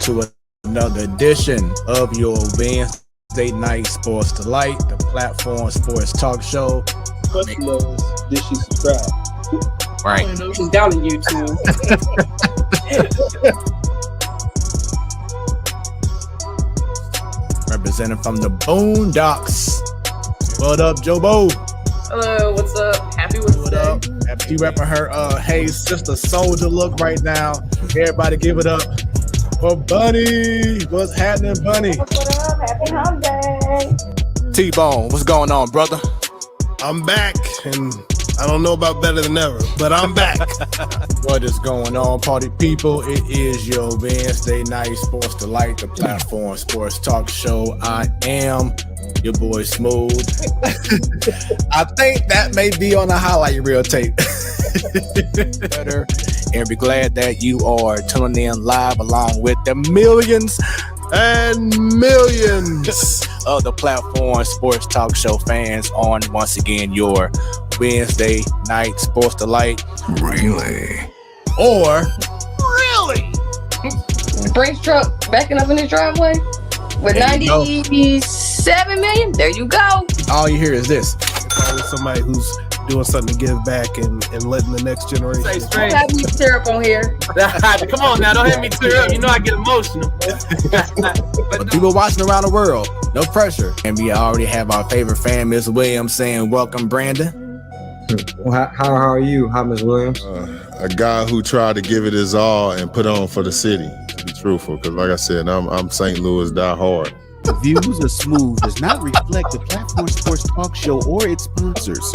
to another edition of your Wednesday night Sports Delight, the platform sports talk show. Question is, did she subscribe? Right. I know she's down on YouTube. Representing from the Boondocks. What up, Jobo? Hello, what's up? Happy Wednesday. What up? She repping her Hey Sister Soldier look right now. Everybody give it up for Bunny. What's happening, Bunny? What up? Happy holiday. T-Bone, what's going on, brother? I'm back, and I don't know about better than ever, but I'm back. What is going on, party people? It is your Wednesday night Sports Delight, the platform sports talk show. I am your boy Smooth. I think that may be on the highlight reel tape. And be glad that you are tuning in live along with the millions And millions. of the platform sports talk show fans on once again your Wednesday night Sports Delight. Really? Or Brinks truck backing up in his driveway with There you go. 97 million. There you go. all you hear is this. It's always somebody who's doing something to give back and letting the next generation. Say Don't straight. have me tear up on here. Come on now, don't hit me tear up. You know I get emotional. But people watching around the world, no pressure. And we already have our favorite fan, Ms. Williams, saying, welcome, Brandon. Well, how are you? How, Ms. Williams? A guy who tried to give it his all and put on for the city, to be truthful. Because like I said, I'm St. Louis die hard. The views of Smooth does not reflect the platform sports talk show or its sponsors.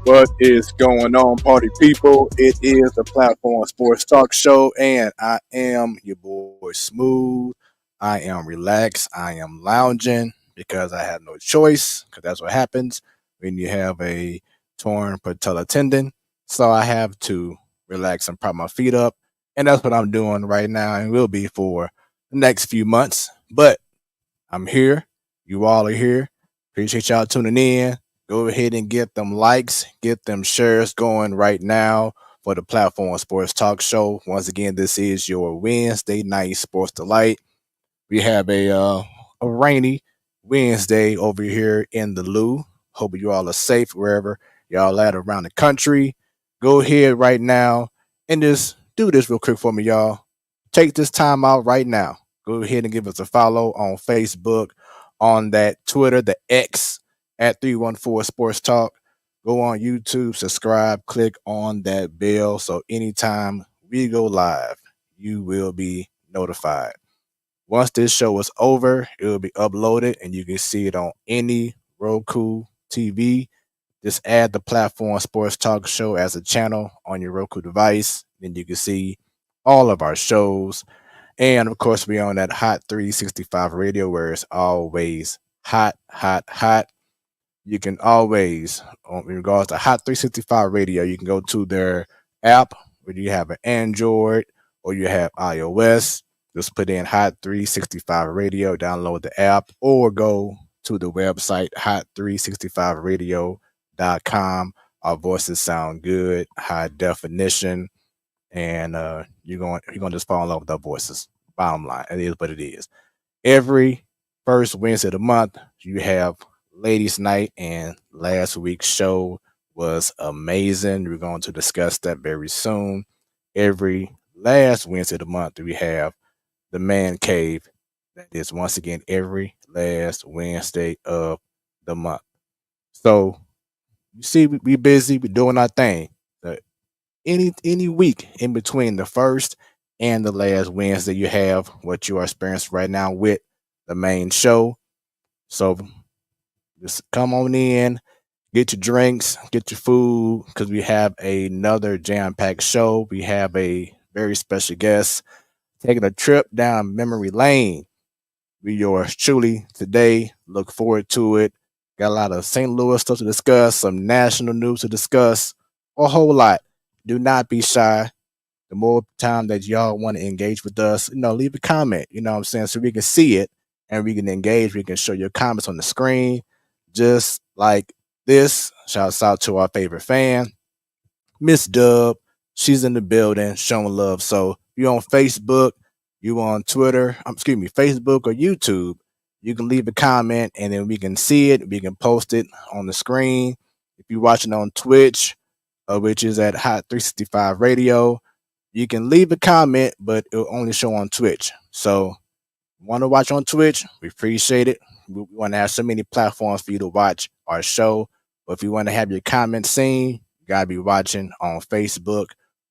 What is going on, party people? It is the Platform Sports Talk Show, and I am your boy Smooth. I am relaxed. I am lounging because I had no choice, because that's what happens when you have a torn patella tendon. So I have to relax and prop my feet up, and that's what I'm doing right now and will be for the next few months. But I'm here. You all are here. Appreciate y'all tuning in. Go ahead and get them likes, get them shares going right now for the Platform Sports Talk Show. Once again, this is your Wednesday night sports delight. We have a rainy Wednesday over here in the Lou. Hope you all are safe wherever y'all at around the country. Go ahead right now and just do this real quick for me, y'all. Take this time out right now. Go ahead and give us a follow on Facebook, on that Twitter, the X at 314 Sports Talk. Go on YouTube, subscribe, click on that bell so anytime we go live, you will be notified. Once this show is over, it will be uploaded and you can see it on any Roku TV. Just add the Platform Sports Talk Show as a channel on your Roku device. Then you can see all of our shows. And of course, we're on that Hot 365 radio where it's always hot, hot, hot. You can always, in regards to Hot 365 radio, you can go to their app, whether you have an Android or you have iOS. Just put in Hot 365 Radio, download the app, or go to the website hot365radio.com. Our voices sound good, high definition, and you're gonna just fall in love with our voices. Bottom line, it is what it is. Every first Wednesday of the month, you have Ladies Night, and last week's show was amazing. We're going to discuss that very soon. Every last Wednesday of the month, we have the Man Cave. That is once again every last Wednesday of the month. So you see, we busy, we doing our thing. Any week in between the first and the last Wednesday, you have what you are experiencing right now with the main show. So just come on in, get your drinks, get your food, because we have another jam-packed show. We have a very special guest taking a trip down memory lane. We yours truly today. Look forward to it. Got a lot of St. Louis stuff to discuss, some national news to discuss, a whole lot. Do not be shy. The more time that y'all want to engage with us, leave a comment, you know what I'm saying, so we can see it and we can engage. We can show your comments on the screen, just like this. Shouts out to our favorite fan, Miss Dub. She's in the building showing love. So you on Facebook, you on Twitter, Facebook or YouTube, you can leave a comment and then we can see it. We can post it on the screen. If you're watching on Twitch, which is at Hot 365 Radio, you can leave a comment, but it'll only show on Twitch. So want to watch on Twitch? We appreciate it. We want to have so many platforms for you to watch our show. But if you want to have your comments seen, you got to be watching on Facebook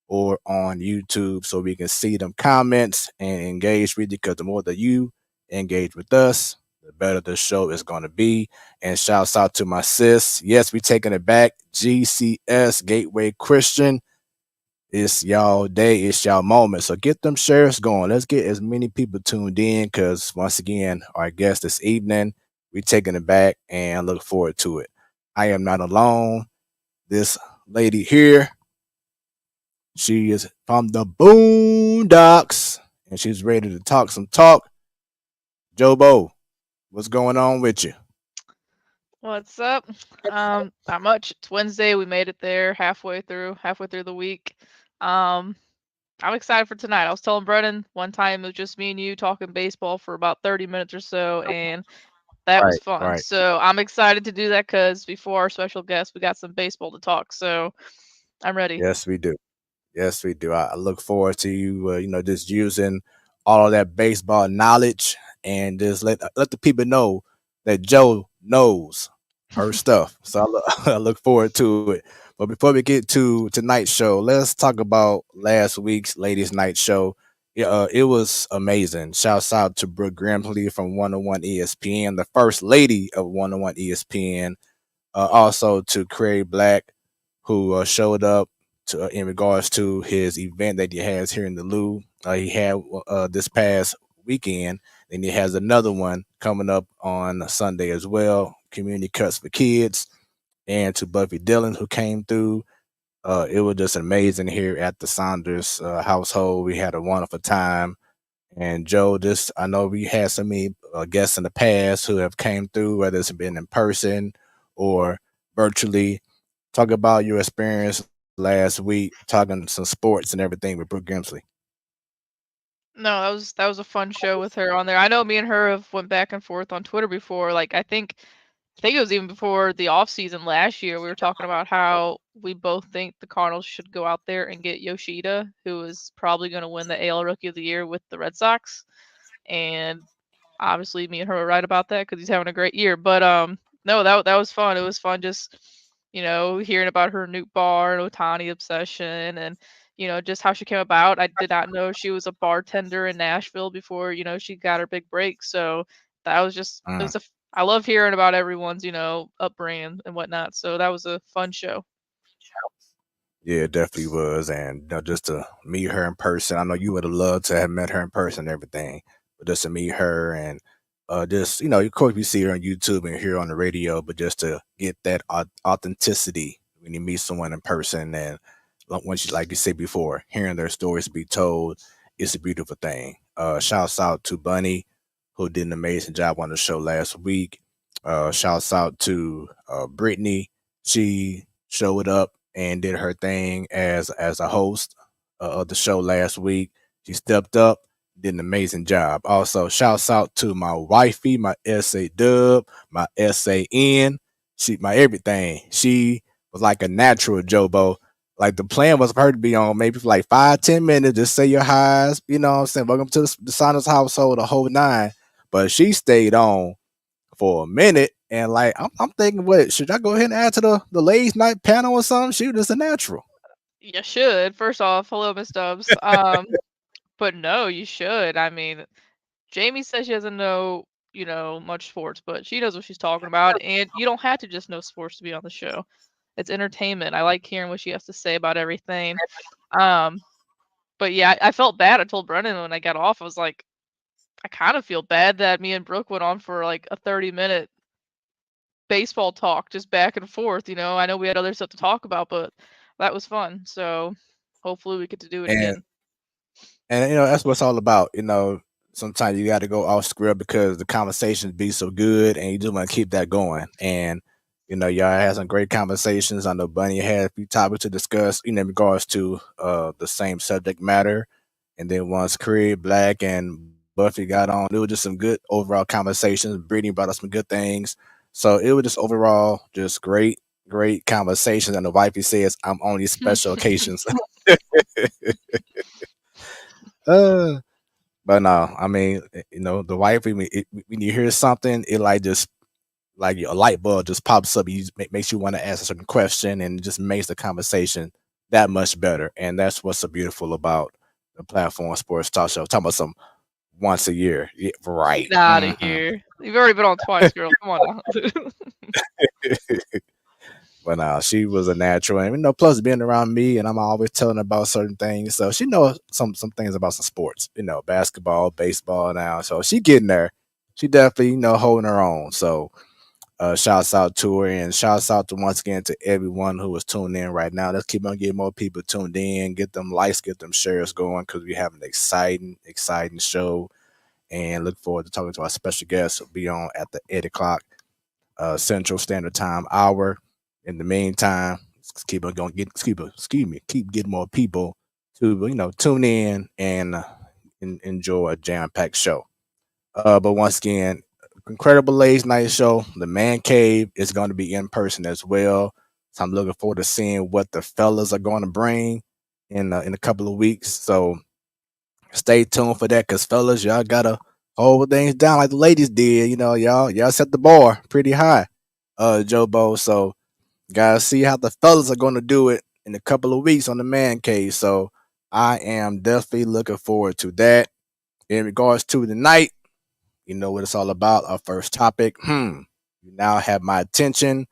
or on YouTube so we can see them comments and engage with you, because the more that you engage with us, the better the show is going to be. And shouts out to my sis. Yes, we taking it back. GCS, Gateway Christian. It's y'all day, it's y'all moment. So get them shares going. Let's get as many people tuned in, because once again, our guest this evening, we taking it back and look forward to it. I am not alone. This lady here, she is from the Boondocks, and she's ready to talk some talk. Jobo, what's going on with you? What's up? Not much. It's Wednesday. We made it there halfway through the week. I'm excited for tonight. I was telling Brennan one time it was just me and you talking baseball for about 30 minutes or so, and that was fun. Right. So I'm excited to do that because before our special guest, we got some baseball to talk. So I'm ready. Yes, we do. Yes, we do. I look forward to you, just using all of that baseball knowledge and just let the people know that Joe knows her stuff. So I look forward to it. But before we get to tonight's show, let's talk about last week's Ladies Night show. It was amazing. Shouts out to Brooke Grimsley from 101 ESPN, the first lady of 101 ESPN. Also to Craig Black, who showed up to in regards to his event that he has here in the Lou. He had this past weekend, and he has another one coming up on Sunday as well. Community Cuts for Kids, and to Buffy Dillon who came through. It was just amazing here at the Saunders household. We had a wonderful time. And Joe, this I know we had so many guests in the past who have came through, whether it's been in person or virtually. Talk about your experience last week, talking some sports and everything with Brooke Grimsley. No, that was a fun show with her on there. I know me and her have went back and forth on Twitter before. Like I think it was even before the off season last year. We were talking about how we both think the Cardinals should go out there and get Yoshida, who is probably going to win the AL Rookie of the Year with the Red Sox. And obviously, me and her were right about that because he's having a great year. But no, that was fun. It was fun just hearing about her Newt Bar and Otani obsession, and just how she came about. I did not know she was a bartender in Nashville before she got her big break. So that was just it Mm. was I love hearing about everyone's upbringing and whatnot. So that was a fun show. Yeah, it definitely was. And just to meet her in person, I know you would have loved to have met her in person and everything, but just to meet her and just, of course, we see her on YouTube and hear her on the radio, but just to get that authenticity when you meet someone in person and once you, like you said before, hearing their stories be told, it's a beautiful thing. Shouts out to Bunny, who did an amazing job on the show last week. Shouts out to Brittany. She showed up and did her thing as a host of the show last week. She stepped up, did an amazing job. Also, shouts out to my wifey, my SA Dub, my SAN. She my everything. She was like a natural Jobo. Like the plan was for her to be on maybe for like 5-10 minutes, just say your highs, you know what I'm saying? Welcome to the Saunders household, the whole nine. But she stayed on for a minute, and like I'm thinking, what should I go ahead and add to the ladies night panel or something? She was just a natural. You should. First off, hello, Miss Dubs. But no, you should. I mean, Jamie says she doesn't know, much sports, but she knows what she's talking about. And you don't have to just know sports to be on the show. It's entertainment. I like hearing what she has to say about everything. Um, but yeah, I felt bad. I told Brennan when I got off, I was like, I kind of feel bad that me and Brooke went on for like a 30-minute baseball talk, just back and forth. I know we had other stuff to talk about, but that was fun. So hopefully we get to do it And again. that's what it's all about. Sometimes you got to go off script because the conversations be so good, and you just want to keep that going. And y'all had some great conversations. I know Bunny had a few topics to discuss, in regards to the same subject matter. And then once Craig Black and Buffy got on, it was just some good overall conversations. Brittany brought us some good things. So it was just overall just great, great conversations. And the wifey says, I'm on these special occasions. uh, but no, I mean, the wifey, when you hear something, it like just like a light bulb just pops up. Makes you want to ask a certain question, and it just makes the conversation that much better. And that's what's so beautiful about the platform sports talk show. Talking about some once a year, yeah, right? Get out of here. You've already been on twice, girl. Come on now. But she was a natural, and plus being around me, and I'm always telling her about certain things, so she knows some things about some sports, basketball, baseball now. So she getting there. She definitely, holding her own. So shouts out to her, and shouts out to once again to everyone who is tuned in right now. Let's keep on getting more people tuned in, get them likes, get them shares going, because we have an exciting show, and look forward to talking to our special guests. Will be on at the 8 o'clock Central Standard Time hour. In the meantime, keep on going. Keep getting more people to tune in and enjoy a jam-packed show. But once again, incredible ladies night show. The Man Cave is going to be in person as well, so I'm looking forward to seeing what the fellas are going to bring in a couple of weeks. So stay tuned for that, cause fellas, y'all gotta hold things down like the ladies did. Y'all set the bar pretty high, Joe Bo. So gotta see how the fellas are gonna do it in a couple of weeks on the Man Cave. So I am definitely looking forward to that. In regards to the night, you know what it's all about. Our first topic. You now have my attention.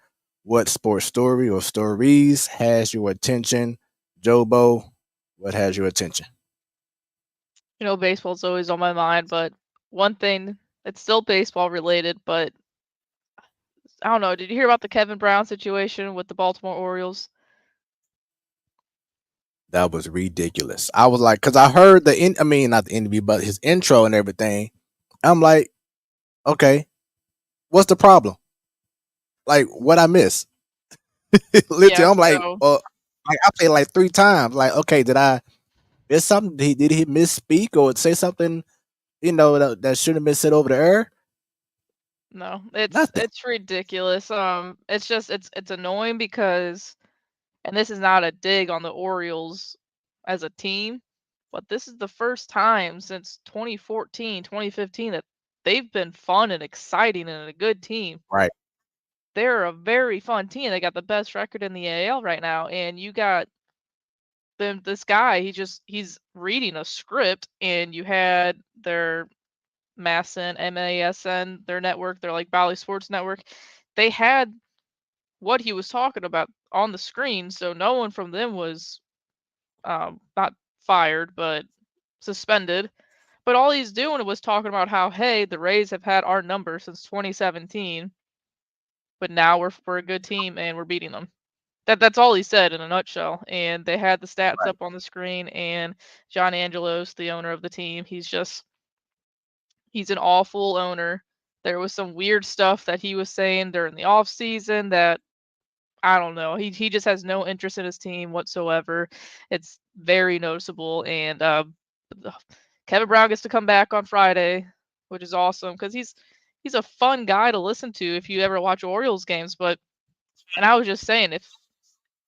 What sports story or stories has your attention? Jobo, what has your attention? Baseball's always on my mind, but one thing, it's still baseball related, but I don't know. Did you hear about the Kevin Brown situation with the Baltimore Orioles? That was ridiculous. I was like, because I heard I mean, not the interview, but his intro and everything. I'm like, okay, what's the problem? Like, what I miss? Literally, Yeah, I'm like, so like I played like 3 times. Like, okay, did I miss something? Did he misspeak or say something? That shouldn't have been said over the air. no, it's Nothing. it's ridiculous. It's just it's annoying because, and this is not a dig on the Orioles as a team, but this is the first time since 2014, 2015 that they've been fun and exciting and a good team. Right. They're a very fun team. They got the best record in the AL right now, and you got this guy. He's reading a script, and you had their MASN, their network, their like Bally Sports Network. They had what he was talking about on the screen, so no one from them was not fired, but suspended. But all he's doing was talking about how, hey, the Rays have had our number since 2017, but now we're a good team and we're beating them. That's all he said in a nutshell. And they had the stats Right. up on the screen. And John Angelos, the owner of the team, he's an awful owner. There was some weird stuff that he was saying during the off season that I don't know. He just has no interest in his team whatsoever. It's very noticeable. And Kevin Brown gets to come back on Friday, which is awesome because he's a fun guy to listen to if you ever watch Orioles games. And I was just saying, if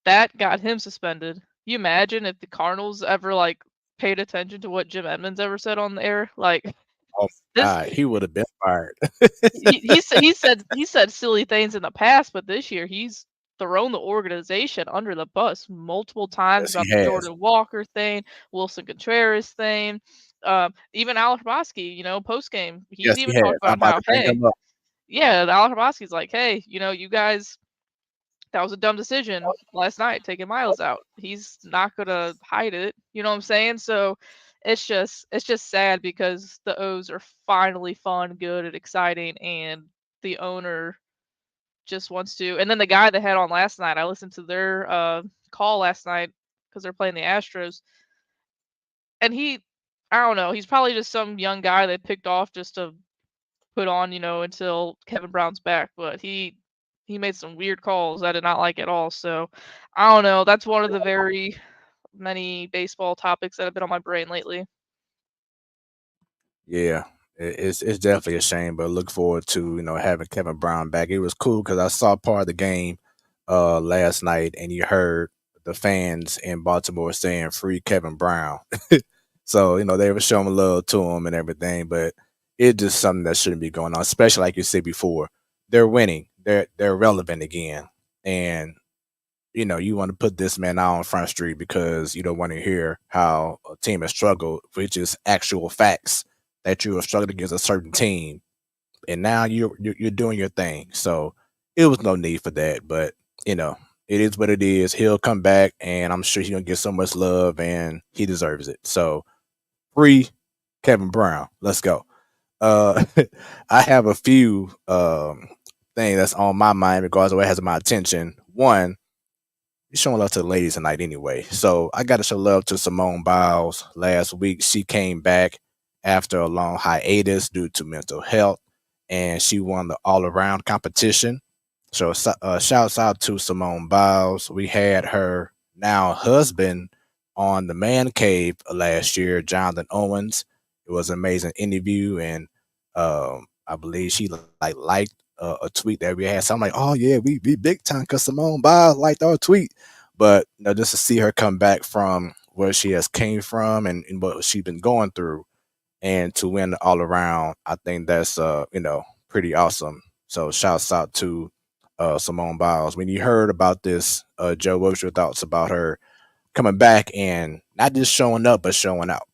that got him suspended, you imagine if the Cardinals ever like paid attention to what Jim Edmonds ever said on the air, like Oh my this. God, he would have been fired. He said silly things in the past, but this year he's thrown the organization under the bus multiple times Yes, he about the has. Jordan Walker thing, Wilson Contreras thing, even Alex Hrabosky, post game, Yes, he's he even has. talked I'm about about how, to bring hey, him up. yeah, Alex Hrabosky's like, hey, you guys, that was a dumb decision last night taking Miles out. He's not gonna hide it. You know what I'm saying? So it's just sad because the O's are finally fun, good, and exciting, and the owner just wants to. And then the guy they had on last night, I listened to their call last night because they're playing the Astros, and I don't know, he's probably just some young guy they picked off just to put on, until Kevin Brown's back. But he made some weird calls I did not like at all. So I don't know. That's one of the very many baseball topics that have been on my brain lately. Yeah, it's definitely a shame, but look forward to having Kevin Brown back. It was cool because I saw part of the game last night, and you heard the fans in Baltimore saying "Free Kevin Brown." So they were showing love to him and everything, but it's just something that shouldn't be going on. Especially like you said before, they're winning, they're relevant again, and you want to put this man out on Front Street because you don't want to hear how a team has struggled, which is actual facts that you have struggled against a certain team, and now you're doing your thing. So it was no need for that, but you know it is what it is. He'll come back, and I'm sure he's gonna get so much love, and he deserves it. So free Kevin Brown. Let's go. Uh, I have a few things that's on my mind regardless of what has my attention. One, you're showing love to the ladies tonight anyway. So I got to show love to Simone Biles. Last week, she came back after a long hiatus due to mental health, and she won the all around competition. So, shouts out to Simone Biles. We had her now husband on the Man Cave last year, Jonathan Owens. It was an amazing interview, and I believe she liked a tweet that we had. So I'm like, oh yeah, we big time because Simone Biles liked our tweet. But just to see her come back from where she has came from and what she's been going through, and to win all around, I think that's pretty awesome. So shouts out to Simone Biles. When you heard about this, Joe, what was your thoughts about her coming back and not just showing up but showing out?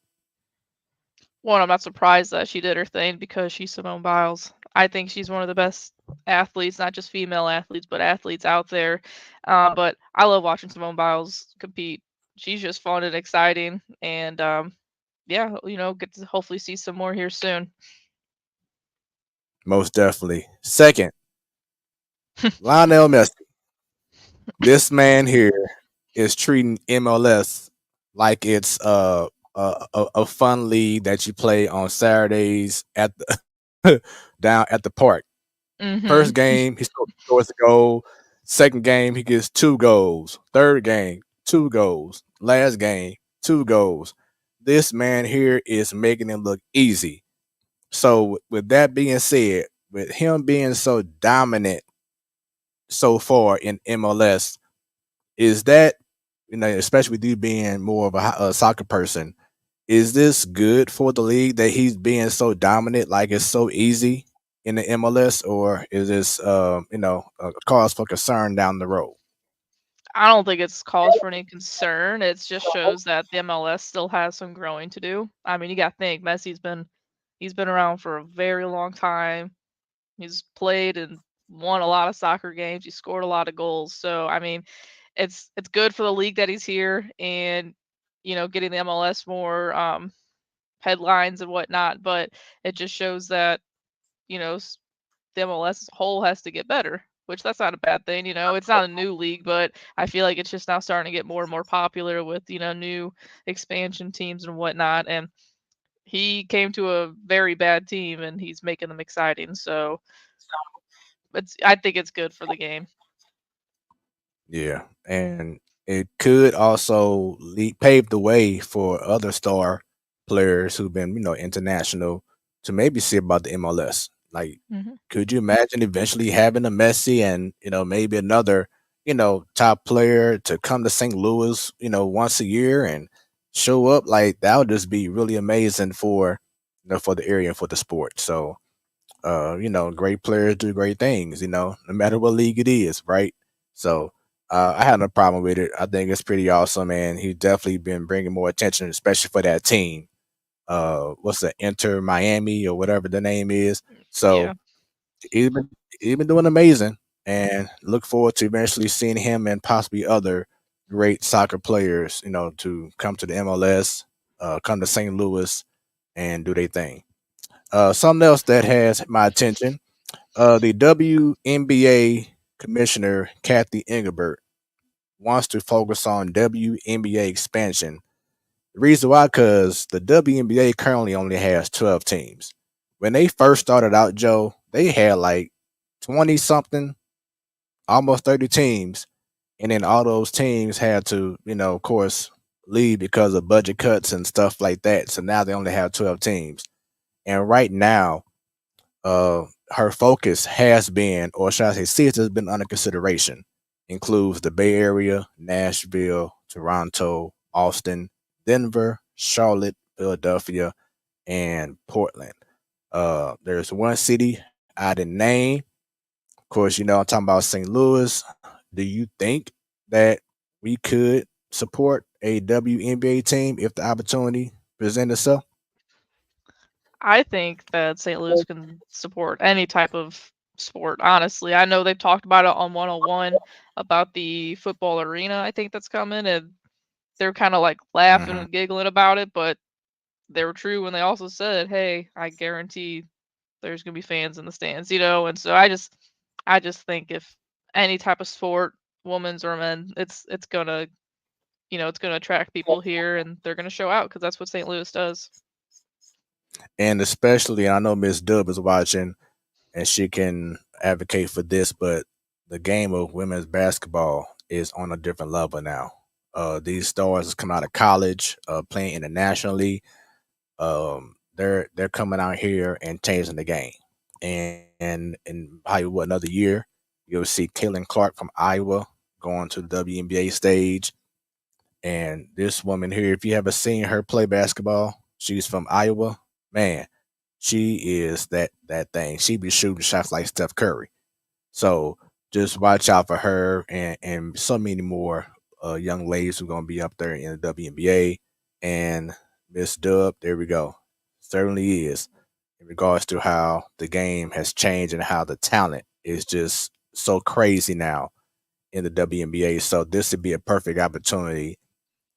One, I'm not surprised that she did her thing because she's Simone Biles. I think she's one of the best athletes, not just female athletes, but athletes out there. But I love watching Simone Biles compete. She's just fun and exciting, and yeah, get to hopefully see some more here soon. Most definitely. Second, Lionel Messi. This man here is treating MLS like it's a fun league that you play on Saturdays at the down at the park. First Mhm. game, he scores a goal. Second game, he gets 2 goals. Third game, 2 goals. Last game, 2 goals. This man here is making it look easy. So, with that being said, with him being so dominant so far in MLS, is that, especially with you being more of a soccer person, is this good for the league that he's being so dominant, like it's so easy in the MLS, or is this, a cause for concern down the road? I don't think it's cause for any concern. It just shows that the MLS still has some growing to do. I mean, you got to think he's been around for a very long time. He's played and won a lot of soccer games. He scored a lot of goals. So I mean, it's good for the league that he's here and getting the MLS more headlines and whatnot. But it just shows that you know s- the MLS as a whole has to get better. Which that's not a bad thing. It's not a new league, but I feel like it's just now starting to get more and more popular with new expansion teams and whatnot. And he came to a very bad team and he's making them exciting. So I think it's good for the game. Yeah, and it could also pave the way for other star players who've been, international to maybe see about the MLS. Like, Mhm. could you imagine eventually having a Messi and maybe another top player to come to St. Louis, once a year and show up? Like that would just be really amazing for for the area and for the sport. So great players do great things, no matter what league it is, right? So I had no problem with it. I think it's pretty awesome, and he's definitely been bringing more attention, especially for that team. What's the Inter Miami or whatever the name is? Yeah. So he's been he's been doing amazing, and look forward to eventually seeing him and possibly other great soccer players, to come to the MLS, come to St. Louis, and do their thing. Something else that has my attention, the WNBA commissioner, Kathy Engelbert, wants to focus on WNBA expansion. The reason why, because the WNBA currently only has 12 teams. When they first started out, Joe, they had like 20 something, almost 30 teams. And then all those teams had to, of course, leave because of budget cuts and stuff like that. So now they only have 12 teams. And right now, uh, her focus has been, or should I say, since has been under consideration, includes the Bay Area, Nashville, Toronto, Austin, Denver, Charlotte, Philadelphia, and Portland. There's one city I didn't name. Of course, I'm talking about St. Louis. Do you think that we could support a WNBA team if the opportunity presents itself? I think that St. Louis can support any type of sport, honestly. I know they've talked about it on 101 about the football arena, I think that's coming, and they're kind of like laughing Mhm. and giggling about it, but they were true when they also said, "Hey, I guarantee there's going to be fans in the stands." And so I just think if any type of sport, women's or men, it's going to, it's going to attract people here and they're going to show out because that's what St. Louis does. And especially, I know Miss Dub is watching and she can advocate for this, but the game of women's basketball is on a different level now. These stars come out of college, playing internationally. They're coming out here and changing the game. And in probably another year, you'll see Caitlin Clark from Iowa going to the WNBA stage. And this woman here, if you ever seen her play basketball, she's from Iowa. Man, she is that thing. She be shooting shots like Steph Curry. So just watch out for her and so many more young ladies who are gonna be up there in the WNBA. And Miss Dub, there we go. Certainly is. in regards to how the game has changed and how the talent is just so crazy now in the WNBA. So this would be a perfect opportunity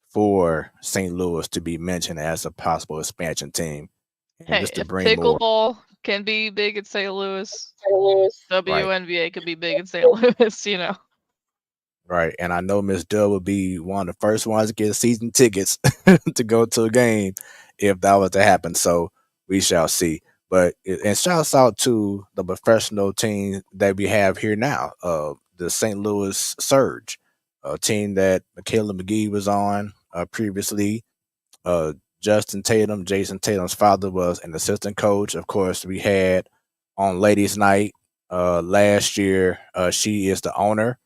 for St. Louis to be mentioned as a possible expansion team, and Hey, just to if bring more. pickleball can be big in St. Louis, Right. WNBA could be big in St. Louis, you know. Right. And I know Miss Dub will be one of the first ones to get season tickets to go to a game if that was to happen. So we shall see. But and shouts out to the professional team that we have here now, the St. Louis Surge, a team that Michaela McGee was on previously. Uh, Justin Tatum, Jason Tatum's father, was an assistant coach. Of course, we had on Ladies Night last year. She is the owner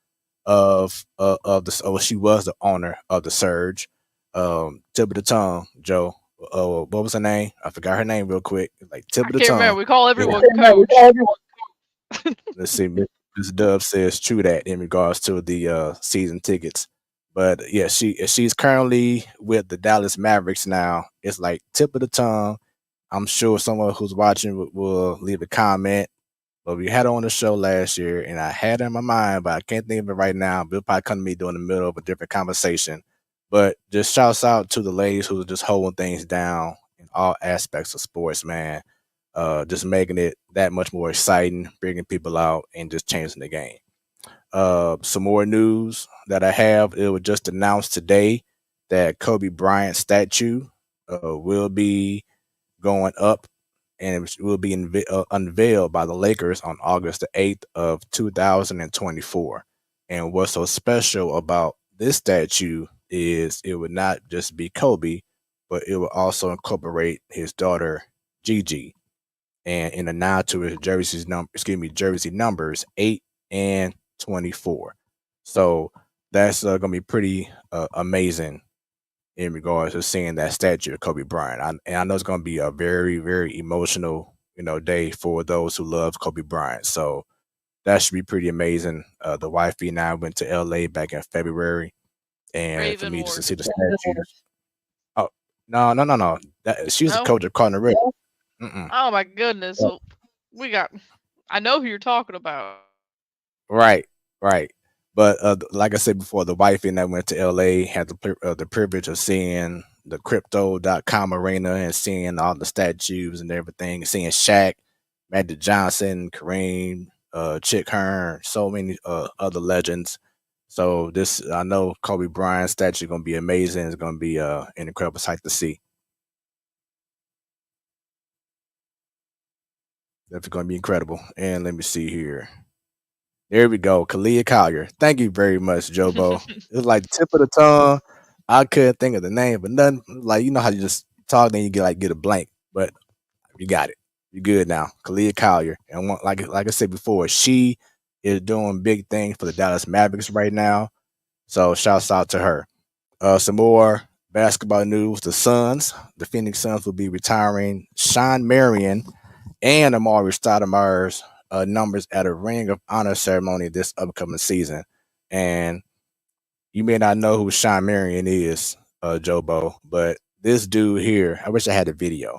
of the she was the owner of the Surge. Tip of the tongue, Joe. What was her name? I forgot her name real quick. Like tip I of the can't tongue. remember. We call Yeah. everyone coach. Let's see. Miss Dub says true that in regards to the season tickets. But yeah, she's currently with the Dallas Mavericks now. It's like tip of the tongue. I'm sure someone who's watching will leave a comment. But we had her on the show last year, and I had her in my mind, but I can't think of it right now. But it'll probably come to me during the middle of a different conversation. But just shouts out to the ladies who are just holding things down in all aspects of sports, man. Just making it that much more exciting, bringing people out, and just changing the game. Some more news that I have. It was just announced today that Kobe Bryant statue will be going up, and it will be unveiled by the Lakers on August the 8th of 2024. And what's so special about this statue is it would not just be Kobe, but it will also incorporate his daughter Gigi, and in a nod to his jersey numbers 8 and 24. So that's gonna be pretty amazing in regards to seeing that statue of Kobe Bryant. And I know it's going to be a very, very emotional, day for those who love Kobe Bryant. So that should be pretty amazing. The wifey and I went to LA back in February, and for Raven me just to Ward. see the statues. Oh, no. She's a No? coach of Cardinal Red. Mm-mm. Oh my goodness. Oh, Well, I know who you're talking about. right, right. But like I said before, the wife and I went to LA, had the privilege of seeing the crypto.com arena and seeing all the statues and everything, seeing Shaq, Magic Johnson, Kareem, Chick Hearn, so many other legends. So I know Kobe Bryant statue going to be amazing. It's going to be an incredible sight to see. That's going to be incredible. And let me see here. There we go. Kalia Collier. Thank you very much, Jobo. It was like the tip of the tongue. I couldn't think of the name, but nothing like how you just talk, then you get a blank. But you got it. You're good now. Kalia Collier. And like I said before, she is doing big things for the Dallas Mavericks right now. So shouts out to her. Some more basketball news. The Phoenix Suns will be retiring Sean Marion and Amari Stoudemire's numbers at a Ring of Honor ceremony this upcoming season. And you may not know who Sean Marion is, Jobo, but this dude here, I wish I had a video,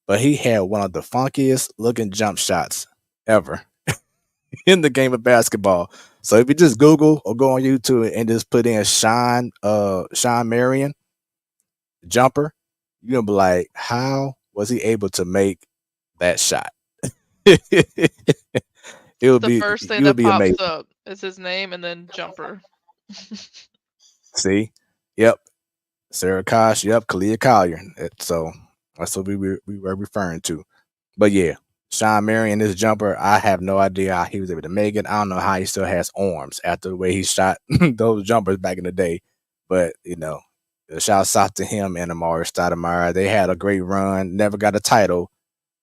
but he had one of the funkiest looking jump shots ever in the game of basketball. So if you just Google or go on YouTube and just put in Sean Marion jumper, you're gonna be like, how was he able to make that shot? The first thing You'll that be pops amazed. up is his name and then jumper. See, yep, Sarah Kosh, yep, Kalia Collier. So that's what we were referring to. But yeah, Sean Marion, this jumper, I have no idea how he was able to make it. I don't know how he still has arms after the way he shot those jumpers back in the day. But shouts out to him and Amari Stoudemire. They had a great run, never got a title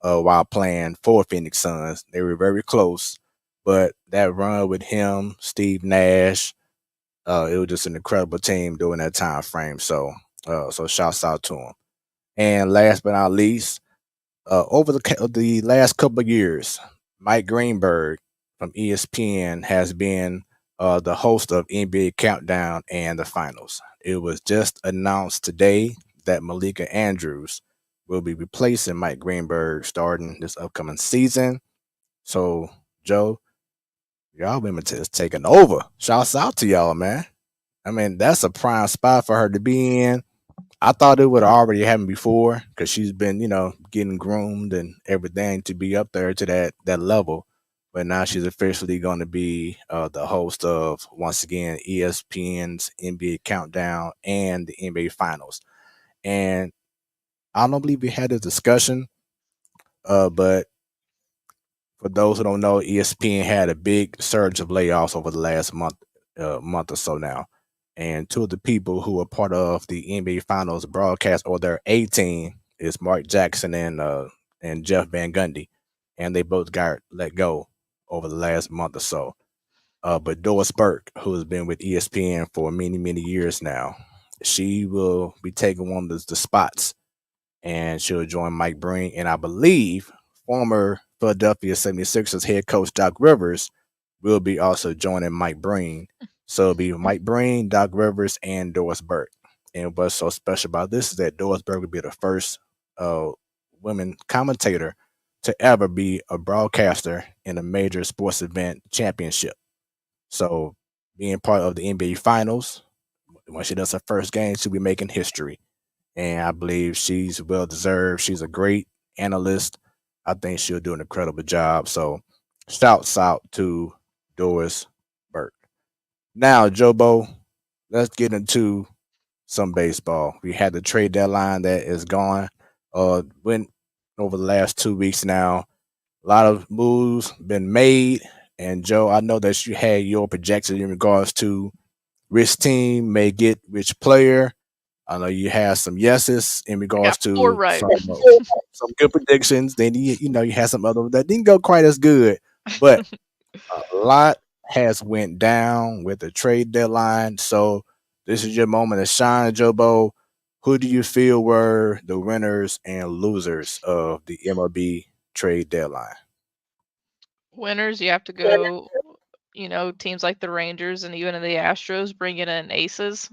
while playing for Phoenix Suns. They were very close, but that run with him, Steve Nash, it was just an incredible team during that time frame. So shouts out to him. And last but not least, over the last couple of years, Mike Greenberg from ESPN has been the host of NBA Countdown and the Finals. It was just announced today that Malika Andrews will be replacing Mike Greenberg starting this upcoming season. So, Joe, y'all women is taking over. Shouts out to y'all, man. I mean, that's a prime spot for her to be in. I thought it would already happened before because she's been, getting groomed and everything to be up there to that level. But now she's officially going to be the host of, once again, ESPN's NBA Countdown and the NBA Finals. And I don't believe we had this discussion, but for those who don't know, ESPN had a big surge of layoffs over the last month or so now. And two of the people who are part of the NBA Finals broadcast, or their A team, is Mark Jackson and Jeff Van Gundy, and they both got let go over the last month or so. But Doris Burke, who has been with ESPN for many years now, she will be taking one of the spots, and she'll join Mike Breen, and I believe former Philadelphia 76ers head coach Doc Rivers will be also joining Mike Breen. So it'll be Mike Breen, Doc Rivers, and Doris Burke. And what's so special about this is that Doris Burke will be the first women commentator to ever be a broadcaster in a major sports event championship. So being part of the NBA Finals, when she does her first game, she'll be making history. And I believe she's well deserved. She's a great analyst. I think she'll do an incredible job. So shouts out to Doris Burke. Now, Jobo, let's get into some baseball. We had the trade deadline that is gone. Went over the last 2 weeks now. A lot of moves been made. And Joe, I know that you had your projections in regards to which team may get which player. I know you had some yeses in regards to right. some good predictions. Then you had some other that didn't go quite as good, but a lot has went down with the trade deadline. So this is your moment to shine, Jobo. Who do you feel were the winners and losers of the MLB trade deadline? Winners, you have to go, teams like the Rangers and even the Astros bringing in aces.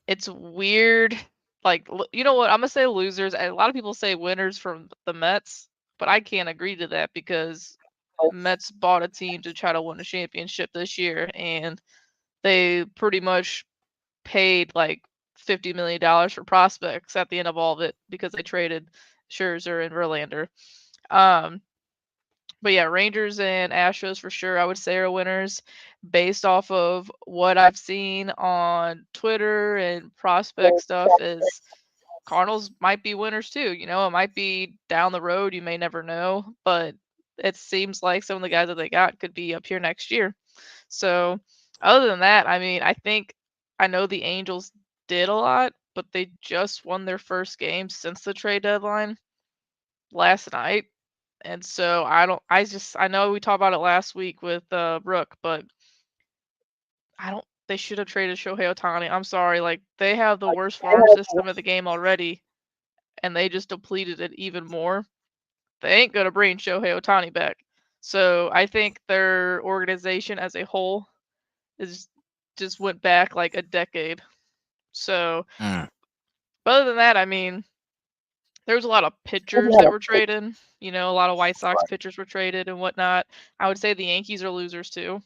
It's weird. Like, you know what? I'm gonna say losers. A lot of people say winners from the Mets, but I can't agree to that because Mets bought a team to try to win a championship this year, and they pretty much paid like $50 million for prospects at the end of all of it because they traded Scherzer and Verlander. But yeah, Rangers and Astros for sure, I would say are winners based off of what I've seen on Twitter and prospect stuff is Cardinals might be winners too. It might be down the road, you may never know, but it seems like some of the guys that they got could be up here next year. So other than that, I mean, I know the Angels did a lot, but they just won their first game since the trade deadline last night. And so I know we talked about it last week with Brooke, but they should have traded Shohei Ohtani. I'm sorry, like they have the worst farm system of the game already, and they just depleted it even more. They ain't gonna bring Shohei Ohtani back. So I think their organization as a whole is just went back like a decade. So, but other than that, I mean, there was a lot of pitchers that were traded. A lot of White Sox pitchers were traded and whatnot. I would say the Yankees are losers too,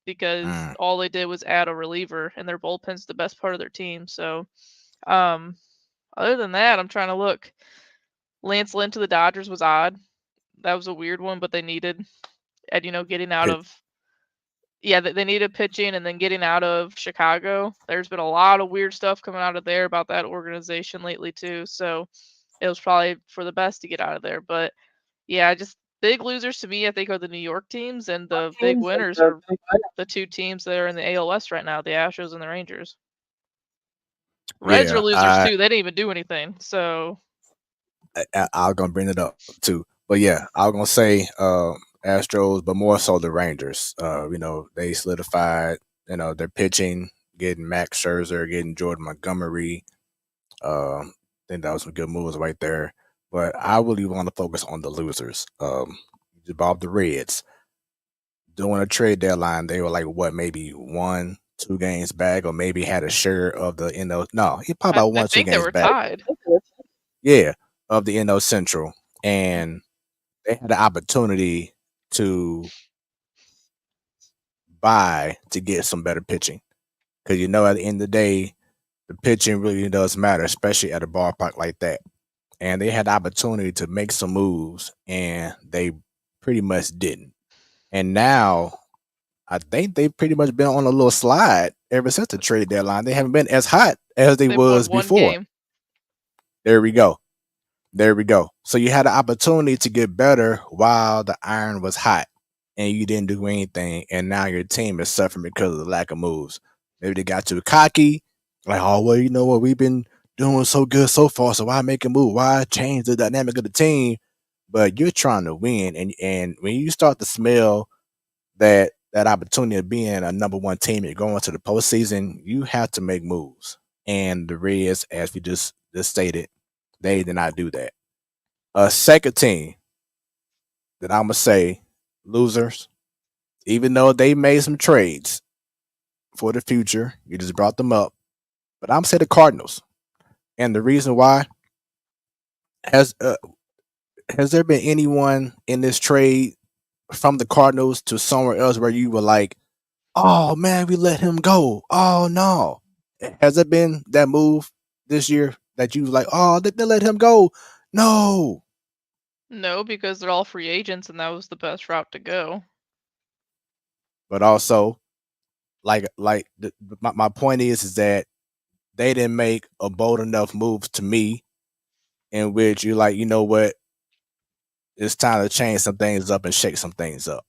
because all they did was add a reliever, and their bullpen's the best part of their team. So, other than that, I'm trying to look. Lance Lynn to the Dodgers was odd. That was a weird one, but they needed, and getting out of. Yeah, they needed pitching, and then getting out of Chicago. There's been a lot of weird stuff coming out of there about that organization lately too. So it was probably for the best to get out of there. But yeah, just big losers to me, I think, are the New York teams, and the big winners are the two teams that are in the AL West right now, the Astros and the Rangers. Reds are losers too. They didn't even do anything. So I'm gonna bring it up too. But yeah, I was gonna say Astros, but more so the Rangers. They solidified, their pitching, getting Max Scherzer, getting Jordan Montgomery. I think that was some good moves right there. But I really want to focus on the losers. Bob the Reds. During a trade deadline, they were like maybe 1, 2 games back, or maybe had a share of the NO. No, he probably about I 1 or 2 think they games were back. tied. Yeah, of the NO Central, and they had the opportunity to buy to get some better pitching, because at the end of the day, the pitching really does matter, especially at a ballpark like that. And they had the opportunity to make some moves, and they pretty much didn't. And now I think they've pretty much been on a little slide ever since the trade deadline. They haven't been as hot as they They've won was one before. game. There we go. There we go. So you had the opportunity to get better while the iron was hot, and you didn't do anything. And now your team is suffering because of the lack of moves. Maybe they got too cocky, like, oh well, you know what, we've been doing so good so far, so why make a move? Why change the dynamic of the team? But you're trying to win, and when you start to smell that opportunity of being a number 1 team and going to the postseason, you have to make moves. And the Reds, as we just stated, they did not do that. A second team that I'm gonna say losers, even though they made some trades for the future, you just brought them up. But I'm gonna say the Cardinals, and the reason why has has there been anyone in this trade from the Cardinals to somewhere else where you were like, oh man, we let him go? Oh no, has there been that move this year that you was like, oh, they let him go? No, No, because they're all free agents, and that was the best route to go. but also my point is that they didn't make a bold enough move to me in which you're like, you know what, it's time to change some things up and shake some things up.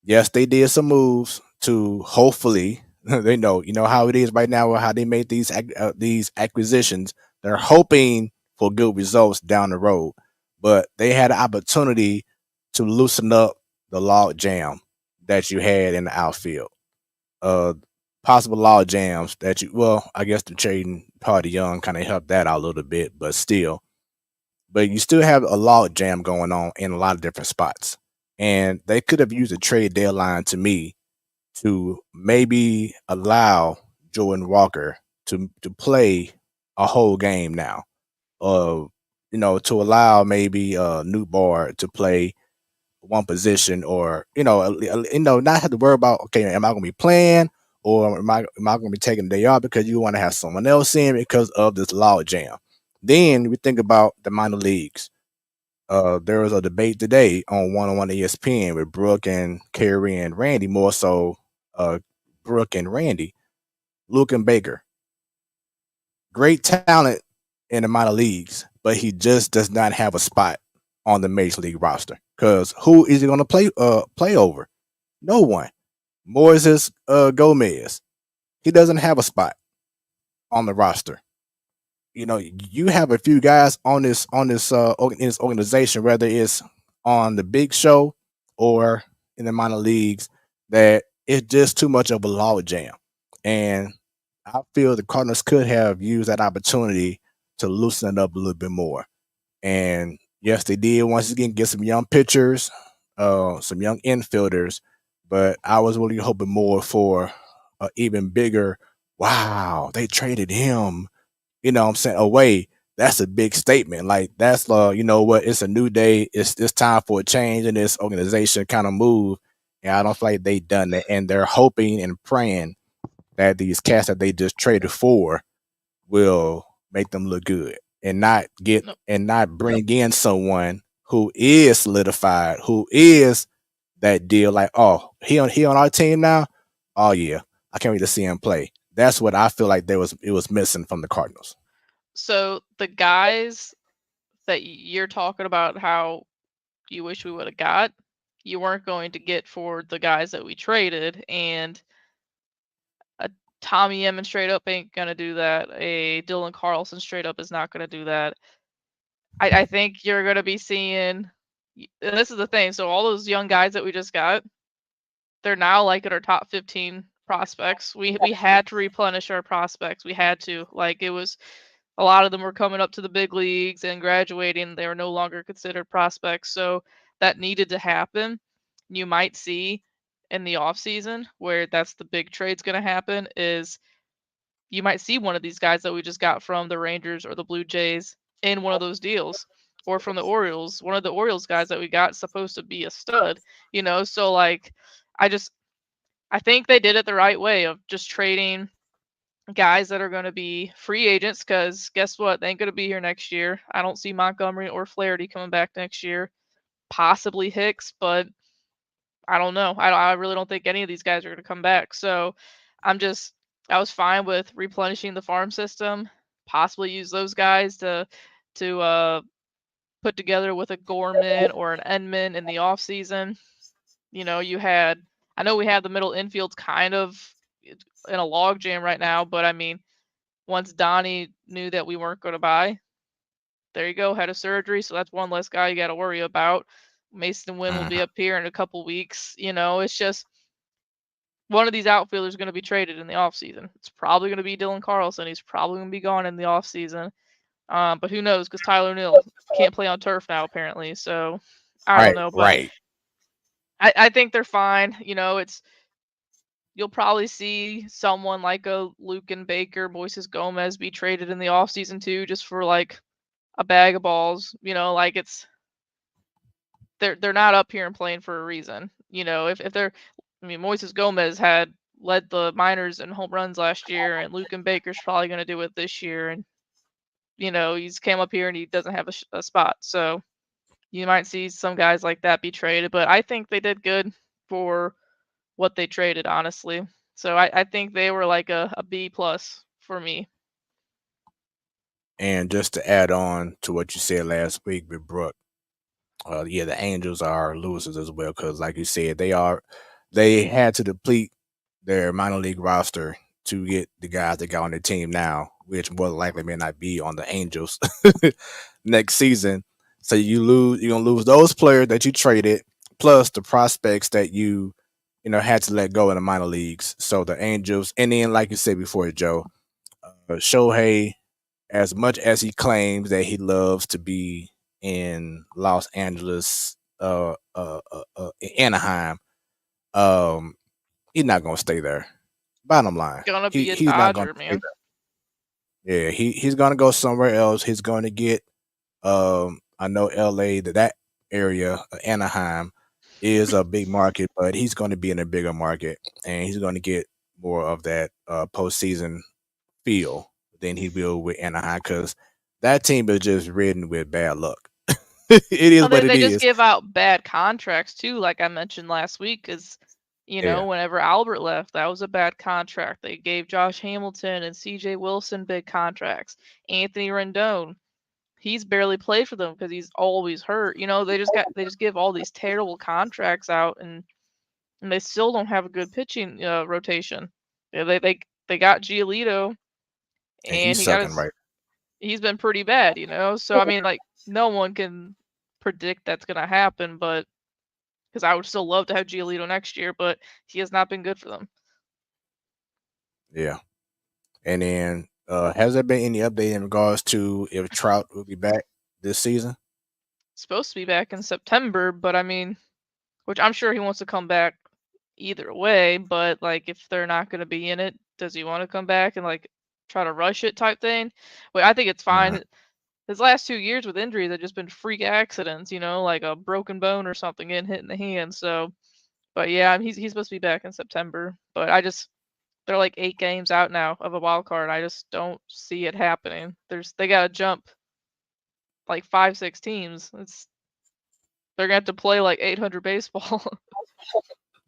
Yes, they did some moves to hopefully they know how it is right now with how they made these acquisitions. They're hoping for good results down the road, but they had an opportunity to loosen up the log jam that you had in the outfield. Uh, Possible log jams that I guess the trading Party Young kind of helped that out a little bit, but still, but you still have a log jam going on in a lot of different spots. And they could have used a trade deadline to me to maybe allow Jordan Walker to play a whole game now. To allow maybe New Bar to play one position, or not have to worry about, okay, am I going to be playing, or am I going to be taking the day off because you want to have someone else in because of this log jam. Then we think about the minor leagues. There was a debate today on 101 ESPN with Brooke and Kerry and Randy, more so Brooke and Randy. Luke and Baker, great talent in the minor leagues, but he just does not have a spot on the major league roster. Because who is he going to play over? No one. Moises Gomez, he doesn't have a spot on the roster. You have a few guys in this organization, whether it's on the big show or in the minor leagues, that it's just too much of a log jam. And I feel the Cardinals could have used that opportunity to loosen it up a little bit more. And yes, they did once again get some young pitchers, some young infielders, but I was really hoping more for an even bigger, wow, they traded him, what I'm saying, away. That's a big statement. Like, that's what, it's a new day. It's time for a change in this organization kind of move. And I don't feel like they done that. And they're hoping and praying that these cats that they just traded for will make them look good, and not bring in someone who is solidified, who is that deal, like, oh, he on our team now. Oh yeah, I can't wait to see him play. That's what I feel like it was missing from the Cardinals. So the guys that you're talking about, how you wish we would have got, you weren't going to get for the guys that we traded, and a Tommy Emmons straight up ain't gonna do that. A Dylan Carlson straight up is not gonna do that. I think you're gonna be seeing, and this is the thing. So all those young guys that we just got, they're now like in our top 15 prospects. We had to replenish our prospects. We had to, like, it was, a lot of them were coming up to the big leagues and graduating. They were no longer considered prospects. So that needed to happen. You might see in the off season, where that's the big trade's going to happen, is you might see one of these guys that we just got from the Rangers or the Blue Jays in one of those deals, or from the Orioles. One of the Orioles guys that we got is supposed to be a stud, So like, I just I think they did it the right way of just trading guys that are going to be free agents, because guess what? They ain't going to be here next year. I don't see Montgomery or Flaherty coming back next year. Possibly Hicks, but I don't know. I really don't think any of these guys are going to come back. So I was fine with replenishing the farm system, possibly use those guys to put together with a Gorman or an Enman in the off season. I know we had the middle infields kind of in a log jam right now, but I mean, once Donnie knew that we weren't going to buy, there you go, had a surgery, so that's one less guy you got to worry about. Mason Wynn will be up here in a couple weeks. It's just one of these outfielders is going to be traded in the offseason. It's probably going to be Dylan Carlson. He's probably going to be gone in the offseason. But who knows, because Tyler O'Neill can't play on turf now, apparently. So I don't know. But I think they're fine. You'll probably see someone like a Lucan Baker, Moises Gomez be traded in the offseason too, just for like a bag of balls. Like they're not up here and playing for a reason. If they're, Moises Gomez had led the minors in home runs last year, and Lucan Baker's probably going to do it this year. And he's came up here and he doesn't have a spot, so you might see some guys like that be traded. But I think they did good for what they traded, honestly. So I think they were like a B+ for me. And just to add on to what you said last week with Brooke, the Angels are losers as well, because like you said, they had to deplete their minor league roster to get the guys that got on their team now, which more than likely may not be on the Angels next season. So you're gonna lose those players that you traded, plus the prospects that you had to let go in the minor leagues. So the Angels, and then like you said before, Joe, Shohei, as much as he claims that he loves to be in Los Angeles, Anaheim, he's not gonna stay there. Bottom line, Gonna be a he's not gonna Dodger, stay man. there. Yeah, he's gonna go somewhere else. He's going to get I know LA, that area, Anaheim, is a big market, but he's going to be in a bigger market, and he's going to get more of that postseason feel than he will with Anaheim, because that team is just ridden with bad luck. It is what it They just is. give out bad contracts too, like I mentioned last week, because whenever Albert left, that was a bad contract. They gave Josh Hamilton and CJ Wilson big contracts. Anthony Rendon, he's barely played for them because he's always hurt. They just give all these terrible contracts out, and they still don't have a good pitching rotation. They got Giolito, And and he's sucking right. he's been pretty bad. So I mean, like, no one can predict that's gonna happen, but because I would still love to have Giolito next year, but he has not been good for them. Yeah. And then has there been any update in regards to if Trout will be back this season? Supposed to be back in September, but I mean, which I'm sure he wants to come back either way, but like, if they're not going to be in it, does he want to come back and like try to rush it type thing? Well, I think it's fine. His last 2 years with injuries have just been freak accidents, like a broken bone or something getting hit in the hand. So, but yeah, he's supposed to be back in September, but they're like 8 games out now of a wild card. I just don't see it happening. They got to jump like 5-6 teams. They're gonna have to play like 800 baseball.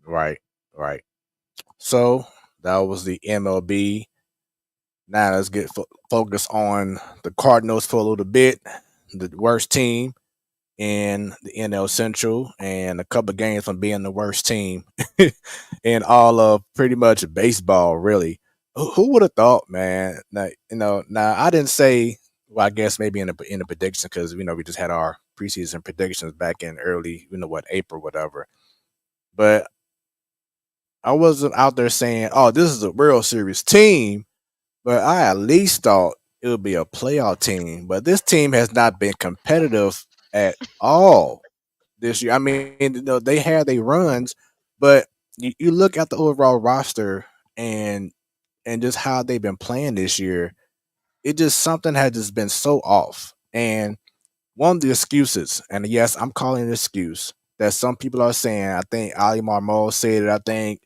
Right. So that was the MLB. Now let's get focused on the Cardinals for a little bit. The worst team in the NL Central, and a couple of games from being the worst team in all of pretty much baseball, really. Who would have thought, man? Now I didn't say. Well, I guess maybe in the prediction, because we just had our preseason predictions back in early, April, whatever. But I wasn't out there saying, "Oh, this is a World Series team," but I at least thought it would be a playoff team. But this team has not been competitive at all this year. I mean, they had their runs, but you look at the overall roster and just how they've been playing this year, it just something has just been so off. And one of the excuses, and yes, I'm calling it an excuse that some people are saying. I think Ali Marmol said it. I think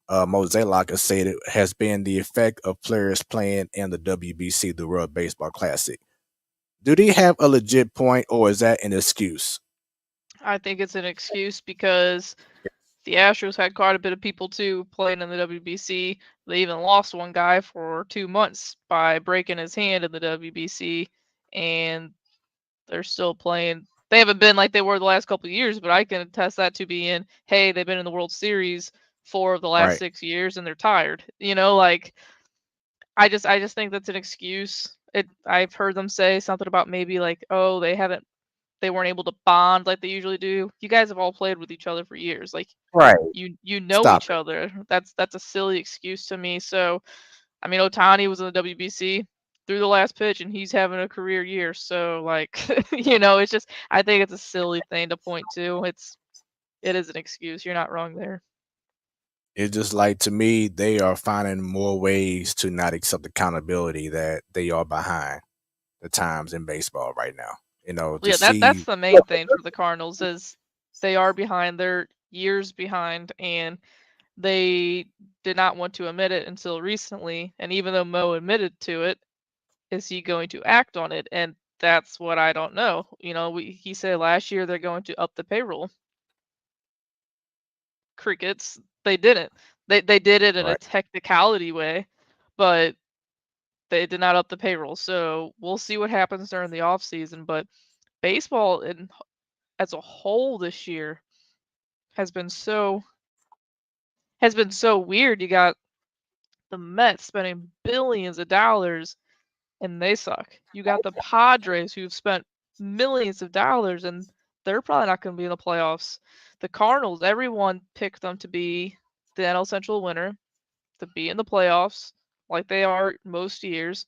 Mosaic has said it. Has been the effect of players playing in the WBC, the World Baseball Classic. Do they have a legit point, or is that an excuse? I think it's an excuse because the Astros had quite a bit of people too playing in the WBC. They even lost one guy for 2 months by breaking his hand in the WBC, and they're still playing. They haven't been like they were the last couple of years, but I can attest that to being, hey, they've been in the World Series 4 of the last Right. 6 years and they're tired. Like I just think that's an excuse. I've heard them say something about maybe like, oh, they weren't able to bond like they usually do. You guys have all played with each other for years. Like Right. you know Stop each it. other. That's a silly excuse to me. So I mean, Otani was in the WBC through the last pitch, and he's having a career year. So, like, it's just I think it's a silly thing to point to. It is an excuse. You're not wrong there. It's just like, to me, they are finding more ways to not accept accountability that they are behind the times in baseball right now. To Yeah, that's see the main thing for the Cardinals is they are behind. They're years behind, and they did not want to admit it until recently. And even though Mo admitted to it, is he going to act on it? And that's what I don't know. He said last year they're going to up the payroll. Crickets. They didn't. They did it in a right. technicality way, but they did not up the payroll. So we'll see what happens during the off season. But baseball as a whole this year has been so weird. You got the Mets spending billions of dollars and they suck. You got the Padres who've spent millions of dollars and they're probably not going to be in the playoffs. The Cardinals, everyone picked them to be the NL Central winner, to be in the playoffs like they are most years.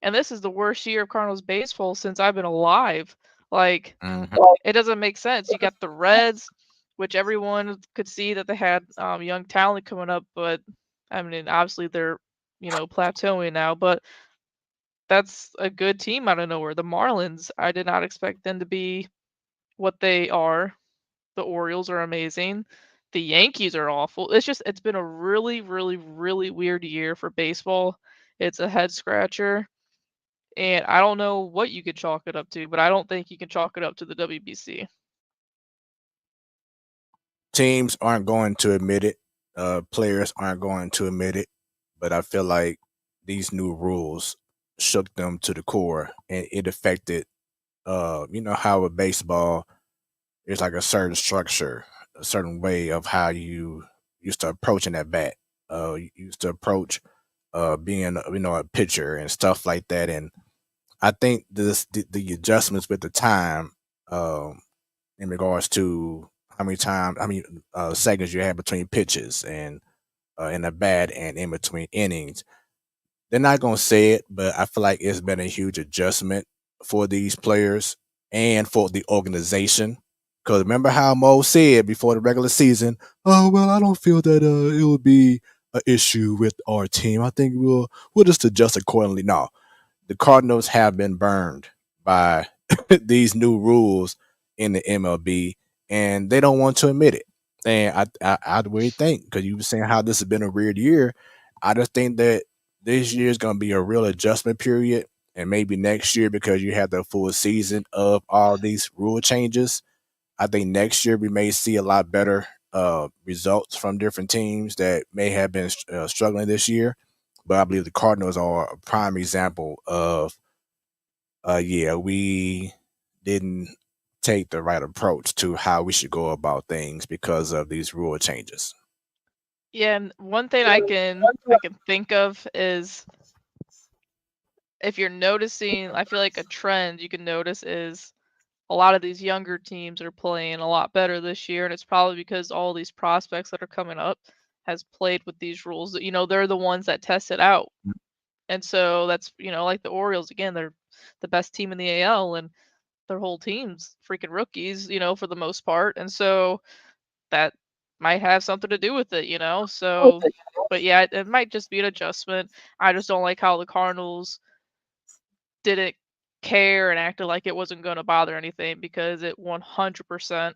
And this is the worst year of Cardinals baseball since I've been alive. Like, Mhm. it doesn't make sense. You got the Reds, which everyone could see that they had young talent coming up, but I mean, obviously they're plateauing now. But that's a good team out of nowhere. The Marlins, I did not expect them to be what they are. The Orioles are amazing. The Yankees are awful. It's been a really, really, really weird year for baseball. It's a head scratcher. And I don't know what you could chalk it up to, but I don't think you can chalk it up to the WBC. Teams aren't going to admit it. Players aren't going to admit it. But I feel like these new rules shook them to the core, and it affected. How with baseball, it's like a certain structure, a certain way of how you used to approaching that bat. You used to approach being a pitcher and stuff like that. And I think the adjustments with the time, in regards to how many seconds you have between pitches and in a bat and in between innings. They're not gonna say it, but I feel like it's been a huge adjustment for these players and for the organization. Because remember how Mo said before the regular season, "Oh well, I don't feel that it will be an issue with our team. I think we'll just adjust accordingly." No, the Cardinals have been burned by these new rules in the MLB, and they don't want to admit it. And I really think, because you were saying how this has been a weird year, I just think that this year is going to be a real adjustment period, and maybe next year, because you have the full season of all these rule changes, I think next year we may see a lot better results from different teams that may have been struggling this year. But I believe the Cardinals are a prime example of, yeah, we didn't take the right approach to how we should go about things because of these rule changes. Yeah, and one thing I can think of is if you're noticing, I feel like a trend you can notice is a lot of these younger teams are playing a lot better this year, and it's probably because all these prospects that are coming up has played with these rules. They're the ones that test it out. And so that's, like the Orioles again, they're the best team in the AL and their whole team's freaking rookies, for the most part. And so that might have something to do with it, you know? So, but yeah, it might just be an adjustment. I just don't like how the Cardinals didn't care and acted like it wasn't going to bother anything, because it 100%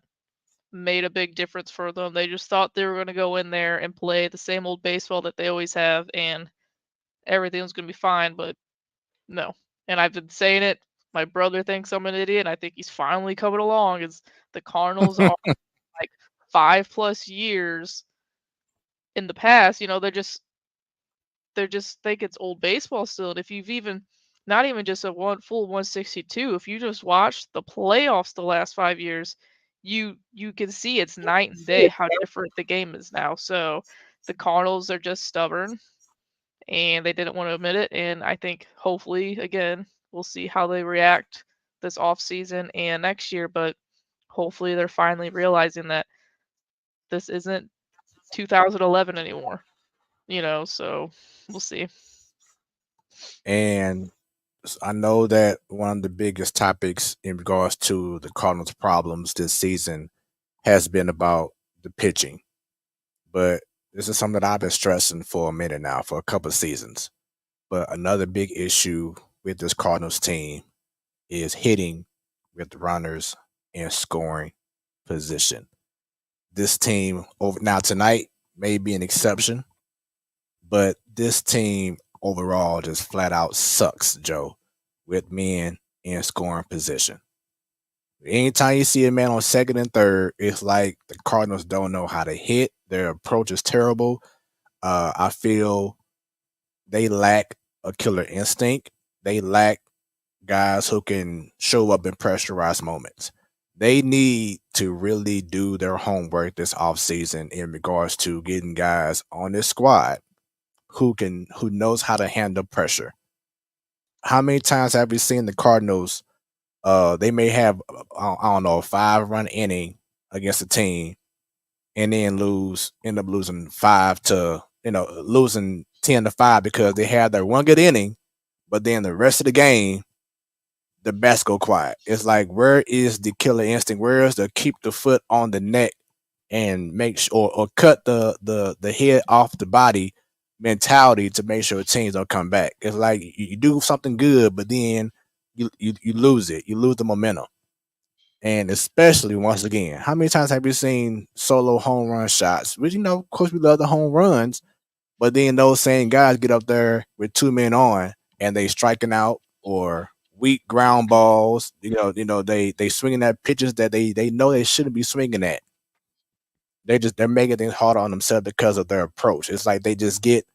made a big difference for them. They just thought they were going to go in there and play the same old baseball that they always have, and everything was going to be fine, but no. And I've been saying it. My brother thinks I'm an idiot, and I think he's finally coming along. Is the Cardinals are like 5+ years in the past, they're just think it's old baseball still. And if you've even not even just a one full 162, if you just watch the playoffs the last 5 years, you can see it's night and day how different the game is now. So the Cardinals are just stubborn, and they didn't want to admit it. And I think hopefully again we'll see how they react this off season and next year. But hopefully they're finally realizing that this isn't 2011 anymore. So we'll see. And I know that one of the biggest topics in regards to the Cardinals' problems this season has been about the pitching. But this is something that I've been stressing for a minute now, for a couple of seasons. But another big issue with this Cardinals team is hitting with runners and scoring position. This team over now tonight may be an exception, but this team overall just flat out sucks, Joe, with men in scoring position. Anytime you see a man on second and third, it's like the Cardinals don't know how to hit. Their approach is terrible. I feel they lack a killer instinct. They lack guys who can show up in pressurized moments. They need to really do their homework this offseason in regards to getting guys on this squad who knows how to handle pressure. How many times have we seen the Cardinals? They may have I don't know, a 5-run inning against a team, and then end up losing 10-5 because they had their one good inning, but then the rest of the game the bats go quiet. It's like, where is the killer instinct? Where is the keep the foot on the neck and make sure, or cut the head off the body mentality to make sure teams don't come back? It's like you do something good, but then you lose it. You lose the momentum. And especially once again, how many times have you seen solo home run shots? Which, of course, we love the home runs, but then those same guys get up there with 2 men on and they striking out, or weak ground balls. They swinging at pitches that they know they shouldn't be swinging at. They're making things harder on themselves because of their approach. It's like they just get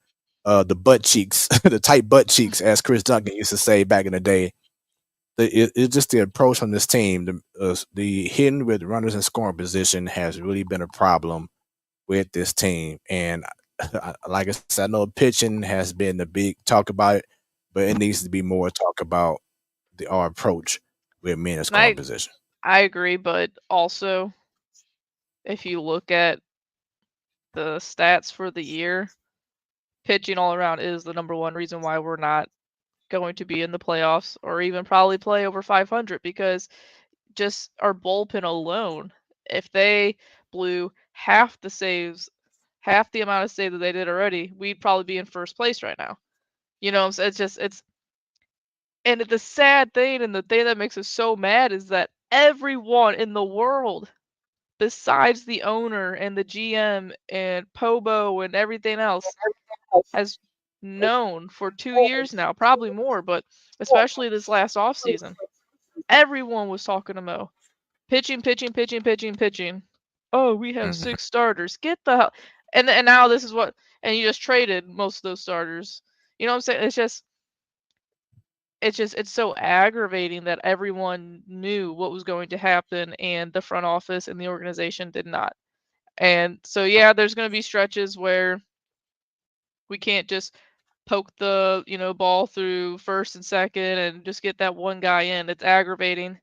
the butt cheeks, the tight butt cheeks, as Chris Duncan used to say back in the day. It's just the approach from this team. The hitting with runners in scoring position has really been a problem with this team. And like I said, I know pitching has been the big talk about it, but it needs to be more talk about our approach with men in scoring position. I agree, but also if you look at the stats for the year, pitching all around is the number one reason why we're not going to be in the playoffs or even probably play over 500, because just our bullpen alone, if they blew half the saves, half the amount of saves that they did already, we'd probably be in first place right now. So and the sad thing, and the thing that makes us so mad, is that everyone in the world, besides the owner and the GM and Pobo and everything else, has known for 2 years now, probably more, but especially this last offseason. Everyone was talking to Mo. Pitching, pitching, pitching, pitching, pitching. Oh, we have 6 starters. Get the hell. And now this is what, and you just traded most of those starters. You know what I'm saying? It's so aggravating that everyone knew what was going to happen and the front office and the organization did not. And so, yeah, there's going to be stretches where we can't just poke the, ball through first and second and just get that one guy in. It's aggravating,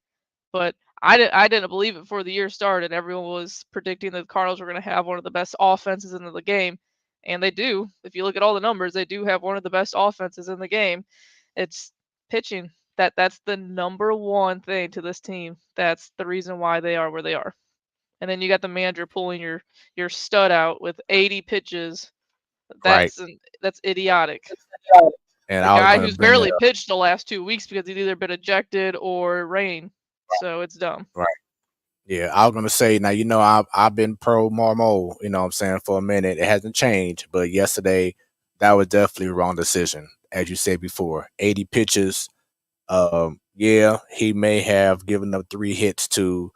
but I didn't believe it before the year started. Everyone was predicting that the Cardinals were going to have one of the best offenses in the game, and they do. If you look at all the numbers, they do have one of the best offenses in the game. It's pitching. That's the number one thing to this team. That's the reason why they are where they are. and then you got the manager pulling your stud out with 80 pitches. Right. That's idiotic. And A I was guy going to who's bring barely that up. pitched the last 2 weeks because he's either been ejected or rain. So it's dumb. Right. Yeah, I was gonna say now. I've been pro Marmo. You know what I'm saying, for a minute. It hasn't changed, but yesterday that was definitely a wrong decision, as you said before. 80 pitches. Yeah, he may have given up 3 hits to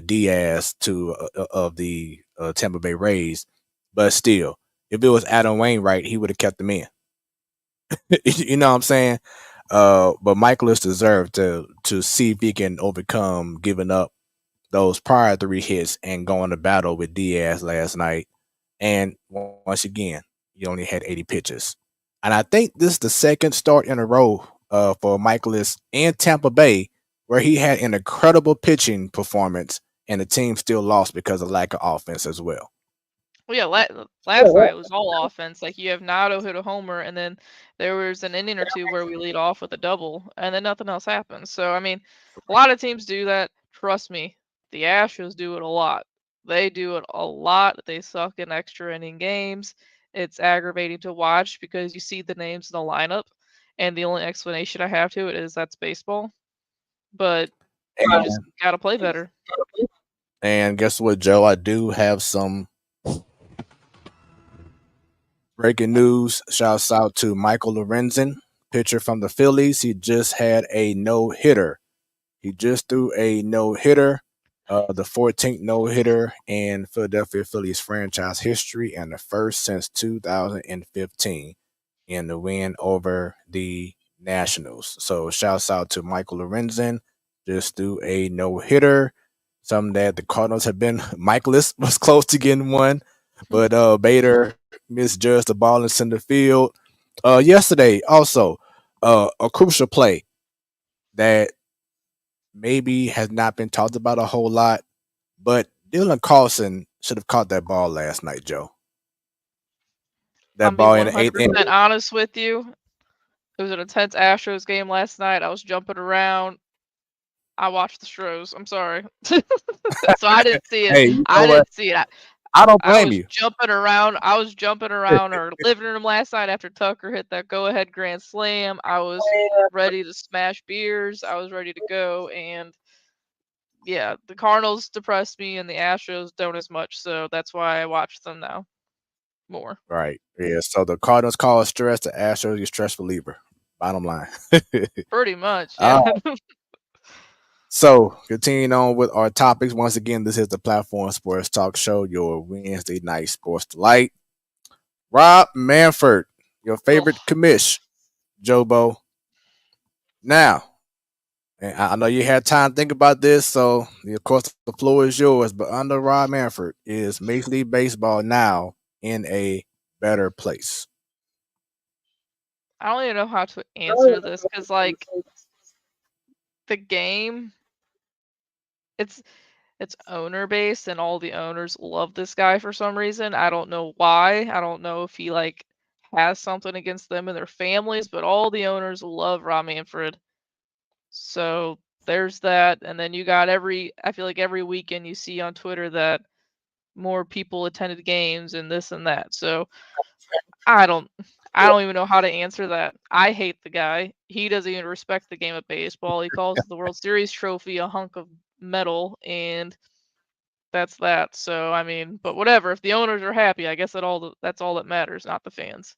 Diaz to of the Tampa Bay Rays, but still, if it was Adam Wainwright, he would have kept them in. You know what I'm saying? But Michaelis deserved to see if he can overcome giving up those prior 3 hits and going to battle with Diaz last night. And once again, he only had 80 pitches. And I think this is the second start in a row for Michaelis in Tampa Bay where he had an incredible pitching performance and the team still lost because of lack of offense as well. Well, yeah, last night it was all offense. Like you have Nato hit a homer, and then there was an inning or two where we lead off with a double, and then nothing else happens. So I mean, a lot of teams do that. Trust me, the Astros do it a lot. They do it a lot. They suck in extra inning games. It's aggravating to watch because you see the names in the lineup, and the only explanation I have to it is that's baseball. But you just gotta play better. And guess what, Joe? I do have some breaking news. Shouts out to Michael Lorenzen, pitcher from the Phillies. He just had a no-hitter. He just threw a no-hitter, the 14th no-hitter in Philadelphia Phillies franchise history and the first since 2015 in the win over the Nationals. So shouts out to Michael Lorenzen. Just threw a no-hitter. Something that the Cardinals have been. Michaelis was close to getting one, but Bader misjudged the ball in center field. Yesterday, also, a crucial play that maybe has not been talked about a whole lot, but Dylan Carlson should have caught that ball last night, Joe. That I'll be ball in the 8th 100% inning. honest with you. It was an intense Astros game last night. I was jumping around. I watched the Stros. I'm sorry. So I didn't see it. Hey, you know I what? didn't see it. I don't I blame was you. jumping around. I was jumping around our living room last night after Tucker hit that go-ahead grand slam. I was ready to smash beers. I was ready to go. And yeah, the Cardinals depressed me and the Astros don't as much. So that's why I watch them now more. Right. Yeah. So the Cardinals cause stress, the Astros get stress reliever. Bottom line. Pretty much. Yeah. So, continuing on with our topics. Once again, this is the Platform Sports Talk Show, your Wednesday night sports delight. Rob Manfred, your favorite commish, Jobo. Now, and I know you had time to think about this, so of course the floor is yours. But under Rob Manfred, is Major League Baseball now in a better place? I don't even know how to answer this because, like, the game, it's owner based, and all the owners love this guy for some reason. I don't know why. I don't know if he like has something against them and their families, but all the owners love Rob Manfred. So there's that, and then you got I feel like every weekend you see on Twitter that more people attended games and this and that. So I don't even know how to answer that. I hate the guy. He doesn't even respect the game of baseball. He calls the World Series trophy a hunk of metal, and that's that. So I mean, but whatever. If the owners are happy, I guess that's all that matters, not the fans.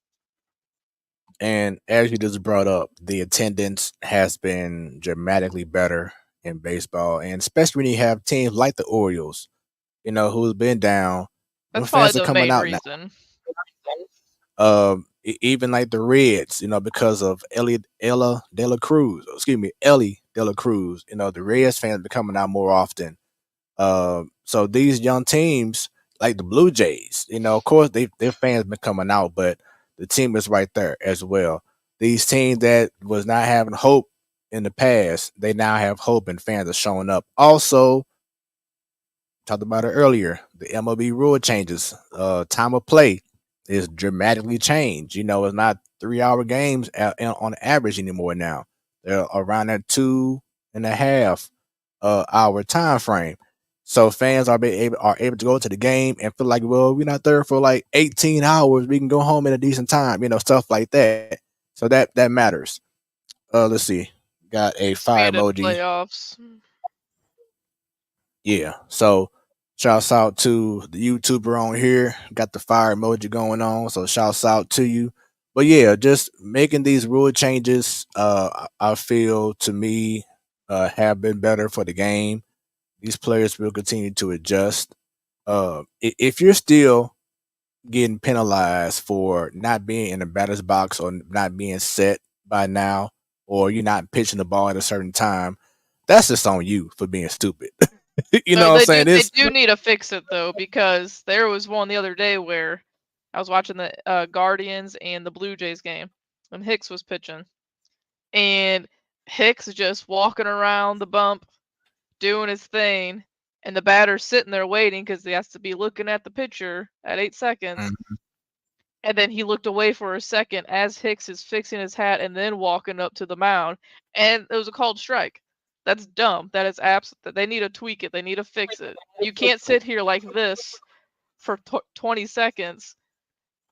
And as you just brought up, the attendance has been dramatically better in baseball, and especially when you have teams like the Orioles, who's been down. That's Fans probably are the coming main out reason. now. Even like the Reds, because of Ellie De La Cruz. Ellie De La Cruz. The Reds fans been coming out more often. So these young teams, like the Blue Jays, of course their fans been coming out, but the team is right there as well. These teams that was not having hope in the past, they now have hope and fans are showing up. Also, talked about it earlier, the MLB rule changes. Time of play is dramatically changed. It's not 3-hour games on average anymore now. They're around that 2.5 hour time frame. So fans are able to go to the game and feel like, well, we're not there for like 18 hours. We can go home in a decent time, stuff like that. So that matters. Let's see. Got a fire Expanded emoji. playoffs. Yeah. So shouts out to the YouTuber on here. Got the fire emoji going on. So shouts out to you. But yeah, just making these rule changes, I feel to me, have been better for the game. These players will continue to adjust. If you're still getting penalized for not being in the batter's box or not being set by now, or you're not pitching the ball at a certain time, that's just on you for being stupid. You know No, what I'm they saying? do need to fix it though, because there was one the other day where I was watching the Guardians and the Blue Jays game when Hicks was pitching, and Hicks is just walking around the bump doing his thing, and the batter's sitting there waiting because he has to be looking at the pitcher at 8 seconds. Mhm. And then he looked away for a second as Hicks is fixing his hat and then walking up to the mound, and it was a called strike. That's dumb. That is absolute. They need to tweak it. They need to fix it. You can't sit here like this for 20 seconds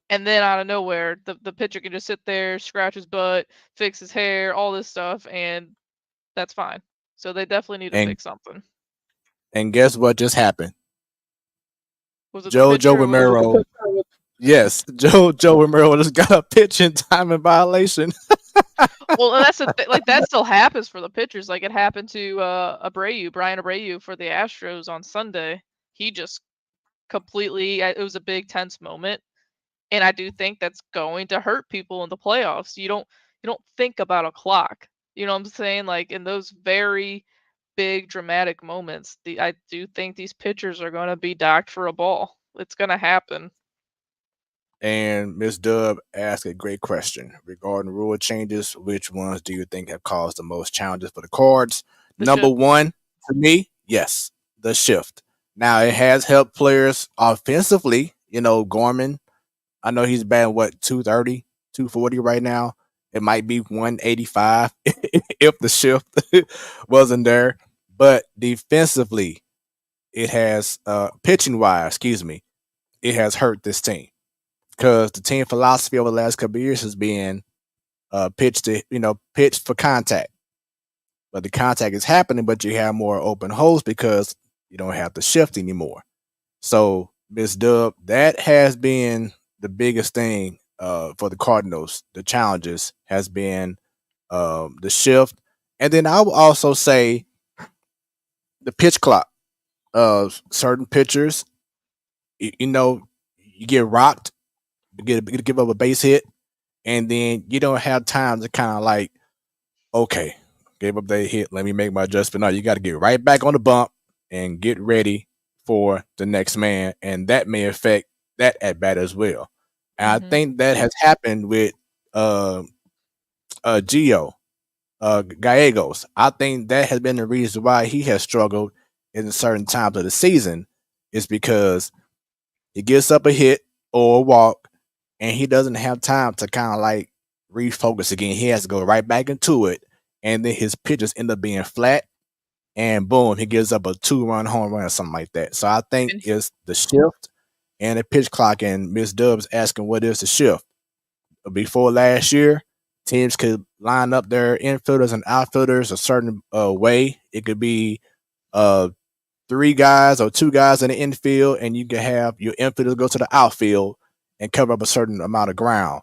and then out of nowhere the pitcher can just sit there, scratch his butt, fix his hair, all this stuff, and that's fine. So they definitely need to and fix something. and guess what just happened? Was it the Joe pitcher? Romero. Yes, Joe Romero just got a pitching timing violation. Well, and that's the like that still happens for the pitchers. Like it happened to Brian Abreu for the Astros on Sunday. He just completely. It was a big tense moment, and I do think that's going to hurt people in the playoffs. You don't think about a clock. You know what I'm saying? Like in those very big dramatic moments, I do think these pitchers are going to be docked for a ball. It's going to happen. And Miss Dub asked a great question regarding rule changes. Which ones do you think have caused the most challenges for the Cards? The Number shift. one, to me, yes, the shift. Now it has helped players offensively. Gorman, I know he's batting what 230, 240 right now. It might be 185 if the shift wasn't there. But defensively, it has pitching wise, excuse me, it has hurt this team because the team philosophy over the last couple of years has been pitch for contact. But the contact is happening, but you have more open holes because you don't have the shift anymore. So, Miss Dub, that has been the biggest thing for the Cardinals. The challenges has been the shift, and then I will also say the pitch clock. Certain pitchers, you get rocked, give up a base hit, and then you don't have time to kind of like, okay, gave up that hit. Let me make my adjustment. No, you got to get right back on the bump and get ready for the next man, and that may affect that at bat as well. And I think that has happened with Gio Gallegos. I think that has been the reason why he has struggled in certain times of the season, is because he gets up a hit or a walk, and he doesn't have time to kind of like refocus again. He has to go right back into it, and then his pitches end up being flat, and boom, he gives up a 2-run home run or something like that. So I think it's the shift and the pitch clock. And Miss Dub's asking what is the shift. Before last year, teams could line up their infielders and outfielders a certain way. It could be 3 guys or 2 guys in the infield, and you can have your infielders go to the outfield and cover up a certain amount of ground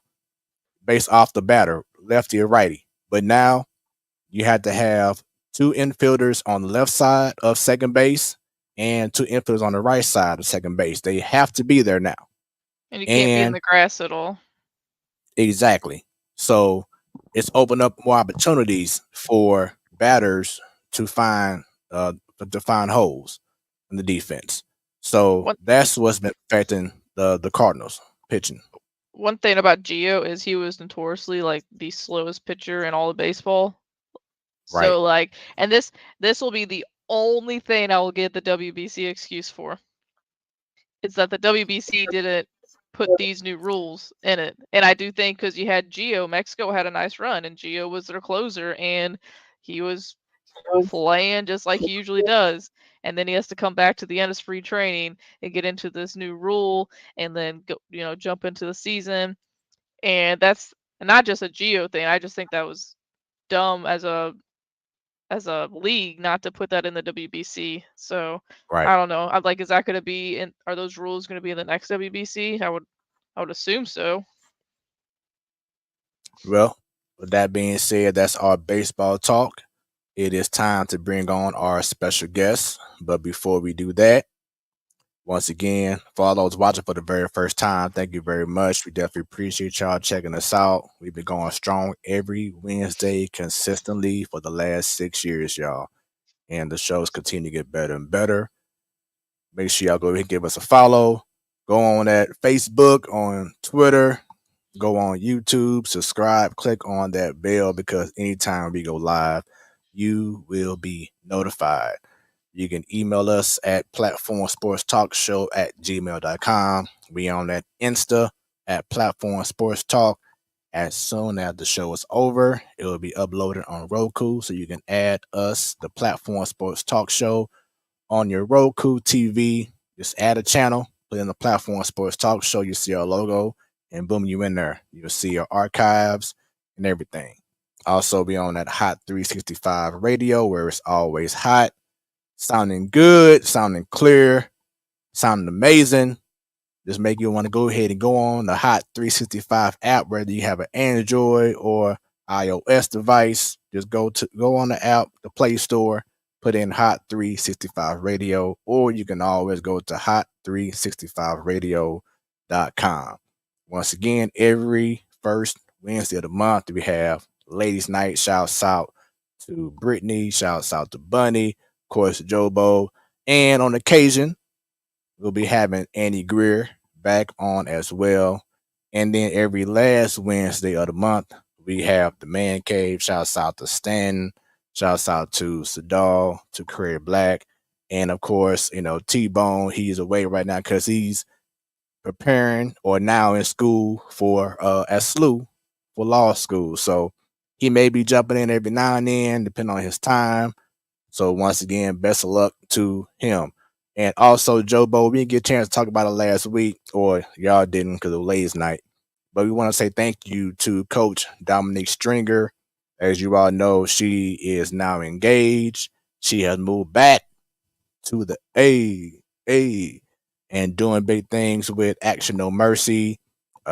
based off the batter, lefty or righty. But now you had to have 2 infielders on the left side of second base and 2 infielders on the right side of second base. They have to be there now. And you can't be in the grass at all. Exactly. So it's opened up more opportunities for batters to find holes in the defense. So that's what's been affecting the Cardinals pitching. One thing about Gio is he was notoriously like the slowest pitcher in all of baseball. Right. So like, and this will be the only thing I will get the WBC excuse for. It's that the WBC didn't put these new rules in it. And I do think because you had Gio, Mexico had a nice run, and Gio was their closer, and he was playing just like he usually does. And then he has to come back to the end of spring training and get into this new rule and then go, jump into the season. And that's not just a Geo thing. I just think that was dumb as a league not to put that in the WBC. So Right. I don't know. I'm like, is that going to be in? Are those rules going to be in the next WBC? I would assume so. Well, with that being said, that's our baseball talk. It is time to bring on our special guest. But before we do that, once again, for all those watching for the very first time, thank you very much. We definitely appreciate y'all checking us out. We've been going strong every Wednesday consistently for the last 6 years, y'all. And the shows continue to get better and better. Make sure y'all go ahead and give us a follow. Go on at Facebook, on Twitter, go on YouTube, subscribe, click on that bell because anytime we go live, you will be notified. You can email us at platformsportstalkshow@gmail.com. We on that Insta at Platform Sports Talk. As soon as the show is over, it will be uploaded on Roku, so you can add us, the Platform Sports Talk Show, on your Roku TV. Just add a channel, put in the Platform Sports Talk Show. You see our logo, and boom, you in there. You'll see our archives and everything. Also, be on that Hot 365 radio where it's always hot, sounding good, sounding clear, sounding amazing. Just make you want to go ahead and go on the Hot 365 app, whether you have an Android or iOS device. Just go on the app, the Play Store, put in Hot 365 Radio, or you can always go to hot365radio.com. Once again, every first Wednesday of the month, we have Ladies Night. Shouts out to Brittany, shouts out to Bunny, of course, Jobo, and on occasion, we'll be having Annie Greer back on as well. And then every last Wednesday of the month, we have the Man Cave. Shouts out to Stan. Shouts out to Sadal, to Career Black. And of course, T-Bone, he's away right now because he's preparing or now in school for at SLU for law school. So he may be jumping in every now and then, depending on his time. So once again, best of luck to him. And also, Jobo, we didn't get a chance to talk about it last week, or y'all didn't because it was ladies' night. But we want to say thank you to Coach Dominique Stringer. As you all know, she is now engaged. She has moved back to the A, and doing big things with Action No Mercy.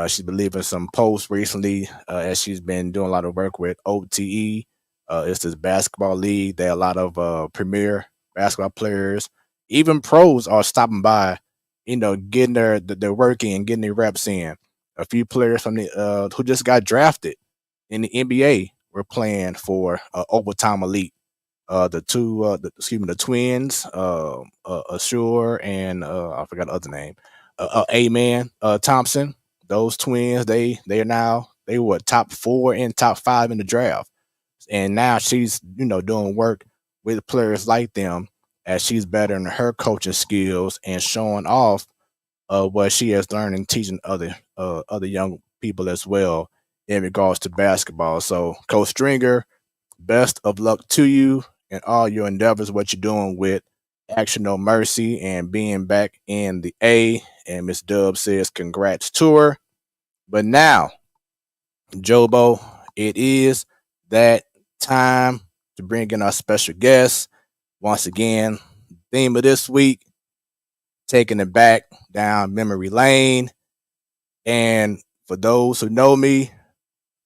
She's been leaving some posts recently as she's been doing a lot of work with OTE. It's this basketball league. There are a lot of premier basketball players, even pros are stopping by, getting their work in, getting their reps in. A few players from the who just got drafted in the NBA were playing for Overtime Elite. The twins, Assure and I forgot the other name, Amen, Thompson. Those twins, they were top 4 and top 5 in the draft, and now she's doing work with players like them as she's bettering her coaching skills and showing off what she has learned and teaching other young people as well in regards to basketball. So, Coach Stringer, best of luck to you and all your endeavors, what you're doing with Action No Mercy and being back in the A. And Miss Dub says congrats to her. But now, Jobo, it is that time to bring in our special guest. Once again, theme of this week, taking it back down memory lane. And for those who know me,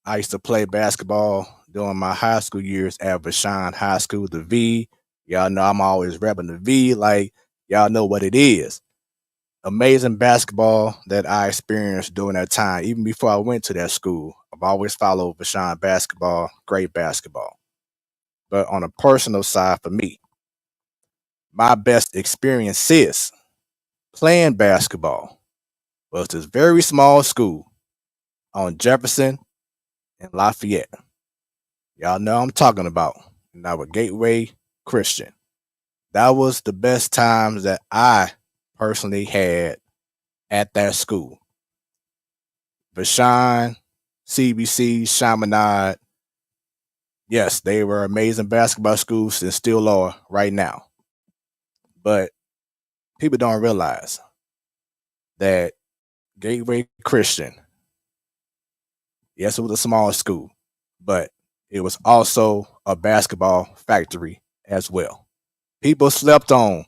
I used to play basketball during my high school years at Vashon High School, the V. Y'all know I'm always repping the V, like y'all know what it is. Amazing basketball that I experienced during that time, even before I went to that school. I've always followed Vashon basketball, great basketball. But on a personal side for me, my best experience is playing basketball was this very small school on Jefferson and Lafayette. Y'all know I'm talking about. Now with Gateway Christian. That was the best times that I personally had at that school. Vashon, CBC, Chaminade, Yes, they were amazing basketball schools and still are right now. But people don't realize that Gateway Christian, yes, it was a small school, but it was also a basketball factory as well. People slept on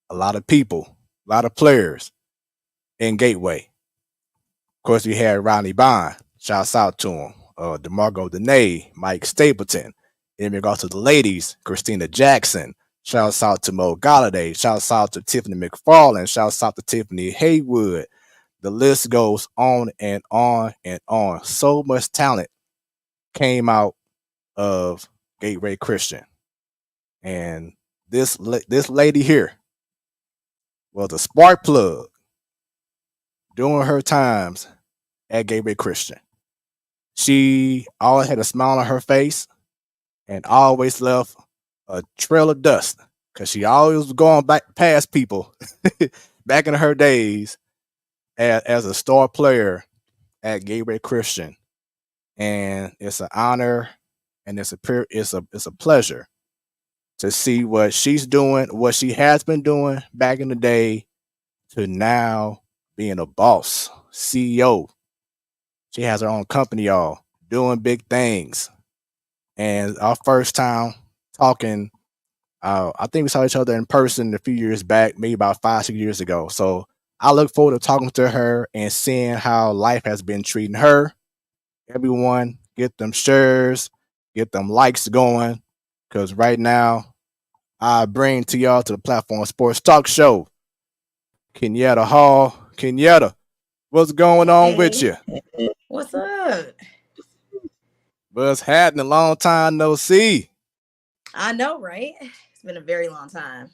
a lot of people, a lot of players in Gateway. Of course, we had Ronnie Bond. Shouts out to him. DeMarco Dene, Mike Stapleton. In regards to the ladies, Christina Jackson. Shouts out to Mo Galladay. Shouts out to Tiffany McFarland. Shouts out to Tiffany Haywood. The list goes on and on and on. So much talent came out of Gateway Christian. And this lady here was a spark plug during her times at Gateway Christian. She always had a smile on her face and always left a trail of dust because she always was going back past people back in her days as a star player at Gateway Christian. And it's an honor and it's a pleasure to see what she's doing, what she has been doing back in the day to now being a boss, CEO. She has her own company, y'all, doing big things. And our first time talking, I think we saw each other in person a few years back, maybe about 5, 6 years ago. So I look forward to talking to her and seeing how life has been treating her. Everyone, get them shares, get them likes going, because right now I bring to y'all to the platform Sports Talk Show. Kenyetta Hall. Kenyetta, what's going on with you? What's up? What's happening? A long time no see. I know, right? It's been a very long time.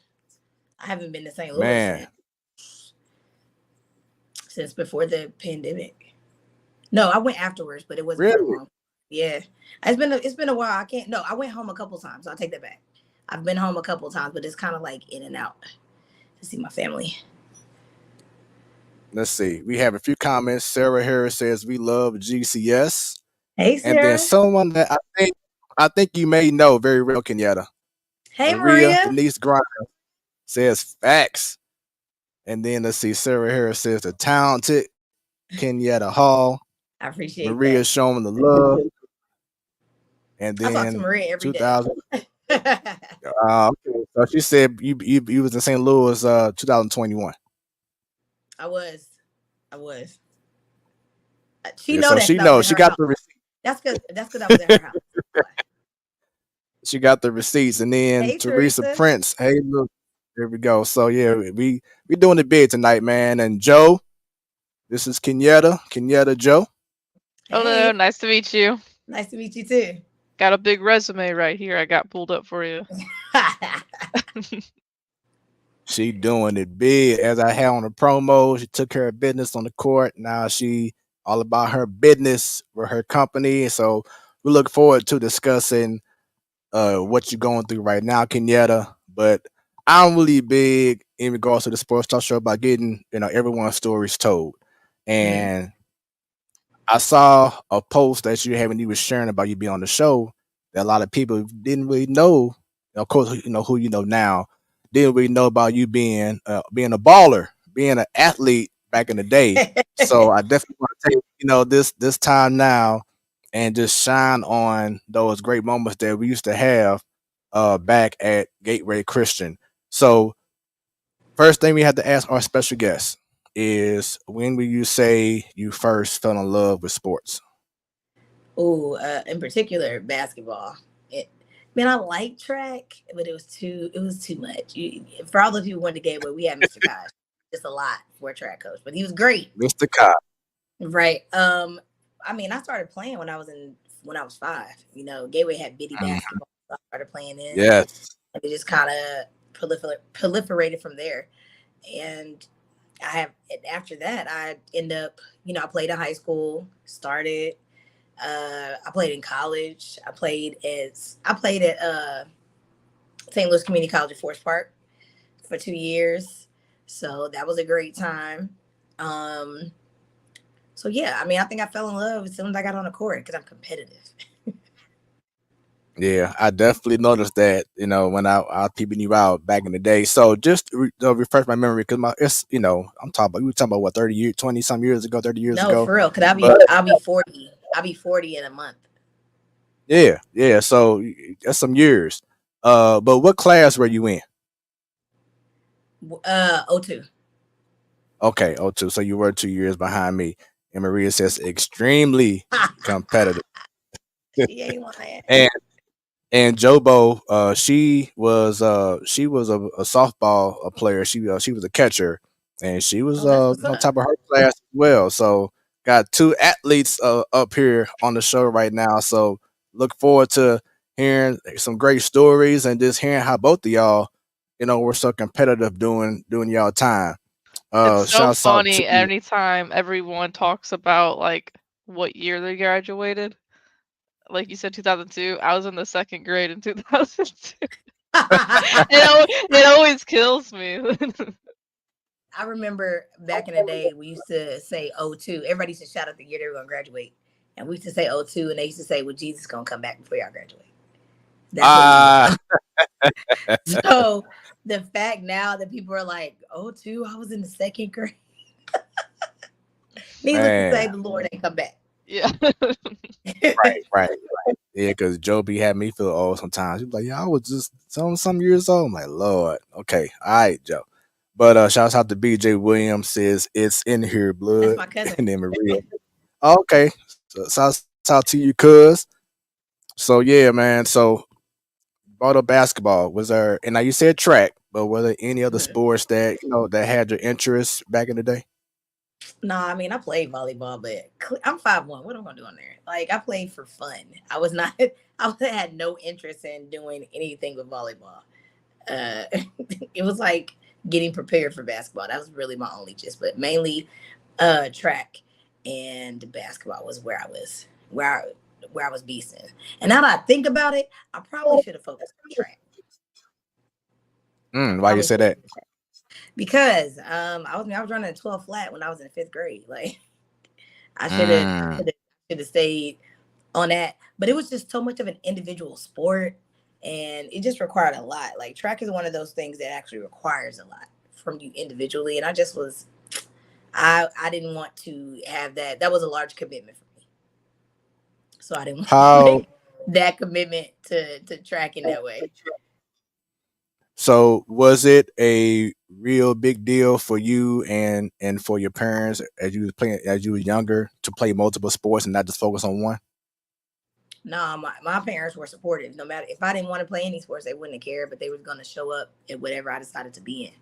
I haven't been to St. Louis Man, since before the pandemic. No, I went afterwards, but it wasn't for really? long. Yeah, it's been a while. I can't. No, I went home a couple times. I'll take that back. I've been home a couple times, but it's kind of like in and out to see my family. Let's see. We have a few comments. Sarah Harris says we love GCS. Hey, And then Sarah. someone that I think you may know very well, Kenyetta. Hey, Maria Maria. Denise Grimes says facts. And then let's see, Sarah Harris says the talented Kenyetta Hall. I appreciate Maria that. showing the love. And I talk to then Maria every day. 2000. Okay. So she said you was in St. Louis 2021. I was. She Yeah, know so that she 'cause I was knows. in She her got house. the receipt. That's because I was in her house. She got the receipts. And then Hey, Teresa Teresa. Prince. Hey, look, there we go. So yeah, we doing the bid tonight, man. And Joe, this is Kenyetta Joe. Hello, Hey, nice to meet you. nice to meet you too. Got a big resume right here. I got pulled up for you. She doing it big. As I had on the promo, she took care of business on the court. Now she all about her business with her company. So we look forward to discussing what you're going through right now, Kenyetta. But I'm really big in regards to the Sports Talk Show about getting everyone's stories told. And I saw a post that you were sharing about you being on the show that a lot of people didn't really know. Of course, who you know now didn't really know about you being a baller, being an athlete back in the day. So I definitely want to take this time now and just shine on those great moments that we used to have back at Gateway Christian. So first thing we have to ask our special guest is, when will you say you first fell in love with sports? In particular, basketball. Man, I like track, but it was too much. For all the people who went to Gateway, we had Mr. Kosh. Just a lot for a track coach, but he was great. Mr. Cobb. Right. I mean, I started playing when I was 5. Gateway had bitty basketball. So I started playing in. Yes. And it just kind of proliferated from there. And after that, I end up, I played in high school, started. I played in college. I played at St. Louis Community College at Forest Park for 2 years. So that was a great time. So yeah, I mean, I think I fell in love as soon as I got on the court because I'm competitive. Yeah, I definitely noticed that, when I was peeping you out back in the day. So just refresh my memory, because we were talking about what, 30 years, 20 some years ago, 30 years No, ago. for real. Cause But I'll be 40. I'll be 40 in a month. yeah. So that's some years. But what class were you in? O2. Okay, 02. So you were 2 years behind me. And Maria says extremely competitive. She ain't lying. And Jobo, she was a softball player. She was a catcher, and she was Oh, that's what's up. top of her class as well. So got two athletes up here on the show right now. So look forward to hearing some great stories and just hearing how both of y'all, were so competitive doing y'all time. It's so Shouts out to funny anytime everyone talks about like what year they graduated. Like you said, 2002. I was in the second grade in 2002. It always kills me. I remember back in the day, we used to say O2. Everybody used to shout out the year they were going to graduate. And we used to say O2, and they used to say, well, Jesus going to come back before y'all graduate. That's what we So the fact now that people are like, O2, I was in the second grade. Needless to say, the Lord ain't come back. Yeah. right. Yeah, because Joby had me feel old sometimes. He was like, "Yeah, I was just some years old." I'm like, "Lord, okay, all right, Joe." But shouts out to BJ Williams, says it's in here, blood. That's my cousin. And then Maria. Okay, so shouts out to you, cuz. So yeah, man. So brought up basketball. Was there? And now you said track, but were there any other sports that that had your interest back in the day? No, I mean, I played volleyball, but I'm 5'1". What am I gonna do on there? Like, I played for fun. I was not. I had no interest in doing anything with volleyball. It was like getting prepared for basketball. That was really my only gist, but mainly track and basketball was where I was beasting. And now that I think about it, I probably should have focused on track. Why you say that? Because I was running a 12 flat when I was in 5th grade. Like, I should have stayed on that. But it was just so much of an individual sport, and it just required a lot. Like, track is one of those things that actually requires a lot from you individually. And I just was, I didn't want to have that. That was a large commitment for me. So I didn't want to make that commitment to track in that way. So was it a real big deal for you and for your parents as you were younger to play multiple sports and not just focus on one? No, my parents were supportive. No matter if I didn't want to play any sports, they wouldn't have cared, but they were going to show up at whatever I decided to be in.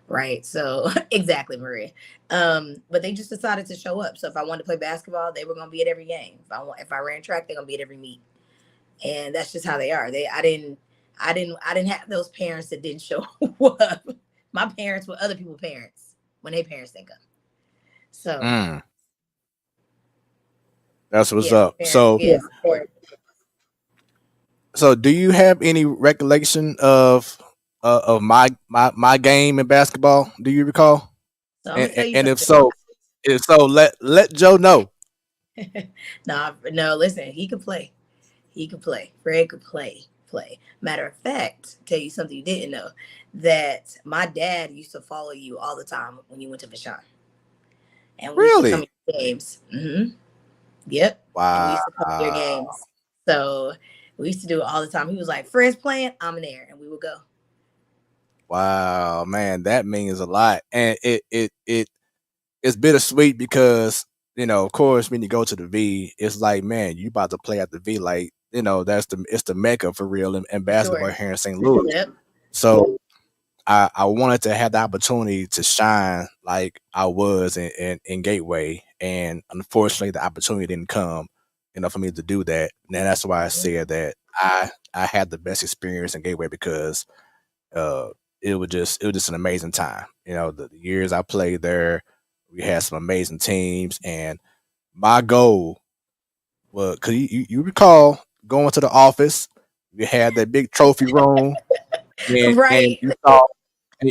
Right. So exactly, Maria. But they just decided to show up. So if I wanted to play basketball, they were going to be at every game. If I ran track, they're going to be at every meet. And that's just how they are. I didn't have those parents that didn't show up. My parents were other people's parents when their parents didn't come. So that's what's up. So do you have any recollection of my game in basketball? Do you recall? So and if so, let Joe know. No, listen, he could play. He could play. Fred could play. Matter of fact, tell you something you didn't know, that my dad used to follow you all the time when you went to Vashon. And we used to come to your games. Mm-hmm. Yep. Wow. And we used to come to your games. So we used to do it all the time. He was like, Fred's playing, I'm there, and we would go. Wow, man, that means a lot. And it's bittersweet because, of course, when you go to the V, it's like, man, you about to play at the V, like, it's the mecca for real in basketball here in St. Louis. Yep. So I wanted to have the opportunity to shine like I was in Gateway, and unfortunately the opportunity didn't come, for me to do that. And that's why I said that I had the best experience in Gateway because it was just an amazing time. The years I played there, we had some amazing teams, and my goal was, because you recall going to the office, we had that big trophy room, right?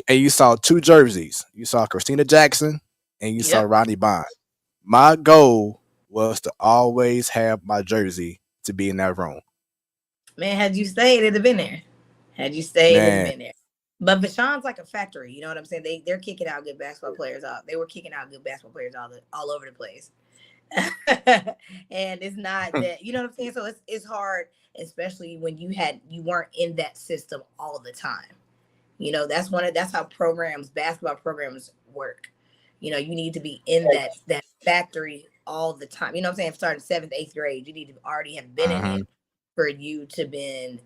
And you saw two jerseys. You saw Christina Jackson and you saw Ronnie Bond. My goal was to always have my jersey to be in that room. Man, had you stayed, it'd have been there. Had you stayed, it'd have Man. been there. But Vashon's like a factory. You know what I'm saying? They're kicking out good basketball players out. They were kicking out good basketball players all over the place. And it's not that, you know what I'm saying? So it's hard, especially when you weren't in that system all the time. You know, that's how basketball programs work. You know, you need to be in that factory all the time. You know what I'm saying? Starting 7th, 8th grade, you need to already have been in it for you to been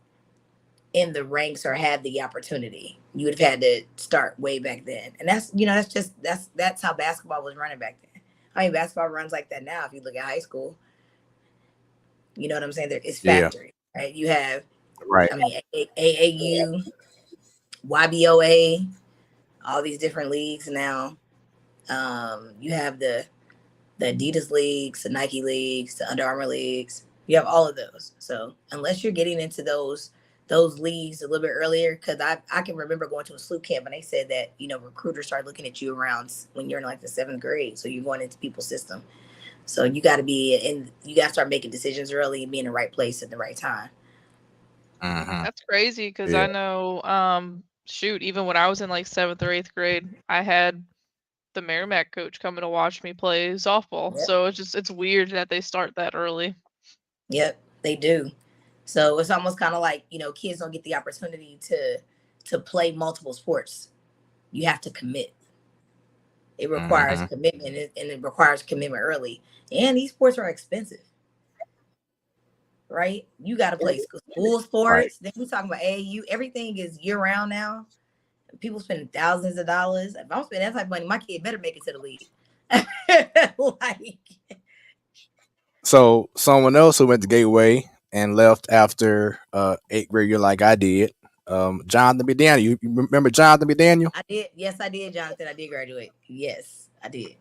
in the ranks or had the opportunity. You would have had to start way back then. And that's how basketball was running back then. I mean, basketball runs like that now. If you look at high school, you know what I'm saying? It's factory, right? You have, Right. I mean, AAU, YBOA, all these different leagues now. You have the Adidas leagues, the Nike leagues, the Under Armour leagues. You have all of those. So unless you're getting into those leagues a little bit earlier, because I can remember going to a SLU camp and they said that, you know, recruiters start looking at you around when you're in like the 7th grade. So you're going into people's system. So you got to start making decisions early and be in the right place at the right time. That's crazy because I know, even when I was in like 7th or 8th grade, I had the Merrimack coach coming to watch me play softball. Yep. So it's weird that they start that early. Yep, they do. So it's almost kind of like, you know, kids don't get the opportunity to play multiple sports. You have to commit. It requires commitment, and it requires commitment early. And these sports are expensive, right? You got to play school sports. Then we talking about AAU. Everything is year round now. People spending thousands of dollars. If I'm spending that type of money, my kid better make it to the league. So someone else who went to Gateway and left after 8th grade year like I did, Jonathan B. Daniel. You remember Jonathan B. Daniel? I did. Yes, I did, Jonathan. I did graduate. Yes, I did.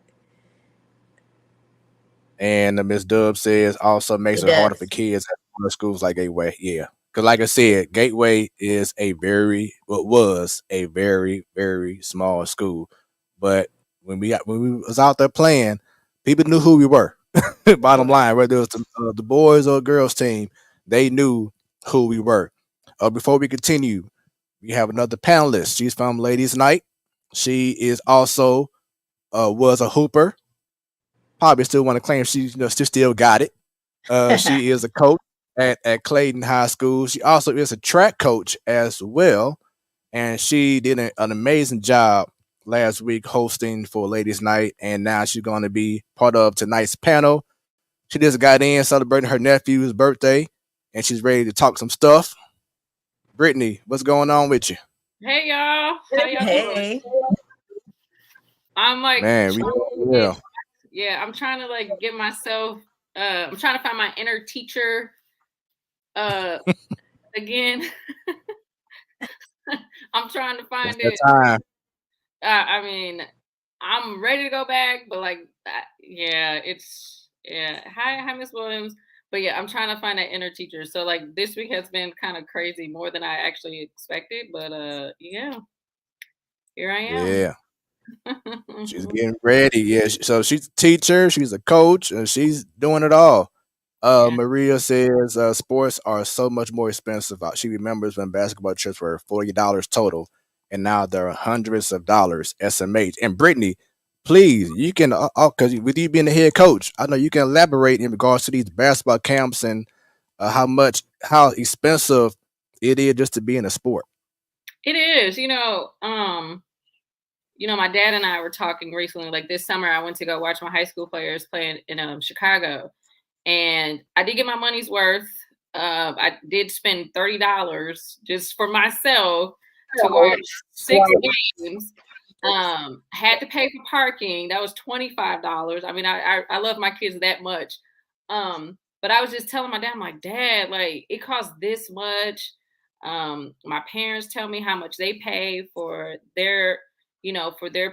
And Miss Dub says also makes it harder for kids at schools like Gateway. Yeah. Because like I said, Gateway was a very, very small school. But when we was out there playing, people knew who we were. Bottom line, whether it was the boys or girls team, they knew who we were. Before we continue, we have another panelist. She's from Ladies Night. She is also was a hooper. Probably still want to claim she still got it. She is a coach at Clayton High School. She also is a track coach as well, and she did an amazing job last week hosting for Ladies Night, and now she's going to be part of tonight's panel. She just got in celebrating her nephew's birthday, and she's ready to talk some stuff. Brittany, what's going on with you? Hey y'all, how y'all doing? I'm like, man, I'm trying to like get myself. I'm trying to find my inner teacher. Again, I'm trying to find it. I mean, I'm ready to go back, but like, Hi, Miss Williams. But yeah, I'm trying to find that inner teacher. So like this week has been kind of crazy, more than I actually expected. But here I am. Yeah. She's getting ready. Yeah. So she's a teacher, she's a coach, and she's doing it all. Maria says sports are so much more expensive. She remembers when basketball trips were $40 total, and now they're hundreds of dollars SMH. And Brittany, please, you can, because with you being the head coach, I know you can elaborate in regards to these basketball camps and how expensive it is just to be in a sport. It is, my dad and I were talking recently. Like this summer, I went to go watch my high school players play in Chicago, and I did get my money's worth. I did spend $30 just for myself to watch 6 games. Had to pay for parking. That was $25. I mean, I love my kids that much. But I was just telling my dad, I'm like, Dad, like it costs this much. My parents tell me how much they pay for their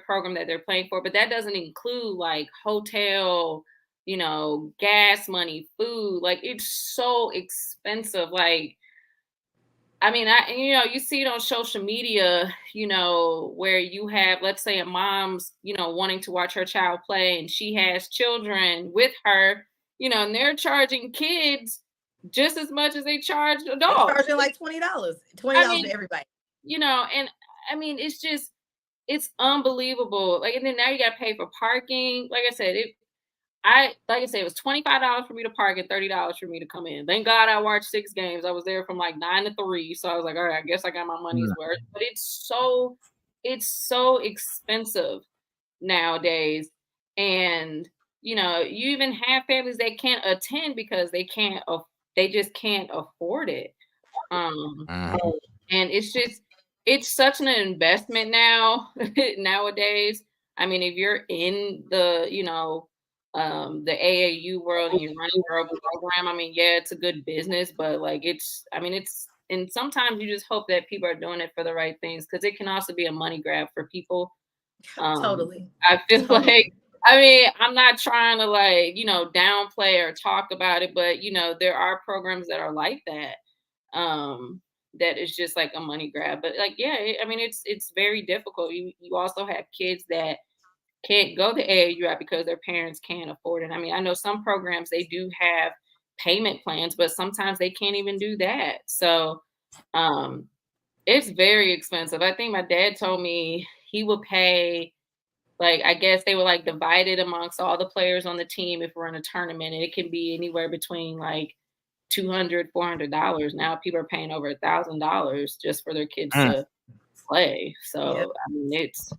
program that they're playing for, but that doesn't include like hotel, gas money, food. Like it's so expensive. Like, I mean, you see it on social media, where you have, let's say a mom's, wanting to watch her child play and she has children with her, and they're charging kids just as much as they charge They're adults. charging like $20 for everybody. You know, and I mean, it's unbelievable. Like, and then now you got to pay for parking. Like I said, it was $25 for me to park and $30 for me to come in. Thank God I watched 6 games. I was there from like 9 to 3, so I was like, all right, I guess I got my money's worth. But it's so expensive nowadays, and you know, you even have families that can't attend because they just can't afford it. And it's such an investment now nowadays. I mean, if you're in the, you know, the AAU world and you're running your own program, I mean, yeah, it's a good business, but like and sometimes you just hope that people are doing it for the right things, because it can also be a money grab for people. Totally. I feel like, I mean, I'm not trying to like, you know, downplay or talk about it, but you know, there are programs that are like that. That is just like a money grab. But like, yeah, I mean, it's very difficult. You also have kids that can't go to AAU because their parents can't afford it. I mean, I know some programs, they do have payment plans, but sometimes they can't even do that. So it's very expensive. I think my dad told me he would pay, like, I guess they were like divided amongst all the players on the team if we're in a tournament, and it can be anywhere between like $200, $400. Now people are paying over $1,000 just for their kids to play. So I mean, it's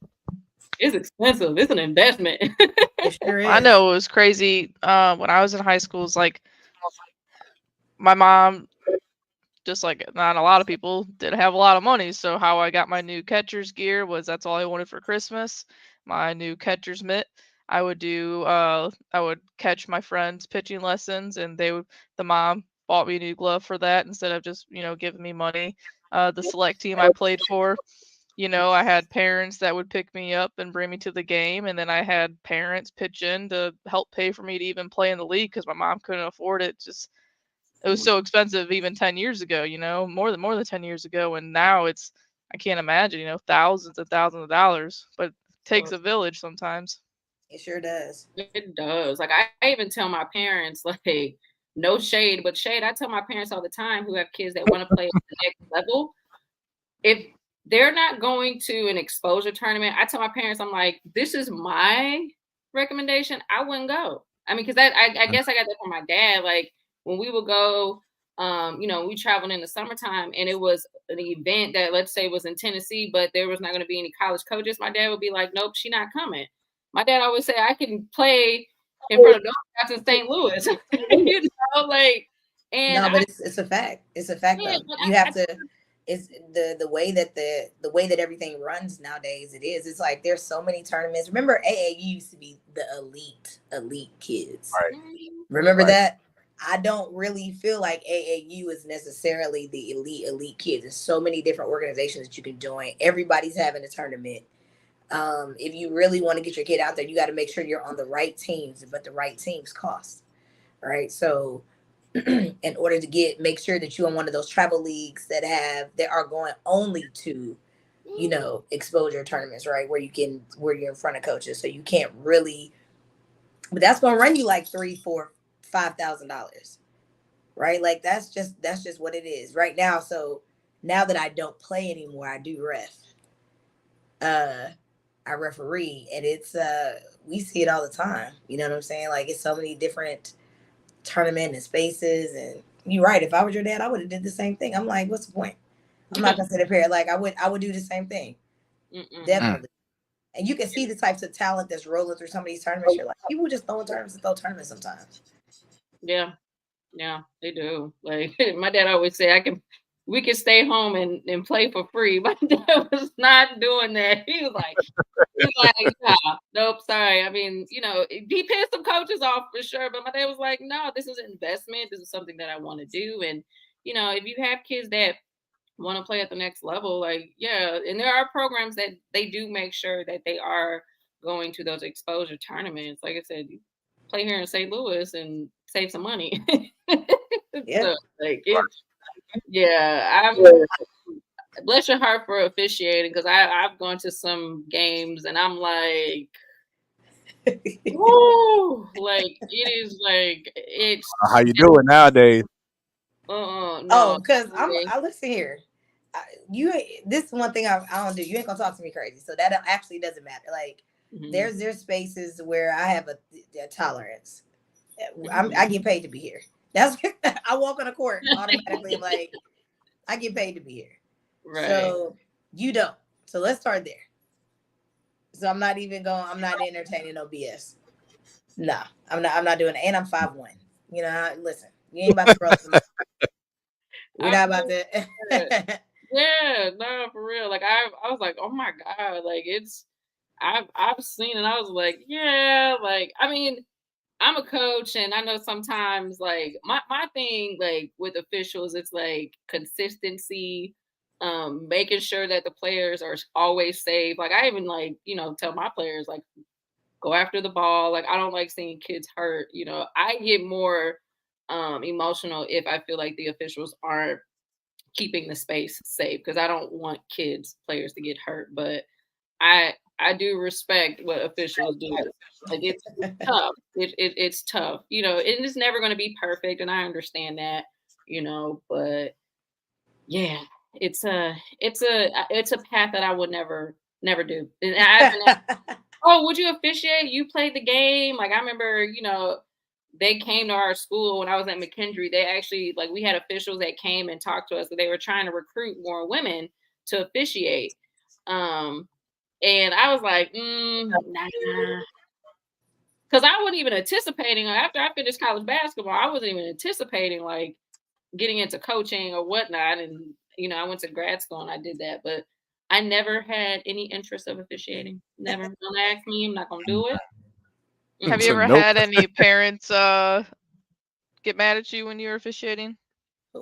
expensive. It's an investment. It sure is. I know it was crazy. When I was in high school, it's like my mom, just like not a lot of people, did have a lot of money. So how I got my new catcher's gear was that's all I wanted for Christmas. My new catcher's mitt. I would catch my friends' pitching lessons, and the mom bought me a new glove for that instead of just, you know, giving me money. The select team I played for, you know, I had parents that would pick me up and bring me to the game, and then I had parents pitch in to help pay for me to even play in the league because my mom couldn't afford it. It was so expensive even 10 years ago, you know, more than 10 years ago, and now I can't imagine, you know, thousands and thousands of dollars, but it takes a village sometimes. It sure does. It does. Like, I even tell my parents, like, no shade, but shade. I tell my parents all the time who have kids that want to play at the next level, if they're not going to an exposure tournament, I tell my parents, I'm like, this is my recommendation. I wouldn't go. I mean, because I guess I got that from my dad. Like, when we would go, you know, we traveled in the summertime, and it was an event that, let's say, was in Tennessee, but there was not going to be any college coaches. My dad would be like, nope, she's not coming. My dad always say, I can play in front of those guys in St. Louis. You know, like, and no, but it's a fact. It's a fact, though. You have to. It's the way that everything runs nowadays. It's like there's so many tournaments. Remember, AAU used to be the elite kids. Right. Remember that? I don't really feel like AAU is necessarily the elite kids. There's so many different organizations that you can join. Everybody's having a tournament. If you really want to get your kid out there, you got to make sure you're on the right teams, but the right teams cost, right? So in order to make sure that you're on one of those travel leagues that are going only to, you know, exposure tournaments, right? Where you're in front of coaches. So you can't really, but that's going to run you like $3,000, $4,000, $5,000, right? Like that's just what it is right now. So now that I don't play anymore, I do ref. I referee, and it's we see it all the time. You know what I'm saying? Like, it's so many different tournament and spaces. And you're right. If I was your dad, I would have did the same thing. I'm like, what's the point? I'm not gonna sit up here. Like, I would do the same thing. Definitely. And you can see the types of talent that's rolling through some of these tournaments. You're like, people just throw tournaments sometimes. Yeah, they do. Like, my dad always say, we can stay home and play for free. My dad was not doing that. He was like, nah, nope, sorry. I mean, you know, he pissed some coaches off for sure, but my dad was like, no, this is an investment. This is something that I want to do. And, you know, if you have kids that want to play at the next level, like, yeah, and there are programs that they do make sure that they are going to those exposure tournaments. Like I said, you play here in St. Louis and save some money. Yeah. So, like, bless your heart for officiating, because I've gone to some games and I'm like, woo, like, it is like, it's how you doing nowadays? No. Oh, because I listen here. This is one thing I don't do. You ain't gonna talk to me crazy, so that actually doesn't matter. Like, there's spaces where I have a tolerance. I get paid to be here. That's I walk on a court automatically. Like, I get paid to be here. Right. So you don't. So let's start there. So I'm not entertaining no BS. No, I'm not doing it. And I'm 5'1". You know, listen, you ain't about to cross the We're not about to. Yeah, no, for real. Like I was like, oh my God, like I've seen it. I was like, yeah, like I mean, I'm a coach, and I know sometimes like my thing like with officials, it's like consistency, making sure that the players are always safe. Like I even like, tell my players like go after the ball. Like I don't like seeing kids hurt. I get more emotional if I feel like the officials aren't keeping the space safe, because I don't want players to get hurt. But I do respect what officials do. Like it's tough. It's tough. And it's never going to be perfect, and I understand that. But yeah, it's a path that I would never do. And oh, would you officiate? You played the game. Like I remember, they came to our school when I was at McKendree. They actually, like, we had officials that came and talked to us. They were trying to recruit more women to officiate. And I was like, nah. Because I wasn't even anticipating, after I finished college basketball, I wasn't even anticipating, like, getting into coaching or whatnot. And, I went to grad school and I did that. But I never had any interest of officiating. Never. Don't ask me. I'm not going to do it. Have you ever had any parents get mad at you when you were officiating?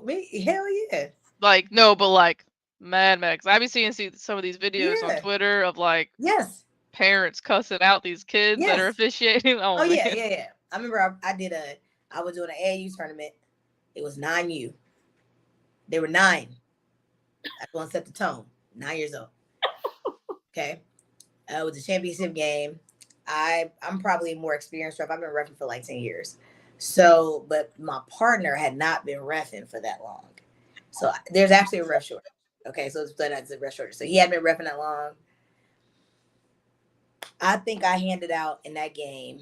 Me? Hell yeah. Like, no, but like mad. Because I've been seeing some of these videos on Twitter of like parents cussing out these kids that are officiating. Oh man. Yeah. I remember I was doing an AAU tournament. It was 9U. They were 9. I want to set the tone. 9 years old. Okay. It was a championship game. I'm probably more experienced ref. I've been reffing for like 10 years. So, but my partner had not been reffing for that long. So there's actually a ref shortage. Okay, so it's a ref shortage. So he hadn't been reffing that long. I think I handed out in that game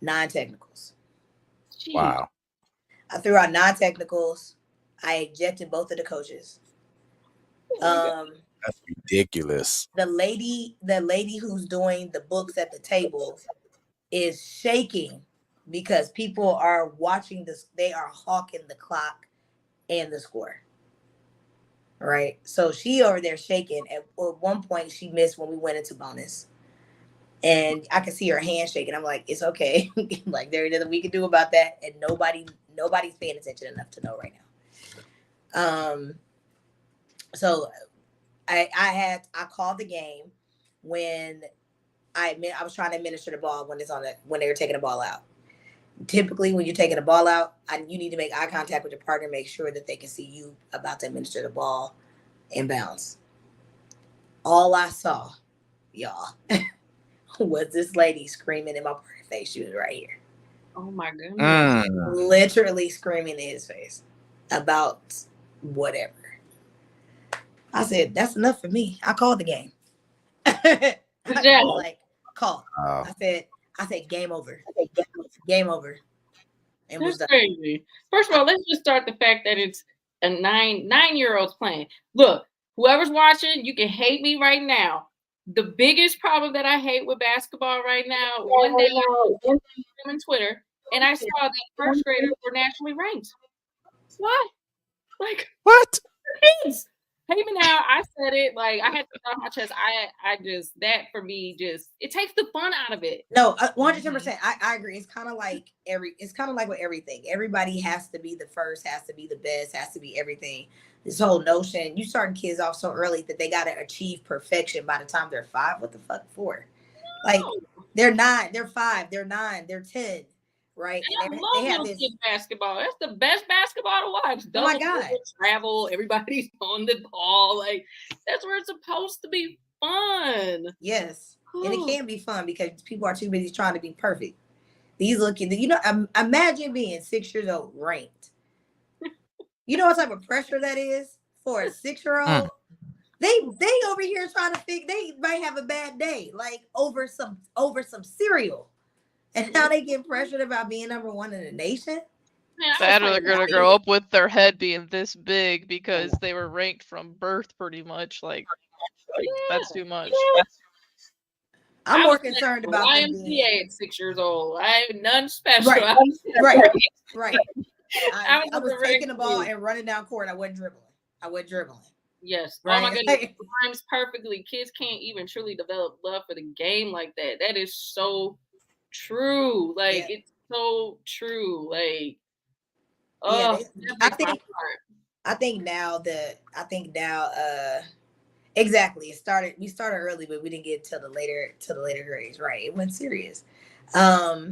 9 technicals. Wow. I threw out 9 technicals. I ejected both of the coaches. That's ridiculous. The lady who's doing the books at the table is shaking because people are watching this. They are hawking the clock and the score. Right. So she over there shaking. At one point, she missed when we went into bonus, and I could see her hand shaking. I'm like, it's okay. Like there ain't nothing we can do about that, and nobody's paying attention enough to know right now. So I called the game when I was trying to administer the ball when they were taking the ball out. Typically, when you're taking the ball out, you need to make eye contact with your partner, make sure that they can see you about to administer the ball and bounce. All I saw, y'all, was this lady screaming in my partner's face. She was right here. Oh my goodness. Literally screaming in his face about whatever. I said, that's enough for me. I called the game. I was like, call. I said, game over. Game over. And that's crazy. First of all, let's just start the fact that it's a 9-year-old's playing. Look, whoever's watching, you can hate me right now. The biggest problem that I hate with basketball right now, one day I was on Twitter and I saw that first graders were nationally ranked. What? Like what? Kids. Hate me now. I said it. Like I had to get off my chest. I just, that for me, just it takes the fun out of it. No, 110%. I agree. It's kind of like with everything. Everybody has to be the first, has to be the best, has to be everything. This whole notion, you starting kids off so early that they gotta achieve perfection by the time they're 5. What the fuck for? Like they're 9, they're 5, they're 9, they're 10. Right. And they have this basketball. That's the best basketball to watch. Oh my God. Travel, everybody's on the ball. Like that's where it's supposed to be fun. Yes. And it can be fun because people are too busy trying to be perfect. These little kids, imagine being 6 years old ranked. You know what type of pressure that is for a 6-year-old? They over here trying to think they might have a bad day, like over some cereal. And now they get pressured about being number one in the nation. That or they're gonna grow up with their head being this big because they were ranked from birth, pretty much. Like that's too much. I'm more concerned about them YMCA at 6 years old. I have none special. Right. I was taking the ball and running down court. I wasn't dribbling. Yes. Right. Oh my goodness. It rhymes perfectly. Kids can't even truly develop love for the game like that. That is so true. Like it's so true. Like I think now exactly. We started early, but we didn't get to the later grades. Right. It went serious. I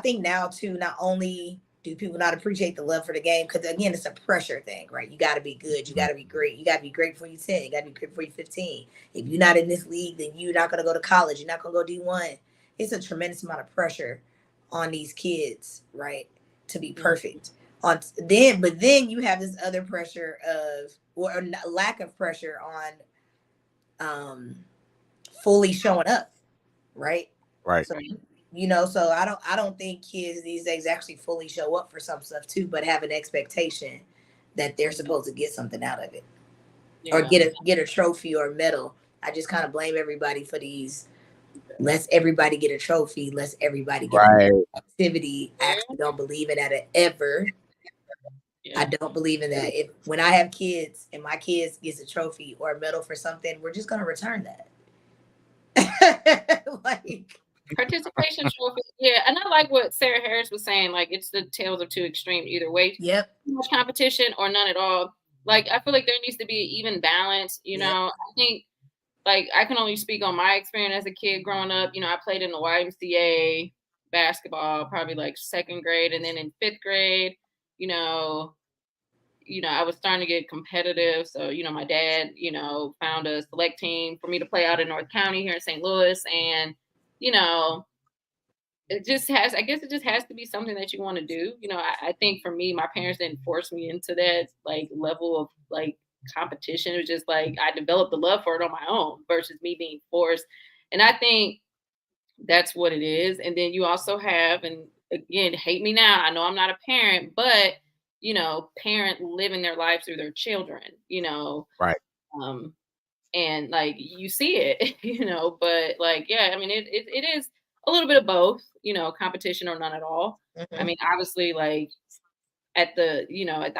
think now too, not only do people not appreciate the love for the game, because again, it's a pressure thing, right? You got to be good. You got to be great. You got to be great before you 10. You got to be great before you 15. If you're not in this league, then you're not going to go to college. You're not going to go D1. It's a tremendous amount of pressure on these kids, right? To be perfect. But then you have this other pressure or lack of pressure on fully showing up, right? Right. So, so I don't think kids these days actually fully show up for some stuff too, but have an expectation that they're supposed to get something out of it, or get a trophy or a medal. I just kind of blame everybody for these. Let's everybody get a trophy. Let's everybody get an activity. I actually don't believe in that ever. I don't believe in that. When I have kids and my kids gets a trophy or a medal for something, we're just gonna return that. Like. Participation trophy, and I like what Sarah Harris was saying. Like it's the tales of two extremes either way. Yep. Too much competition or none at all. Like I feel like there needs to be even balance. You know, I think like I can only speak on my experience as a kid growing up. I played in the YMCA basketball probably like 2nd grade, and then in 5th grade, I was starting to get competitive. So, my dad, found a select team for me to play out in North County here in St. Louis, and it just has to be something that you want to do. I think for me, my parents didn't force me into that like level of like competition. It was just like I developed the love for it on my own versus me being forced. And I think that's what it is. And then you also have, and again, hate me now, I know I'm not a parent, but parent living their lives through their children, right. And like you see it, but like, I mean, it is a little bit of both, competition or none at all. Mm-hmm. I mean, obviously, like at the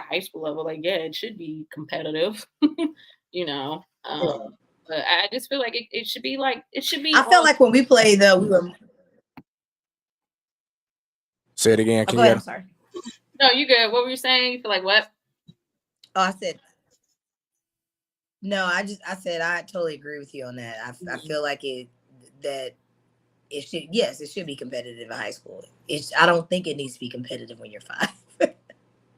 high school level, like, it should be competitive, but I just feel like it should be like, I felt like when we played though, we were. Say it again. Go ahead, I'm sorry. No, you good. What were you saying? You feel like what? Oh, I said. No, I said I totally agree with you on that. I feel like it should be competitive in high school. I don't think it needs to be competitive when you're 5.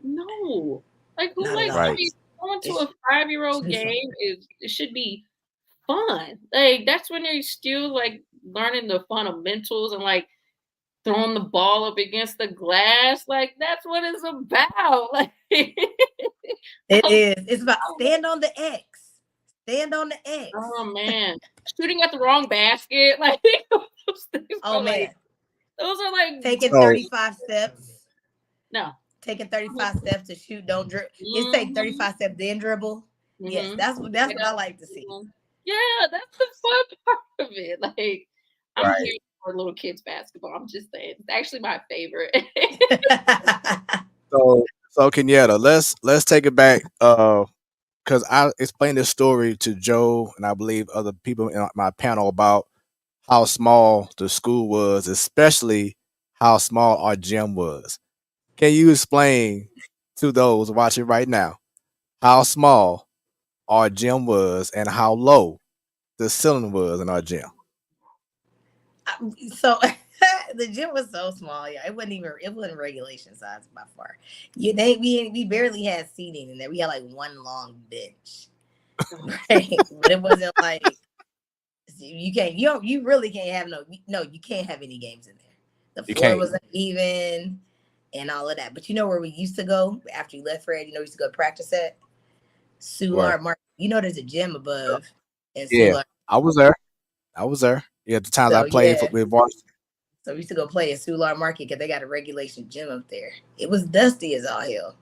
No, like who Not like at all. I mean, going to a 5-year-old game it should be fun. Like that's when they're still like learning the fundamentals and like throwing the ball up against the glass. Like that's what it's about. Like it is. It's about stand on the X. Stand on the X. Oh man, shooting at the wrong basket. Like those things those are like taking 35 steps. No, taking 35 steps to shoot. Don't dribble. It's take 35 steps then dribble. Mm-hmm. Yes, that's what I like to see. Yeah, that's the fun part of it. Like I'm here for little kids basketball. I'm just saying, it's actually my favorite. So Kenyetta, let's take it back. Because I explained this story to Joe and I believe other people in my panel about how small the school was, especially how small our gym was. Can you explain to those watching right now how small our gym was and how low the ceiling was in our gym? So the gym was so small. Yeah, it wasn't regulation size by far. We barely had seating in there. We had like one long bench, right? But it wasn't like you really can't have you can't have any games in there. The floor wasn't even, and all of that. But you know where we used to go after you left, Fred? You know, we used to go practice at Where? Soulard Market. You know, there's a gym above in Yeah, Soulard. I was there. Yeah, the times I So played yeah, with varsity. so we used to go play at Soulard Market because they got a regulation gym up there. It was dusty as all hell.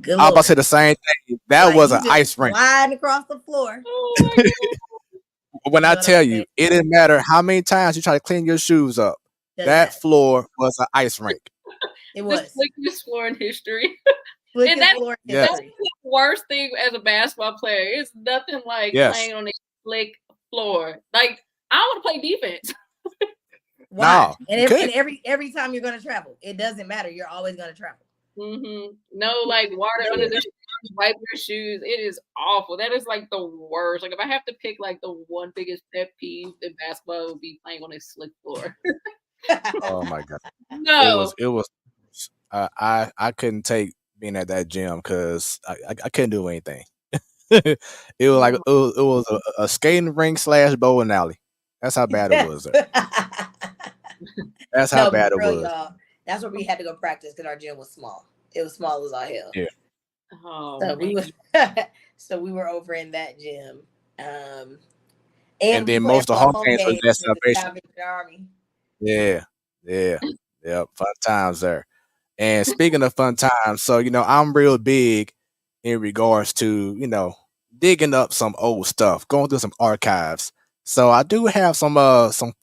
Good I was little about to say the same thing. That like was you an just ice rink. sliding across the floor. Oh my God. When You I know what tell I'm you, saying? it didn't matter how many times you try to clean your shoes up. Doesn't That matter. floor was an ice rink. It The was slickest floor in history. slickest And that's floor in Yes. that's history. the worst thing as a basketball player. It's nothing like Yes. playing on a slick floor. Like I want to play defense. Why? No, And you couldn't. every time you're gonna travel, it doesn't matter. You're always gonna travel. No, like water under the shoes, wipe your shoes. It is awful. That is like the worst. Like if I have to pick like the one biggest pet peeve in basketball, it would be playing on a slick floor. Oh my God. No. It was. I couldn't take being at that gym because I couldn't do anything. It was like it was a skating rink / bowling alley. That's how bad it was there. That's how No, bad but it for real, was. y'all. That's where we had to go practice because our gym was small. It was small as all hell. Yeah. Oh, So we man. was so we were over in that gym. And And we then played most of the home home games was games that with the Salvation. Salvation Army. Yeah. Fun times there. And speaking of fun times, so I'm real big in regards to digging up some old stuff, going through some archives. So I do have some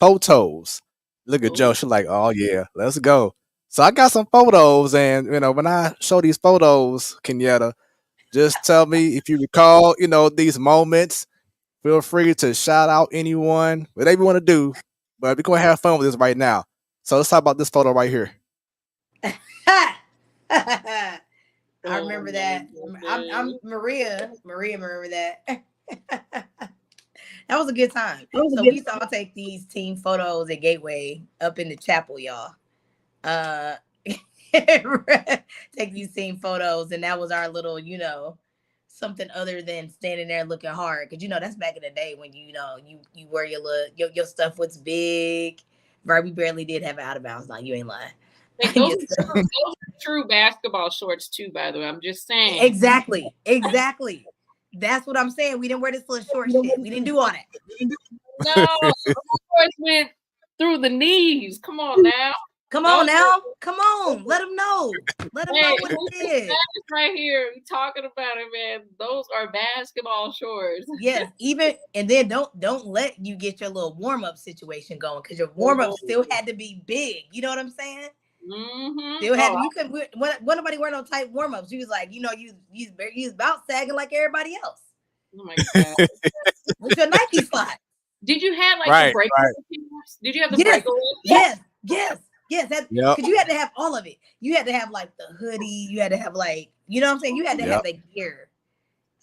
photos. Look at Joe, she's like, oh yeah, let's go. So I got some photos, and when I show these photos, Kenyetta, just tell me if you recall, these moments. Feel free to shout out anyone, whatever you want to do. But we're gonna have fun with this right now. So let's talk about this photo right here. I remember that. I'm Maria. Maria remember that. That was a good time. So we used to all take these team photos at Gateway up in the chapel, y'all. Take these team photos, and that was our little, something other than standing there looking hard. Because that's back in the day when you wear your stuff was big. Right, we barely did have an out of bounds. Now you ain't lying. Like those are true basketball shorts too, by the way. I'm just saying. Exactly. That's what I'm saying. We didn't wear this little short shit. We didn't do all that. No, shorts went through the knees. Come on now. Come on now. Come on. Let them know. Let them know what it is. Right here. We talking about it, man. Those are basketball shorts. Yes. And then don't let you get your little warm-up situation going, because your warm-up still had to be big. You know what I'm saying? Still had to, you couldn't nobody wear no tight warm-ups. You was like, you was about sagging like everybody else. Oh my God. With your Nike slide. Did you have like the breakaway pants? Did you have the breakaway? Yes. Because you had to have all of it. You had to have like the hoodie. You had to have like, you know what I'm saying? You had to have the gear.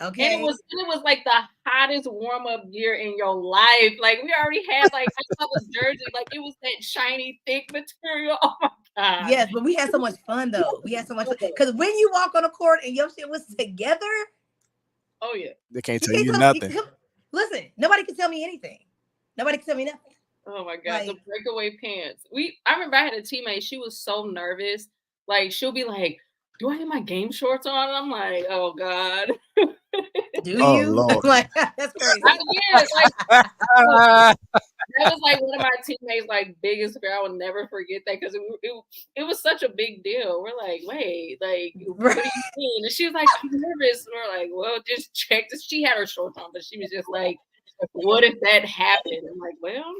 Okay. And it was like the hottest warm-up gear in your life. Like we already had I saw the jersey, like it was that shiny, thick material. Oh my God. Yes, but we had so much fun though. We had so much fun. Because when you walk on the court and your shit was together. Oh yeah. They can't tell you nothing. Listen, nobody can tell me anything. Nobody can tell me nothing. Oh my God, the breakaway pants. I remember I had a teammate, she was so nervous. Like she'll be like, do I have my game shorts on? And I'm like, oh God. Do you? Lord. Like, that's crazy. That was like one of my teammates' like biggest fear. I will never forget that, because it was such a big deal. We're like, wait, like what do you mean? And she was like, I'm nervous. And we're like, well, just check this. She had her shorts on, but she was just like, what if that happened? I'm like, well,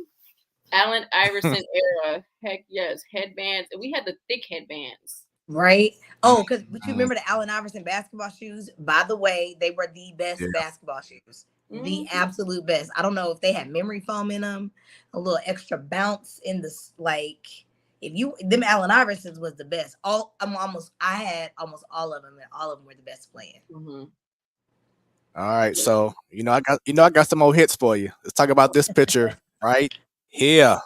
Allen Iverson era, heck yes, headbands, and we had the thick headbands. Right. Oh, but you remember the Allen Iverson basketball shoes? By the way, they were the best basketball shoes. The absolute best. I don't know if they had memory foam in them, a little extra bounce in the them Allen Iversons was the best. I had almost all of them, and all of them were the best playing. All right, so I got some more hits for you. Let's talk about this picture right here.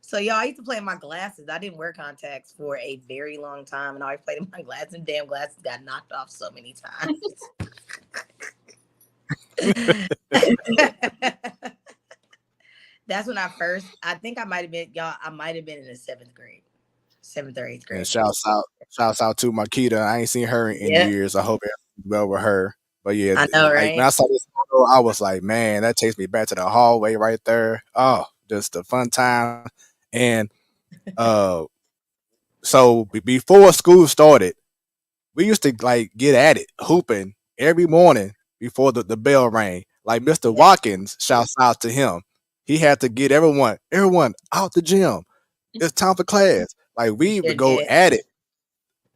So y'all, I used to play in my glasses. I didn't wear contacts for a very long time, and I always played in my glasses, and damn glasses got knocked off so many times. That's when I think I might have been in the 7th grade. 7th or 8th grade. And shouts out to Makita. I ain't seen her in Yep. years. I hope everything's well with her. But yeah, I know, like right? when I saw this photo, I was like, man, that takes me back to the hallway right there. Oh, just a fun time. And so before school started, we used to like get at it, hooping every morning before the bell rang. Like Mr. Watkins, shouts out to him. He had to get everyone out the gym. It's time for class. Like we Sure would go did. at it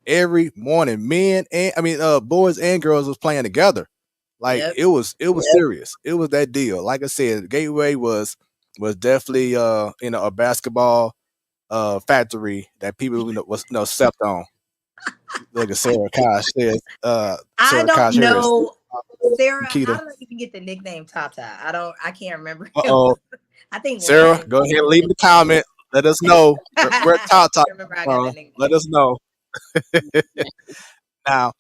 every morning. Boys and girls was playing together. Like Yep. it was serious. It was that deal. Like I said, Gateway was definitely a basketball factory that people was stepped on. Look at Sarah Kosh says I Sarah don't Kosh Harris. know, Sarah. Keita. I don't even get the nickname Tata. I can't remember. Uh-oh. I think Sarah, one. go ahead and leave the comment. Let us know where Tata I remember I got that nickname. Let us know. Now,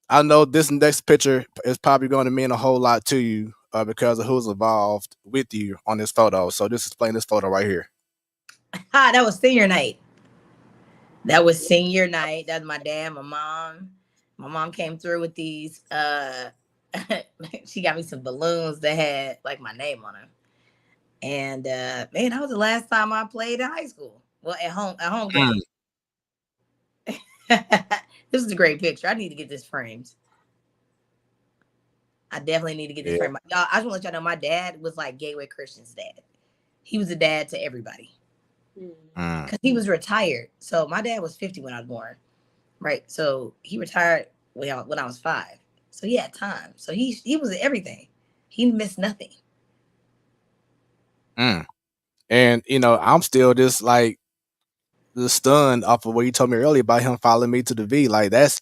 I know this next picture is probably going to mean a whole lot to you because of who's involved with you on this photo. So just explain this photo right here. That was senior night. That was senior night. That was my dad, my mom. My mom came through with these. She got me some balloons that had like my name on them. And man, that was the last time I played in high school. Well, at home game. This is a great picture. I need to get this framed. I definitely need to get this framed. Y'all, I just want to let y'all know my dad was like Gateway Christian's dad. He was a dad to everybody. Because he was retired. So my dad was 50 when I was born. Right. So he retired when I was 5. So he had time. So he was everything. He missed nothing. And I'm still just like stunned off of what you told me earlier about him following me to the V. Like that's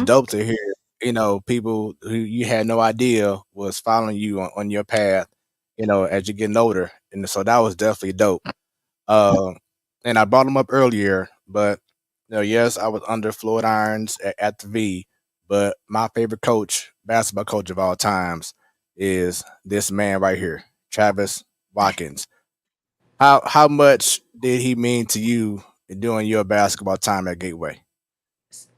dope to hear. People who you had no idea was following you on your path, as you're getting older. And so that was definitely dope. And I brought him up earlier, but yes, I was under Floyd Irons at the V, but my favorite basketball coach of all times is this man right here, Travis Watkins. How much did he mean to you during your basketball time at Gateway?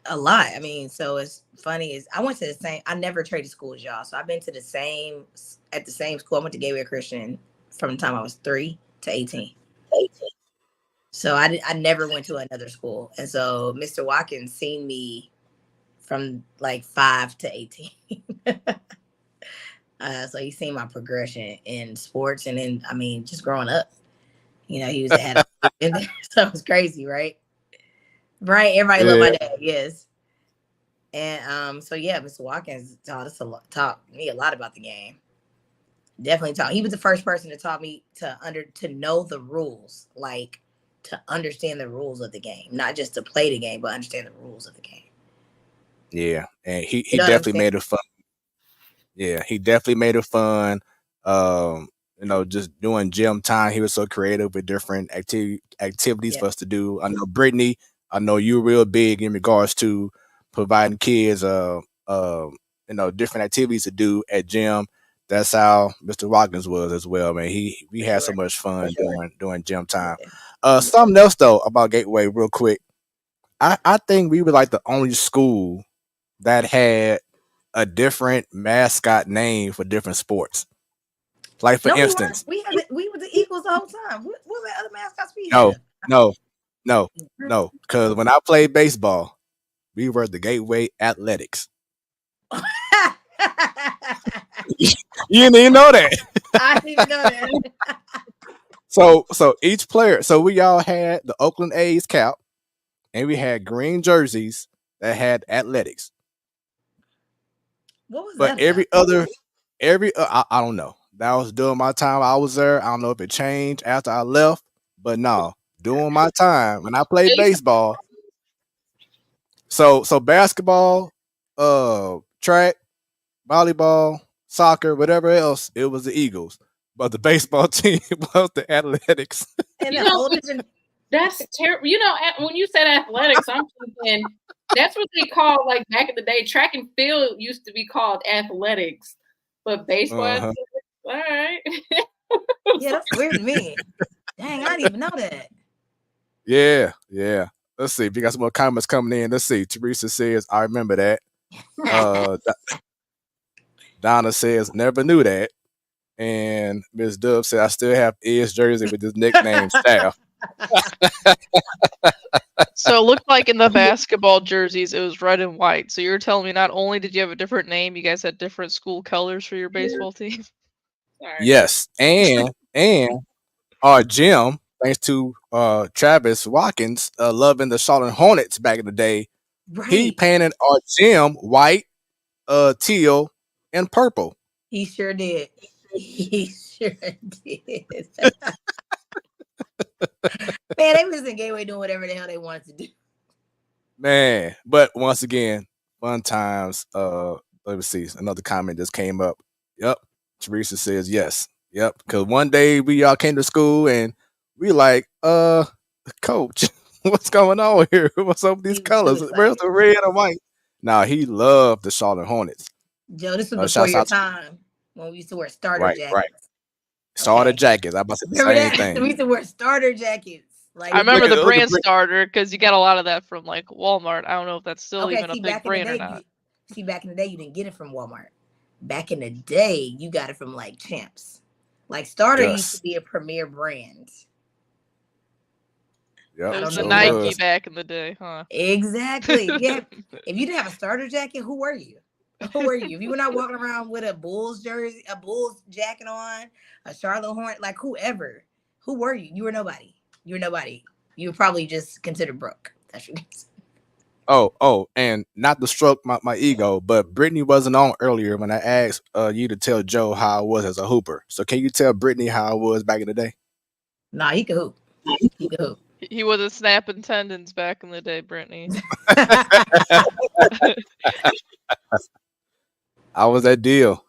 A lot. I mean, so it's funny is I went to the same. I never traded schools, y'all. So I've been to the same school. I went to Gateway Christian from the time I was 3 to 18. So I never went to another school, and so Mr. Watkins seen me from like 5 to 18. So he's seen my progression in sports, and then just growing up. He was ahead of in there, so it was crazy, right? Right, everybody loved my dad, yes. And so yeah, Mr. Watkins taught me a lot about the game. Definitely taught. He was the first person to taught me to know the rules, like to understand the rules of the game, not just to play the game, but understand the rules of the game. Yeah, and he definitely made it fun. Yeah, he definitely made it fun. Just doing gym time, he was so creative with different activities for us to do. I know Brittany, I know you're real big in regards to providing kids different activities to do at gym. That's how Mr. Watkins was as well, man. We had so much fun during gym time. Something else though about Gateway, real quick. I think we were like the only school that had a different mascot name for different sports. Like for instance, we were the Eagles the whole time. What were the other mascots we had? No. Because when I played baseball, we were the Gateway Athletics. You didn't even know that. I didn't even know that. So each player, so we all had the Oakland A's cap, and we had green jerseys that had Athletics. What was but that? I don't know. That was during my time I was there. I don't know if it changed after I left, but no, during my time when I played baseball. So basketball, track, volleyball, soccer, whatever else, it was the Eagles. But the baseball team was the Athletics. And that's terrible. When you said athletics, I'm thinking that's what they call, like back in the day, track and field used to be called athletics, but baseball. All right. Yeah, that's weird to me. Dang, I didn't even know that. Yeah. Let's see. If you got some more comments coming in. Let's see. Teresa says, I remember that. Donna says, never knew that. And Miss Dub said, I still have Ed's jersey with his nickname, Staff. So it looked like in the basketball jerseys, it was red and white. So you're telling me not only did you have a different name, you guys had different school colors for your baseball team? Sorry. Yes. And our gym, thanks to Travis Watkins, loving the Charlotte Hornets back in the day, he painted our gym white, teal, and purple. He sure did. He sure did. Man, they was in Gateway doing whatever the hell they wanted to do. Man, but once again, fun times. Let me see. Another comment just came up. Yep. Teresa says yes. Yep. Because one day we all came to school and we like, coach, what's going on here? What's up with these colors? Where's the red and white? Now he loved the Charlotte Hornets. Joe, this was before your time when we used to wear starter jackets. Right. Starter jackets. I'm about to say the same thing. We used to wear starter jackets. Like, I remember the brand starter because you got a lot of that from like Walmart. I don't know if that's still even a big brand or not. See, back in the day, you didn't get it from Walmart. Back in the day, you got it from like Champs. Like Starter used to be a premier brand. Yep. It was a Nike back in the day, huh? Exactly. Yeah. If you didn't have a starter jacket, who were you? Who were you? If you were not walking around with a Bulls jersey, a Bulls jacket on, a Charlotte Hornet, like whoever, who were you? You were nobody. You were nobody. You were probably just considered broke. That's what it is. Oh, and not to stroke my ego, but Brittany wasn't on earlier when I asked you to tell Joe how I was as a hooper. So can you tell Brittany how I was back in the day? Nah, he could hoop. He could hoop. He wasn't snapping tendons back in the day, Brittany. I was that deal.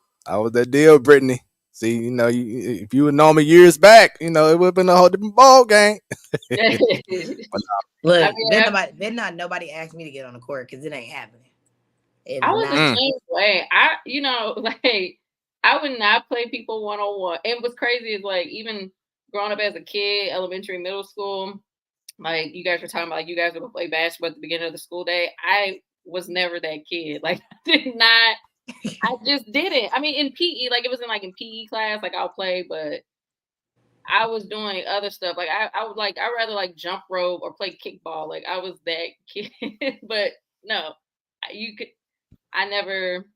Brittany. See, you know, if you would know me years back, you know, it would have been a whole different ball game. Look, I mean, nobody asked me to get on the court because it ain't happening. I was the same way. I would not play people one-on-one. And what's crazy is like even growing up as a kid, elementary, middle school, like you guys were talking about, like you guys would play basketball at the beginning of the school day. I was never that kid. Like I just didn't. I mean, in PE, like it wasn't like in PE class, like I'll play, but I was doing other stuff. Like I'd rather like jump rope or play kickball. Like I was that kid. But no, I never,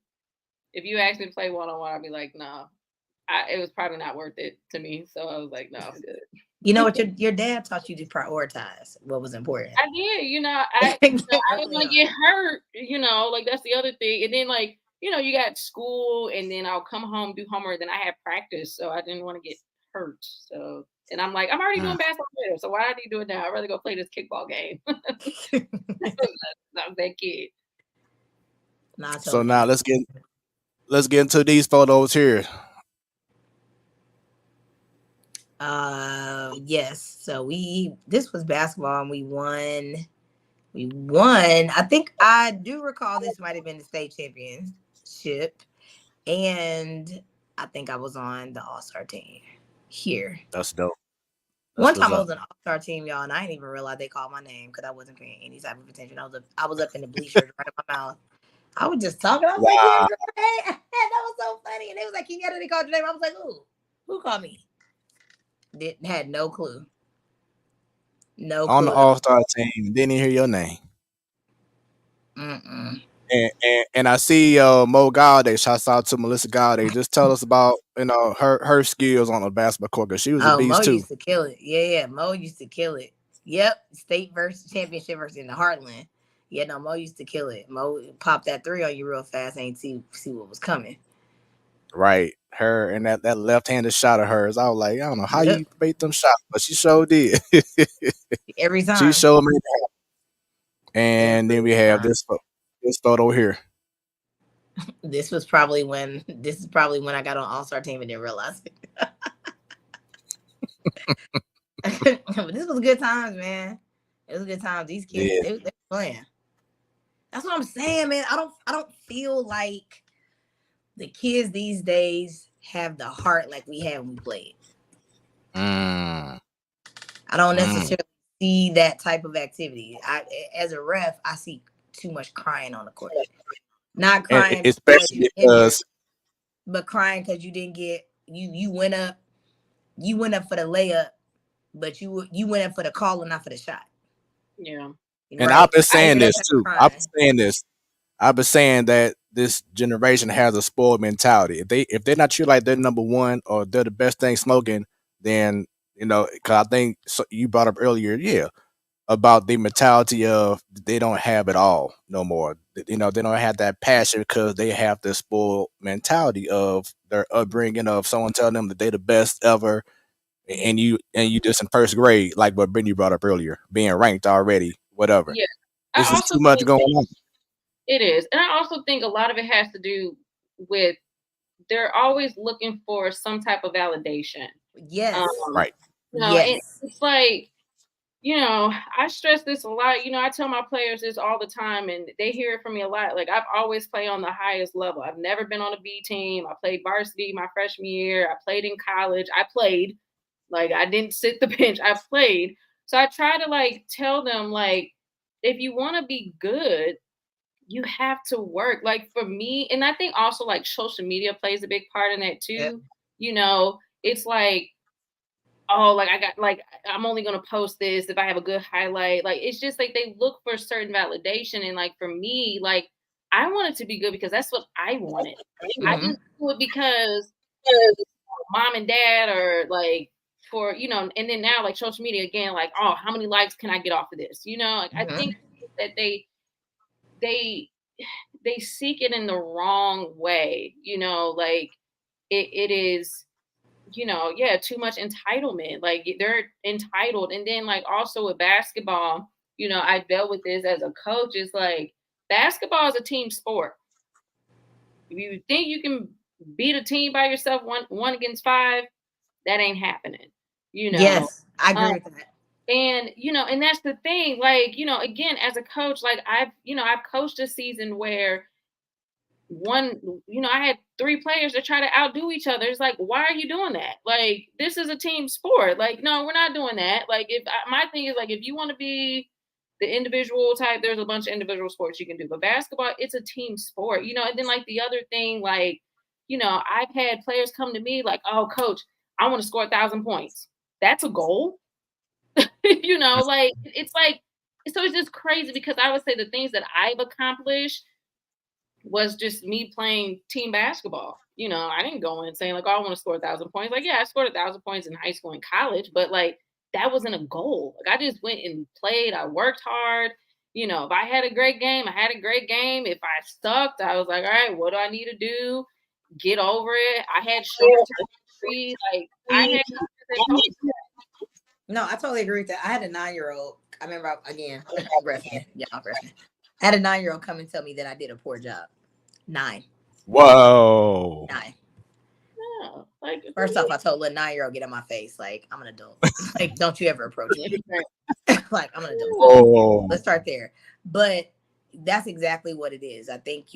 if you asked me to play one-on-one, I'd be like, no, it was probably not worth it to me. So I was like, no, I'm good. You know what? Your dad taught you to prioritize what was important. I did. I didn't want to get hurt. Like that's the other thing. And then like, you got school and then I'll come home, do homework. Then I had practice. So I didn't want to get hurt. So, and I'm like, I'm already doing basketball later. So why do I need to do it now? I'd rather go play this kickball game. I was that kid. So now let's get into these photos here. Yes. So this was basketball and we won. I think I do recall this might have been the state championship. And I think I was on the All-Star team here. That's dope. One time I was an All-Star team, y'all, and I didn't even realize they called my name because I wasn't paying any type of attention. I was up in the bleachers running my mouth. I was just talking. I was like, yeah, that was so funny. And they was like, Kenyetta, they called your name. I was like, who called me? Had no clue. No clue. On the All-Star team, didn't even hear your name. And I see Mo Gaudet. Shouts out to Melissa Gaudet. Just tell us about her skills on the basketball court because she was a beast Mo too. Used to kill it. Yeah. Mo used to kill it. Yep, state versus championship versus in the Heartland. Yeah, no, Mo used to kill it. Mo popped that 3 on you real fast. Ain't see what was coming. Right, her and that left-handed shot of hers. I was like, I don't know how you made them shots, but she sure did. Every time she showed me. And then we have this photo here. This is probably when I got on All-Star team and didn't realize it. But this was good times, man. It was a good time. These kids, they were playing. That's what I'm saying, man. I don't feel like the kids these days have the heart like we had when we played. I don't necessarily see that type of activity. As a ref, I see too much crying on the court. Not crying, and especially because, but crying because you didn't get you went up for the layup, but you went up for the call and not for the shot. Yeah. And I've been saying this too. I've been saying that this generation has a spoiled mentality. If they're not treated like they're number one or they're the best thing smoking, then because I think you brought up earlier, about the mentality of they don't have it all no more. They don't have that passion because they have the spoiled mentality of their upbringing of someone telling them that they're the best ever, and you just in first grade, like what Brittany brought up earlier, being ranked already, whatever. Yeah, it's just too much going on. It is, and I also think a lot of it has to do with they're always looking for some type of validation. Yes, right. It's like, I stress this a lot. I tell my players this all the time, and they hear it from me a lot. Like, I've always played on the highest level. I've never been on a B team. I played varsity my freshman year. I played in college. Like, I didn't sit the bench. I played. So I try to tell them, if you want to be good, you have to work. Like, for me, and I think also social media plays a big part in that too. Yep. It's like, oh, I'm only going to post this if I have a good highlight. It's just they look for certain validation. And for me, I want it to be good because that's what I wanted. Mm-hmm. I didn't do it because mom and dad or for, and then now social media again, oh, how many likes can I get off of this? Mm-hmm. I think that they seek it in the wrong way, it is, too much entitlement. They're entitled. And then also with basketball, I dealt with this as a coach. It's basketball is a team sport. If you think you can beat a team by yourself, one against 5, that ain't happening. Yes, I agree with that. And, and that's the thing, again, as a coach, I've coached a season where I had 3 players that try to outdo each other. It's why are you doing that? This is a team sport. No, we're not doing that. My thing is if you want to be the individual type, there's a bunch of individual sports you can do, but basketball, it's a team sport, and then the other thing, I've had players come to me oh, coach, I want to score 1,000 points. That's a goal. It's so it's just crazy because I would say the things that I've accomplished was just me playing team basketball. I didn't go in saying oh, I want to score 1,000 points. I scored 1,000 points in high school and college, but that wasn't a goal. I just went and played. I worked hard. If I had a great game, I had a great game. If I sucked, I was all right, what do I need to do? Get over it. I had short-term injury. No, I totally agree with that. I had a 9-year-old. I remember, again, I had a 9-year-old come and tell me that I did a poor job. 9. Whoa. 9. Yeah, first off, I told a 9-year-old, get out my face. I'm an adult. Don't you ever approach me. I'm an adult. Whoa. Let's start there. But that's exactly what it is. I think,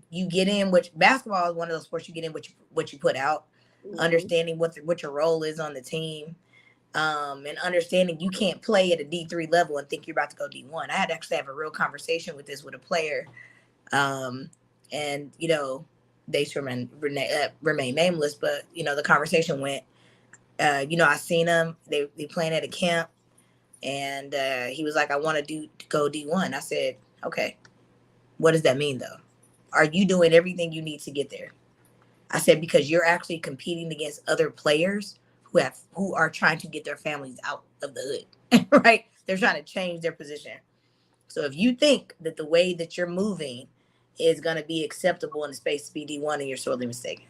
you get in, which basketball is one of those sports you get in, what you put out. Mm-hmm. Understanding what your role is on the team, and understanding you can't play at a D3 level and think you're about to go D1. I had to actually have a real conversation with a player, and they should remain nameless, but the conversation went, I seen him. They playing at a camp, and he was like, I want to go D1. I said, okay, what does that mean though? Are you doing everything you need to get there? I said, because you're actually competing against other players who are trying to get their families out of the hood, right? They're trying to change their position. So if you think that the way that you're moving is going to be acceptable in the space to be D1, and you're sorely mistaken.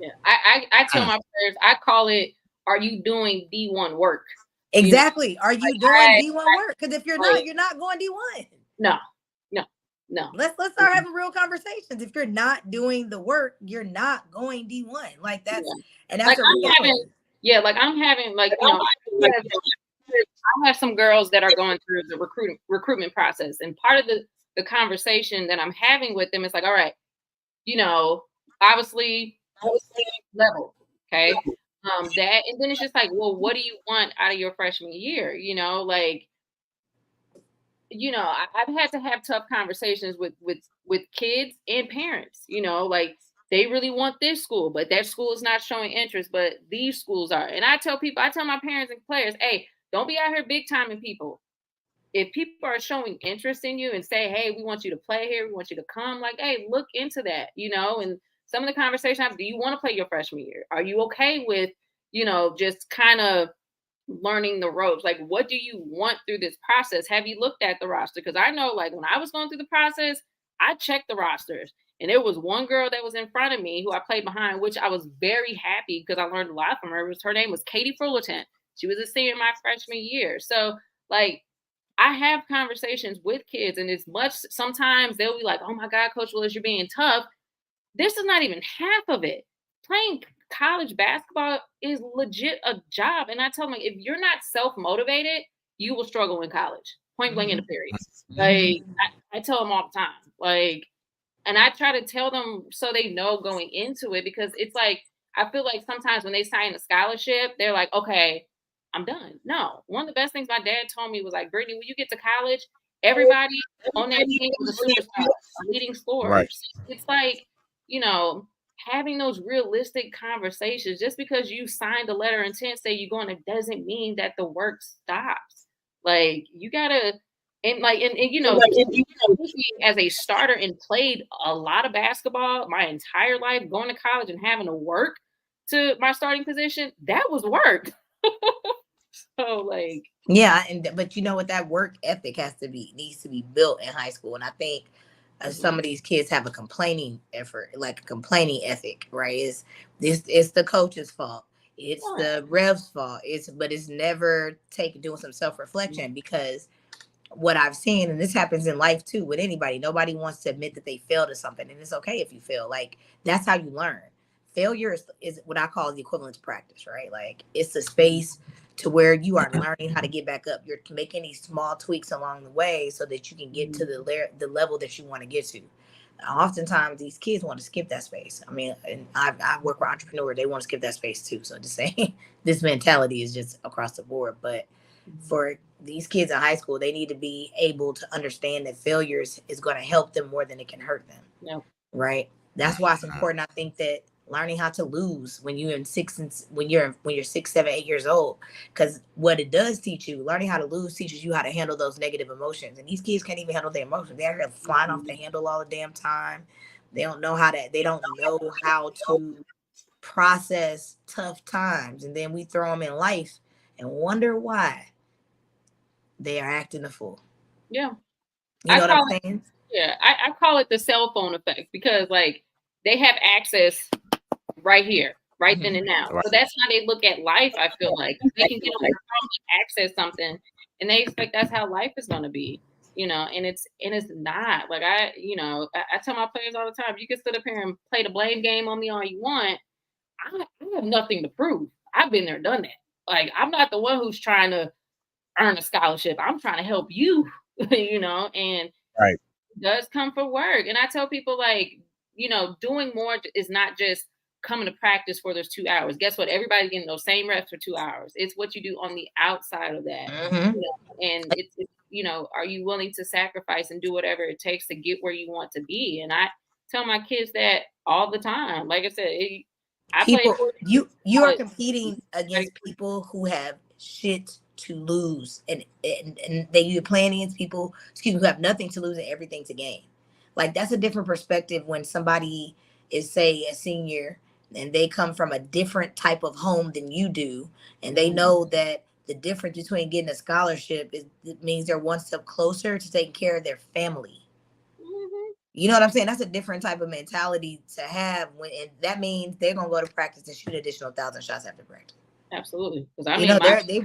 Yeah, I tell my players, I call it, are you doing D1 work? Exactly. Are you doing D1 work? Because if you're not, you're not going D1. No. Let's start having real conversations. If you're not doing the work, you're not going D1. That's and that's I'm having I have some girls that are going through the recruitment process, and part of the conversation that I'm having with them is all right, obviously level, okay. That, and then it's just like, well, what do you want out of your freshman year? Like, I've had to have tough conversations with kids and parents, like they really want this school, but that school is not showing interest, but these schools are. And I tell my parents and players, hey, don't be out here big timing people. If people are showing interest in you and say, hey, we want you to play here, we want you to come, like, hey, look into that, and some of the conversation I have, do you want to play your freshman year? Are you okay with, just kind of learning the ropes? Like, what do you want through this process? Have you looked at the roster? Because I know, like, when I was going through the process, I checked the rosters, and there was one girl that was in front of me who I played behind, which I was very happy because I learned a lot from her. Her name was Katie Fullerton. She was a senior my freshman year. So, like, I have conversations with kids, and sometimes they'll be like, oh my God, Coach Willis, you're being tough. This is not even half of it. Playing college basketball is legit a job. And I tell them, if you're not self-motivated, you will struggle in college. Point blank in the period. Like, I tell them all the time. Like, and I try to tell them so they know going into it, because it's like, I feel like sometimes when they sign a scholarship, they're like, okay, I'm done. No. One of the best things my dad told me was like, Brittany, when you get to college, everybody on that team is a superstar, a leading scorer. Right. It's like, having those realistic conversations. Just because you signed a letter of intent, say you're going to, doesn't mean that the work stops. Like, you gotta, as a starter and played a lot of basketball my entire life, going to college and having to work to my starting position, that was work. So, like, yeah, but you know what, that work ethic needs to be built in high school. And I think some of these kids have a complaining ethic, right? It's the coach's fault, it's the ref's fault, but it's never doing some self-reflection. Because what I've seen, and this happens in life too with anybody, nobody wants to admit that they failed at something, and it's okay if you fail. Like, that's how you learn. Failure is what I call the equivalent to practice, right? Like, it's a space to where you are learning how to get back up. You're making these small tweaks along the way so that you can get to the level that you want to get to. Oftentimes, these kids want to skip that space. I mean, and I work with entrepreneurs; they want to skip that space too. So to say, this mentality is just across the board. But for these kids in high school, they need to be able to understand that failures is going to help them more than it can hurt them. Yeah. Right. That's why it's important. I think that learning how to lose when you're 6, 7, 8 years old, because what it does teach you, learning how to lose teaches you how to handle those negative emotions. And these kids can't even handle their emotions. They're here flying off the handle all the damn time. They don't know how to process tough times. And then we throw them in life and wonder why they are acting a fool. Yeah. You know what I'm saying? Yeah. I call it the cell phone effect, because, like, they have access right here, right then and now. Right. So that's how they look at life. I feel like they can get on their phone and access something, and they expect that's how life is going to be, and it's not. Like, I tell my players all the time, you can sit up here and play the blame game on me all you want. I have nothing to prove. I've been there, done that. Like, I'm not the one who's trying to earn a scholarship. I'm trying to help you, and right. It does come for work. And I tell people, like, doing more is not just coming to practice for those 2 hours. Guess what? Everybody's getting those same reps for 2 hours. It's what you do on the outside of that. Mm-hmm. And it's are you willing to sacrifice and do whatever it takes to get where you want to be? And I tell my kids that all the time. Like I said, you are competing against people who have shit to lose, and you're playing against people, who have nothing to lose and everything to gain. Like, that's a different perspective when somebody is, say, a senior, and they come from a different type of home than you do, and they know that the difference between getting a scholarship it means they're one step closer to taking care of their family. Mm-hmm. You know what I'm saying? That's a different type of mentality to have, and that means they're gonna go to practice and shoot an additional 1,000 shots after practice. Absolutely, because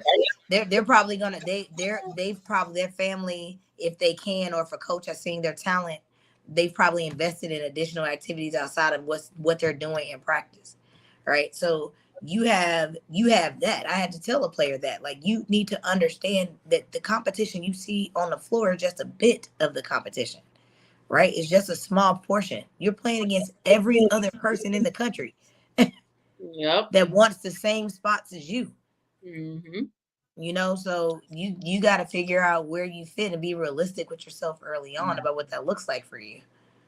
they're probably gonna their family, if they can, or if a coach has seen their talent, they've probably invested in additional activities outside of what they're doing in practice, right? So you have that. I had to tell a player that, like, you need to understand that the competition you see on the floor is just a bit of the competition, right? It's just a small portion. You're playing against every other person in the country. Yep. that wants the same spots as you. Mm-hmm. You know, so you got to figure out where you fit and be realistic with yourself early on about what that looks like for you.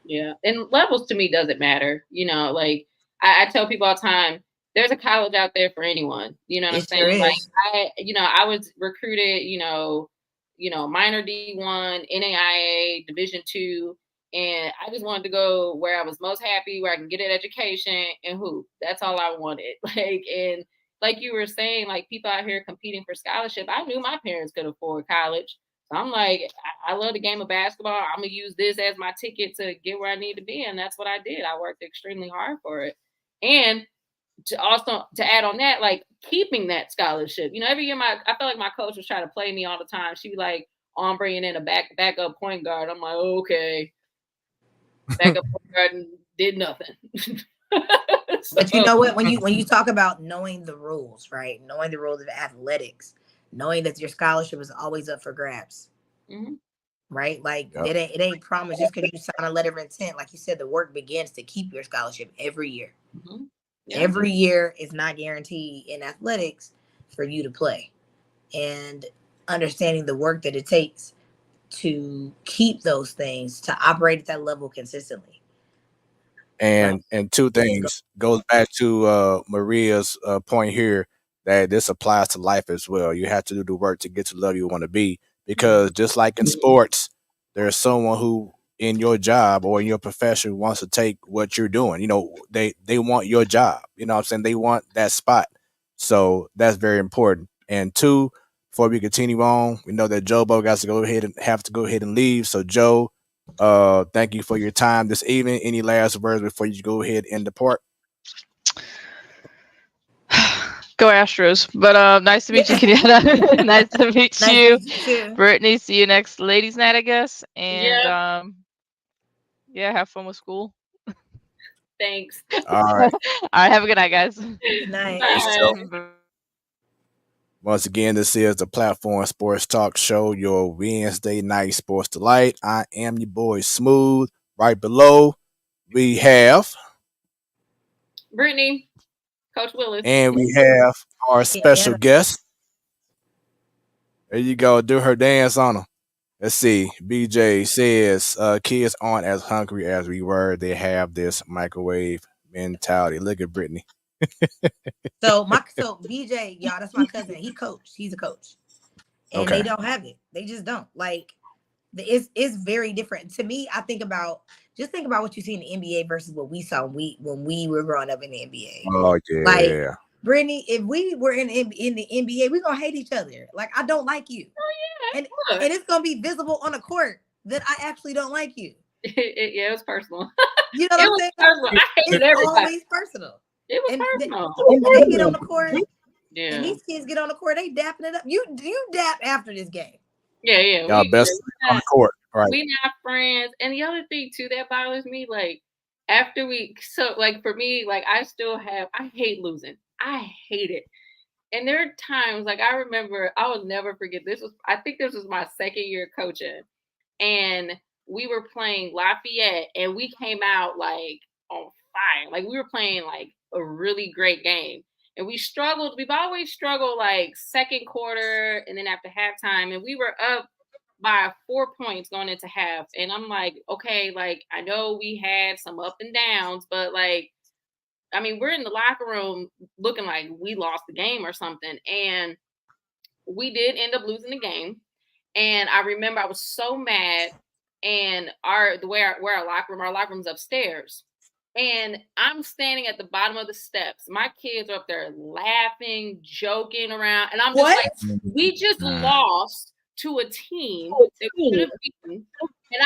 Yeah, and levels to me doesn't matter. You know, like I tell people all the time, there's a college out there for anyone. You know what I'm It saying? sure Like is. I was recruited, minor D1, NAIA, Division II, and I just wanted to go where I was most happy, where I can get an education and hoop. That's all I wanted. And like you were saying, like people out here competing for scholarship. I knew my parents could afford college. So I'm like, I love the game of basketball. I'm gonna use this as my ticket to get where I need to be, and that's what I did. I worked extremely hard for it, and to add on that, like keeping that scholarship. You know, every year I felt like my coach was trying to play me all the time. She'd be like, "Oh, I'm bringing in a backup point guard." I'm like, "Okay, backup point guard and did nothing." But you know what? When you talk about knowing the rules, right? Knowing the rules of athletics, knowing that your scholarship is always up for grabs, right? Like it ain't promised just because you sign a letter of intent. Like you said, the work begins to keep your scholarship every year. Every year is not guaranteed in athletics for you to play, and understanding the work that it takes to keep those things to operate at that level consistently. And two things goes back to Maria's point here, that this applies to life as well. You have to do the work to get to the level you want to be, because just like in sports, there's someone who in your job or in your profession wants to take what you're doing. You know, they want your job. You know what I'm saying? They want that spot. So that's very important. And two, before we continue on, we know that Jobo got to go ahead and leave. So Joe, thank you for your time this evening. Any last words before you go ahead and depart? Go Astros. But nice to meet you, Kenyetta. Nice to meet you. Too. Brittany, see you next ladies' night, I guess. And yeah, have fun with school. Thanks. All right. All right, have a good night, guys. Good night. Bye. Once again, this is the Platform Sports Talk Show, your Wednesday night sports delight. I am your boy Smooth. Right below, we have Brittany, Coach Willis, and we have our special guest. There you go. Do her dance on her. Let's see. BJ says kids aren't as hungry as we were. They have this microwave mentality. Look at Brittany. So BJ, y'all, that's my cousin. He's a coach. And they don't have it. They just don't. Like it's very different. To me, think about what you see in the NBA versus what we saw when we were growing up in the NBA. Oh yeah. Like, Brittany, if we were in the NBA, we're gonna hate each other. Like, I don't like you. Oh yeah. And it's gonna be visible on the court that I actually don't like you. It was personal. You know what I'm saying? Personal. I hated it's everybody. Always personal. It was personal. When they get on the court, and these kids get on the court, they dapping it up. You dap after this game. Yeah. Y'all best on the court. Right. We not friends. And the other thing too that bothers me, like after for me, like I hate losing. I hate it. And there are times, like I remember, I will never forget, I think this was my second year coaching. And we were playing Lafayette and we came out like on fire. Like we were playing like a really great game. And we've always struggled like second quarter and then after halftime. And we were up by 4 points going into half. And I'm like, okay, like I know we had some up and downs, but like, I mean, we're in the locker room looking like we lost the game or something. And we did end up losing the game. And I remember I was so mad. And our locker room's upstairs. And I'm standing at the bottom of the steps. My kids are up there laughing, joking around. And I'm just like, we just lost to a team that we should have beaten. And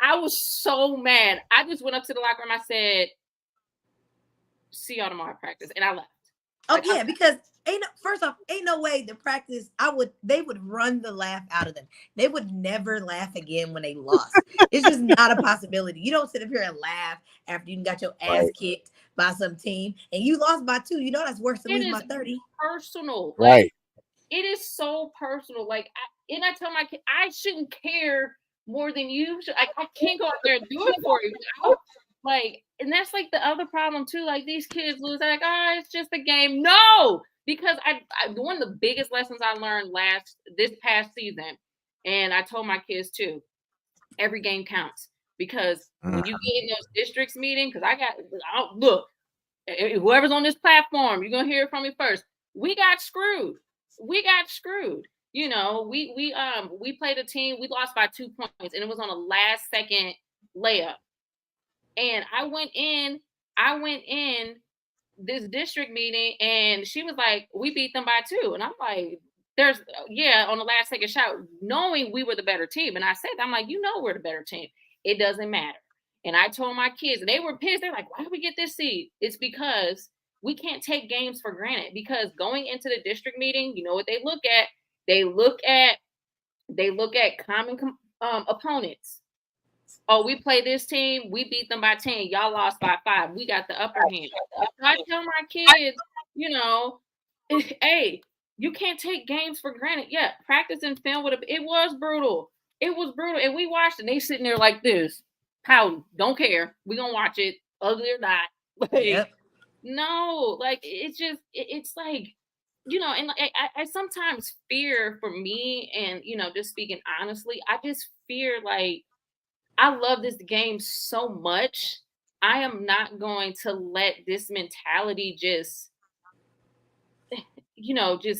I was so mad. I just went up to the locker room. I said, see y'all tomorrow at practice. And I left. Because first off, ain't no way the practice, they would run the laugh out of them. They would never laugh again when they lost. It's just not a possibility. You don't sit up here and laugh after you got your ass kicked by some team and you lost by 2. You know that's worse than losing by 30. Personal. Right. Like, it is so personal. Like, I tell my kid, I shouldn't care more than you. I can't go out there and do it for you. Like, and that's like the other problem too. Like these kids lose, they're like, oh, it's just a game. No, because I one of the biggest lessons I learned this past season, and I told my kids too, every game counts. Because when you get in those districts meeting, because look, whoever's on this platform, you're gonna hear it from me first. We got screwed. We got screwed. You know, we played a team, we lost by 2 points, and it was on a last second layup. And I went in this district meeting, and she was like, we beat them by 2. And I'm like, on the last second shot, knowing we were the better team. And I said, I'm like, we're the better team. It doesn't matter. And I told my kids, and they were pissed. They're like, why did we get this seed? It's because we can't take games for granted. Because going into the district meeting, you know what they look at? They look at common opponents. Oh, we play this team. We beat them by 10. Y'all lost by 5. We got the upper hand. I tell my kids, hey, you can't take games for granted. Yeah, practice and film it was brutal. It was brutal. And we watched, and they sitting there like this. Pouting. Don't care. We gonna watch it, ugly or not. Like, no, like it's like, and I sometimes fear for me, and just speaking honestly, I just fear, like, I love this game so much. I am not going to let this mentality just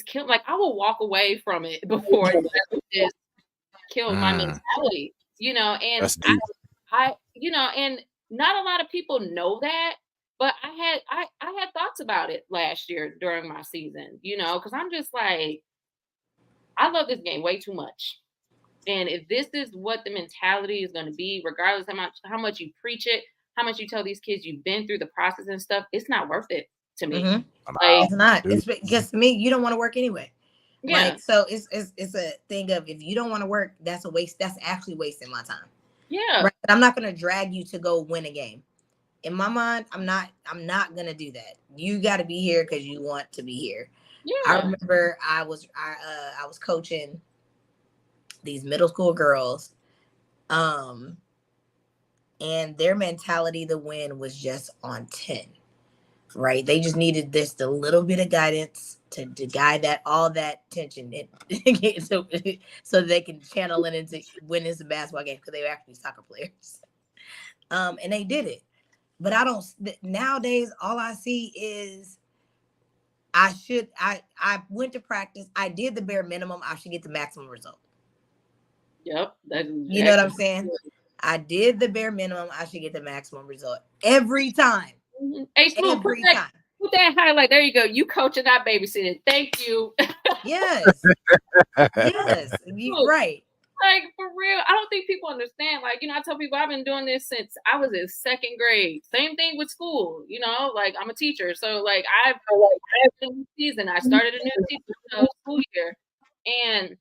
kill. Like, I will walk away from it before it just kills my mentality. And I and not a lot of people know that, but I had thoughts about it last year during my season. Because I'm just like, I love this game way too much. And if this is what the mentality is going to be, regardless how much you preach it, how much you tell these kids you've been through the process and stuff, it's not worth it to me. Like, it's not. It's because to me, you don't want to work anyway. Yeah. Like, so it's a thing of, if you don't want to work, that's a waste. That's actually wasting my time. Yeah. Right? But I'm not going to drag you to go win a game. In my mind, I'm not going to do that. You got to be here because you want to be here. Yeah. I remember I was coaching these middle school girls, and their mentality to win was just on 10, right? They just needed a little bit of guidance to guide all that tension so they can channel it into winning some basketball game, because they were actually soccer players. And they did it. But nowadays, all I see is I went to practice. I did the bare minimum. I should get the maximum result. Yep. You know what I'm saying? I did the bare minimum. I should get the maximum result every time. Hey, Smoooth, put that highlight. There you go. You coaching, not babysitting. Thank you. Yes. Yes. Right. Like, for real. I don't think people understand. Like, I tell people I've been doing this since I was in 2nd grade. Same thing with school. Like, I'm a teacher. So, like, I've been in the season. I started a new school year. And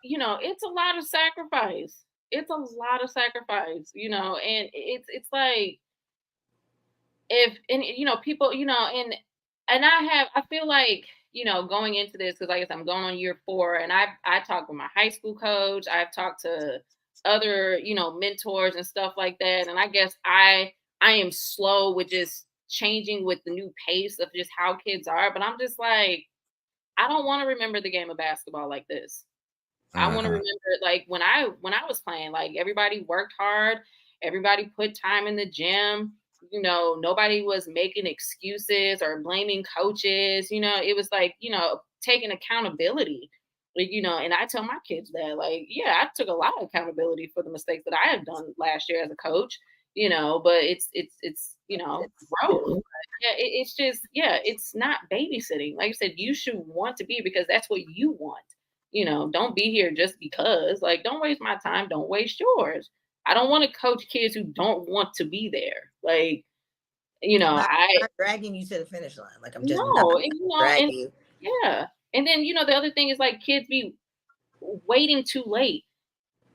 it's a lot of sacrifice. It's a lot of sacrifice, and it's like, people, and I feel like, going into this, because I guess I'm going on year 4, and I talked with my high school coach. I've talked to other, mentors and stuff like that. And I guess I am slow with just changing with the new pace of just how kids are. But I'm just like, I don't want to remember the game of basketball like this. I want to remember, like, when I was playing, like, everybody worked hard. Everybody put time in the gym. Nobody was making excuses or blaming coaches. It was like, taking accountability. And I tell my kids that, like, yeah, I took a lot of accountability for the mistakes that I had done last year as a coach. But it's growth. Yeah, it's just, it's not babysitting. Like I said, you should want to be, because that's what you want. Don't be here just because. Like, don't waste my time. Don't waste yours. I don't want to coach kids who don't want to be there. Like, I'm not dragging you to the finish line. Like, I'm just dragging you. Yeah. And then, the other thing is, like, kids be waiting too late.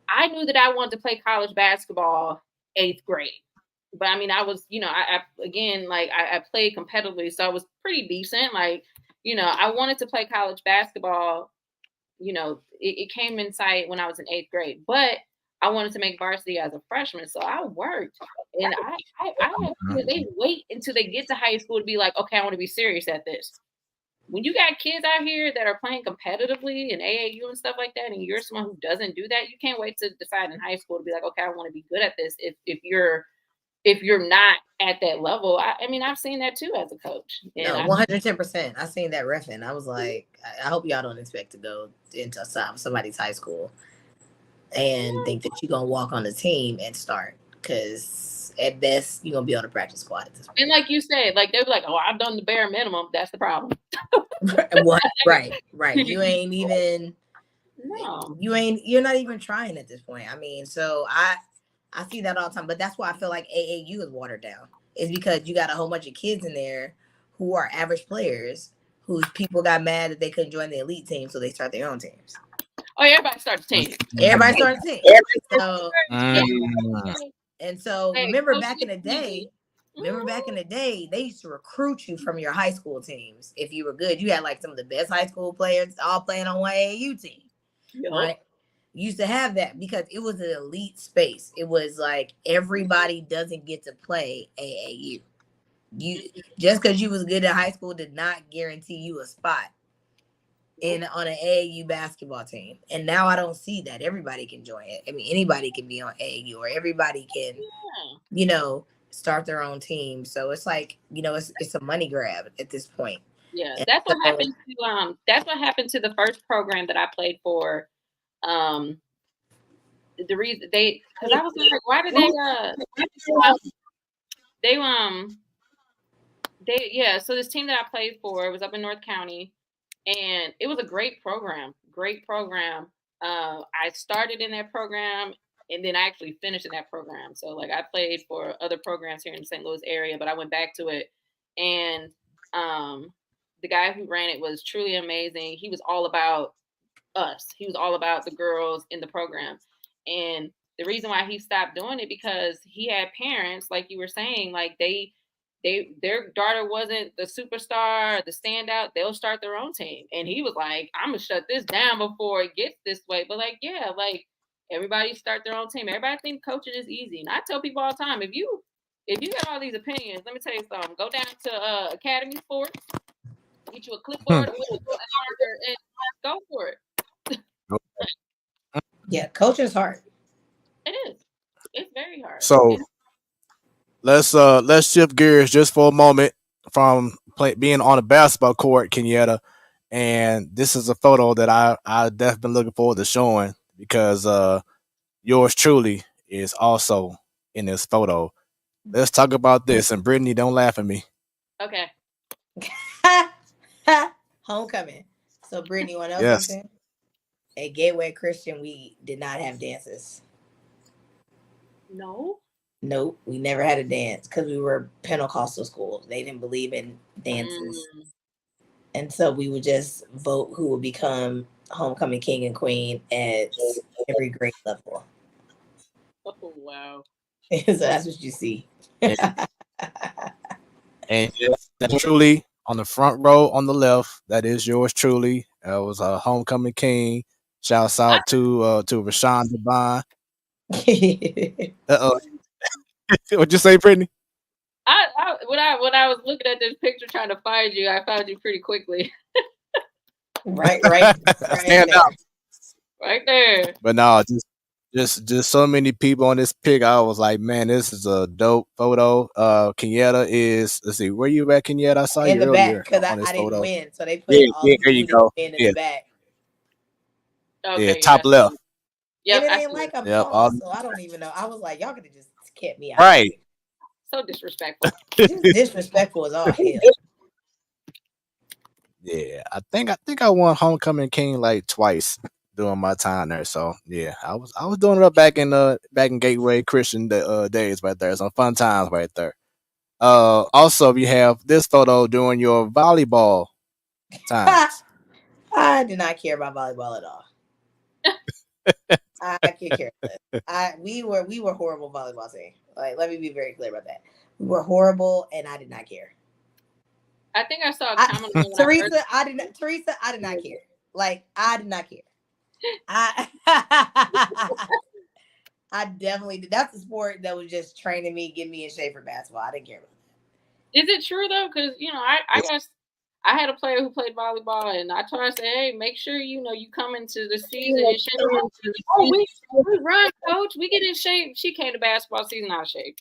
I knew that I wanted to play college basketball 8th grade. But I mean, I was, I played competitively, so I was pretty decent. Like, I wanted to play college basketball. It came in sight when I was in 8th grade. But I wanted to make varsity as a freshman, so I worked, and I have kids, they wait until they get to high school to be like, okay, I want to be serious at this. When you got kids out here that are playing competitively in AAU and stuff like that, and you're someone who doesn't do that, you can't wait to decide in high school to be like, okay, I want to be good at this. If you're not at that level, I mean, I've seen that too as a coach. No, 110%. I seen that reffing. I was like, I hope y'all don't expect to go into somebody's high school and think that you're gonna walk on the team and start, because at best you're gonna be on the practice squad at this point. And like you said, like they'll be like, oh, I've done the bare minimum. That's the problem. Right. You ain't even. No. You're not even trying at this point. I mean, so I see that all the time, but that's why I feel like AAU is watered down. It's because you got a whole bunch of kids in there who are average players whose people got mad that they couldn't join the elite team, so they start their own teams. Oh, everybody starts a team. Everybody starts a team. And so remember back in the day, they used to recruit you from your high school teams. If you were good, you had like some of the best high school players all playing on one AAU team. Right? Used to have that because it was an elite space. It was like everybody doesn't get to play AAU. You just because you was good at high school did not guarantee you a spot on an AAU basketball team. And now I don't see that. Everybody can join it. I mean, anybody can be on AAU, or everybody can, start their own team. So it's like, it's a money grab at this point. Yeah, and that's what happened to the first program that I played for. The reason because I was like, why did so this team that I played for was up in North County, and it was a great program. I started in that program, and then I actually finished in that program. So like I played for other programs here in the St. Louis area, but I went back to it, and the guy who ran it was truly amazing. He was all about us. He was all about the girls in the program. And the reason why he stopped doing it, because he had parents, like you were saying, like their daughter wasn't the superstar, the standout, they'll start their own team. And he was like, I'm gonna shut this down before it gets this way. But like, yeah, like everybody start their own team. Everybody think coaching is easy. And I tell people all the time, if you got all these opinions, let me tell you something. Go down to Academy Sports, get you a clipboard and go for it. Yeah, coaching is hard. It is. It's very hard. So let's shift gears just for a moment from being on a basketball court, Kenyetta, and this is a photo that I definitely been looking forward to showing, because yours truly is also in this photo. Let's talk about this, and Brittany, don't laugh at me. Okay. Homecoming. So Brittany, want to know Yes. something? At Gateway Christian, we did not have dances. No. Nope, we never had a dance because we were Pentecostal school. They didn't believe in dances. And so we would just vote who would become homecoming king and queen at every grade level. Oh, wow. So that's what you see. And that's truly on the front row on the left. That is yours truly. That was a homecoming king. Shouts out to Rashawn Devine. What'd you say, Brittany? When I was looking at this picture trying to find you, I found you pretty quickly. right Stand there. out. Right there. But no, just so many people on this pic. I was like, man, this is a dope photo. Kenyetta is, let's see, where you at, Kenyetta? I saw in you the earlier back because on this I didn't photo. win, so they put all the there you go. in the back. Okay, top left. Yep, And it ain't like I'm tall, so I don't even know. I was like, y'all could have just kept me out. Right. So disrespectful. Disrespectful as all hell. Yeah, I think I won homecoming king like twice during my time there. So yeah, I was doing it up back in Gateway Christian days right there. Some fun times right there. Also you have this photo during your volleyball times. I did not care about volleyball at all. I could care less. We were horrible volleyball team. Like, let me be very clear about that. We were horrible, and I did not care. I think I saw a comment on Teresa, I did not care. Like, I did not care. I definitely did. That's the sport that was just training me, getting me in shape for basketball. I didn't care about that. Is it true though? Because I had a player who played volleyball, and I told her, I said, "Hey, make sure you come into the season in shape." Oh, we run, coach. We get in shape. She came to basketball season out of shape.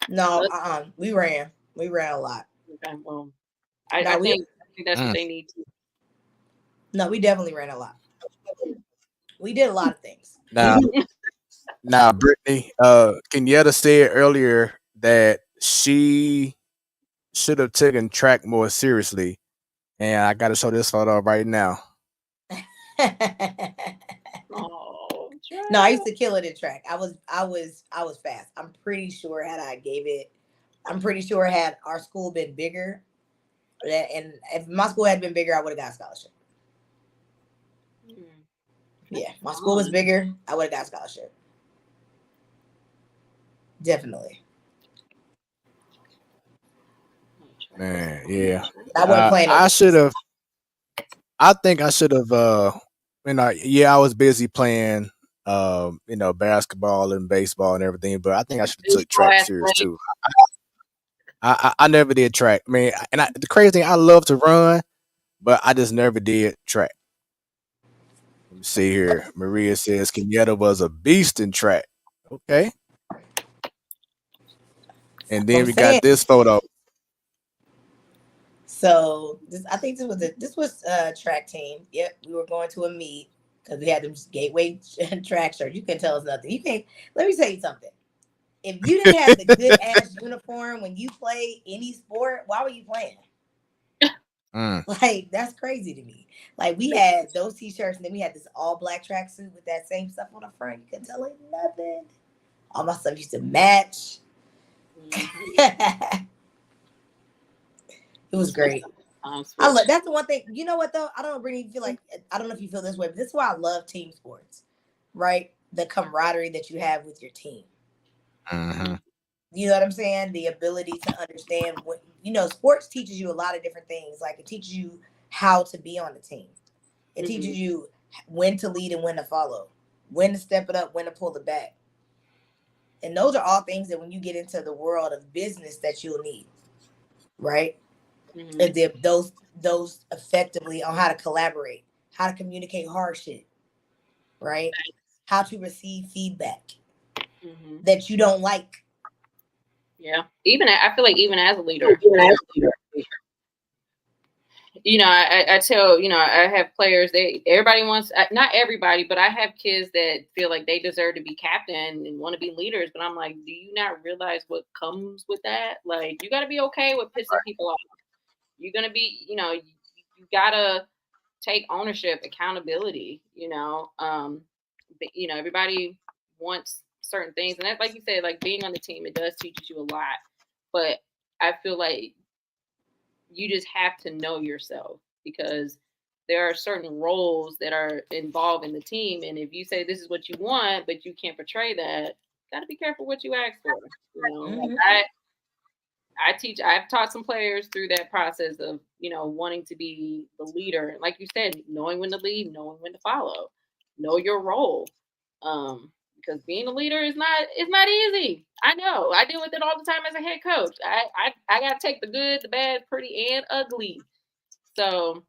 No, we ran a lot. Okay, well, I think that's what they need to. No, we definitely ran a lot. We did a lot of things. Now, Brittany, Kenyetta said earlier that she should have taken track more seriously, and I got to show this photo right now. Oh, no, I used to kill it in track. I was fast. I'm pretty sure had our school been bigger, and if my school had been bigger, I would have got a scholarship. Yeah, my school was bigger, I would have got a scholarship. Definitely. Man, yeah. I would have played. I should have. I think I should have. I was busy playing, basketball and baseball and everything. But I think I should have took track serious too. I never did track. I mean, the crazy thing, I love to run, but I just never did track. Let me see here. Maria says Kenyetta was a beast in track. Okay. And then we got this photo. So I think this was a track team. Yep, we were going to a meet because we had them Gateway track shirts. You can't tell us nothing. You can't. Let me tell you something. If you didn't have the good ass uniform when you play any sport, why were you playing? Like, that's crazy to me. Like, we had those t-shirts, and then we had this all black tracksuit with that same stuff on the front. You couldn't tell it nothing. All my stuff used to match. It was great. That's the one thing. You know what though? I don't really feel like, I don't know if you feel this way, but this is why I love team sports, right? The camaraderie that you have with your team. Mm-hmm. You know what I'm saying? The ability to understand what, sports teaches you a lot of different things. Like, it teaches you how to be on the team. It teaches you when to lead and when to follow, when to step it up, when to pull it back. And those are all things that when you get into the world of business that you'll need, right? Mm-hmm. Those effectively on how to collaborate, how to communicate hard shit, right? How to receive feedback that you don't like. Yeah. I feel like even as a leader, I tell, I have players, everybody wants, not everybody, but I have kids that feel like they deserve to be captain and want to be leaders. But I'm like, do you not realize what comes with that? Like, you got to be okay with pissing people off. You're going to be, you got to take ownership, accountability, but, everybody wants certain things. And that's, like you said, like being on the team, it does teach you a lot. But I feel like you just have to know yourself, because there are certain roles that are involved in the team. And if you say this is what you want, but you can't portray that, got to be careful what you ask for. I've taught some players through that process of, wanting to be the leader. Like you said, knowing when to lead, knowing when to follow, know your role. Because being a leader is not easy. I know. I deal with it all the time as a head coach. I got to take the good, the bad, pretty, and ugly. So,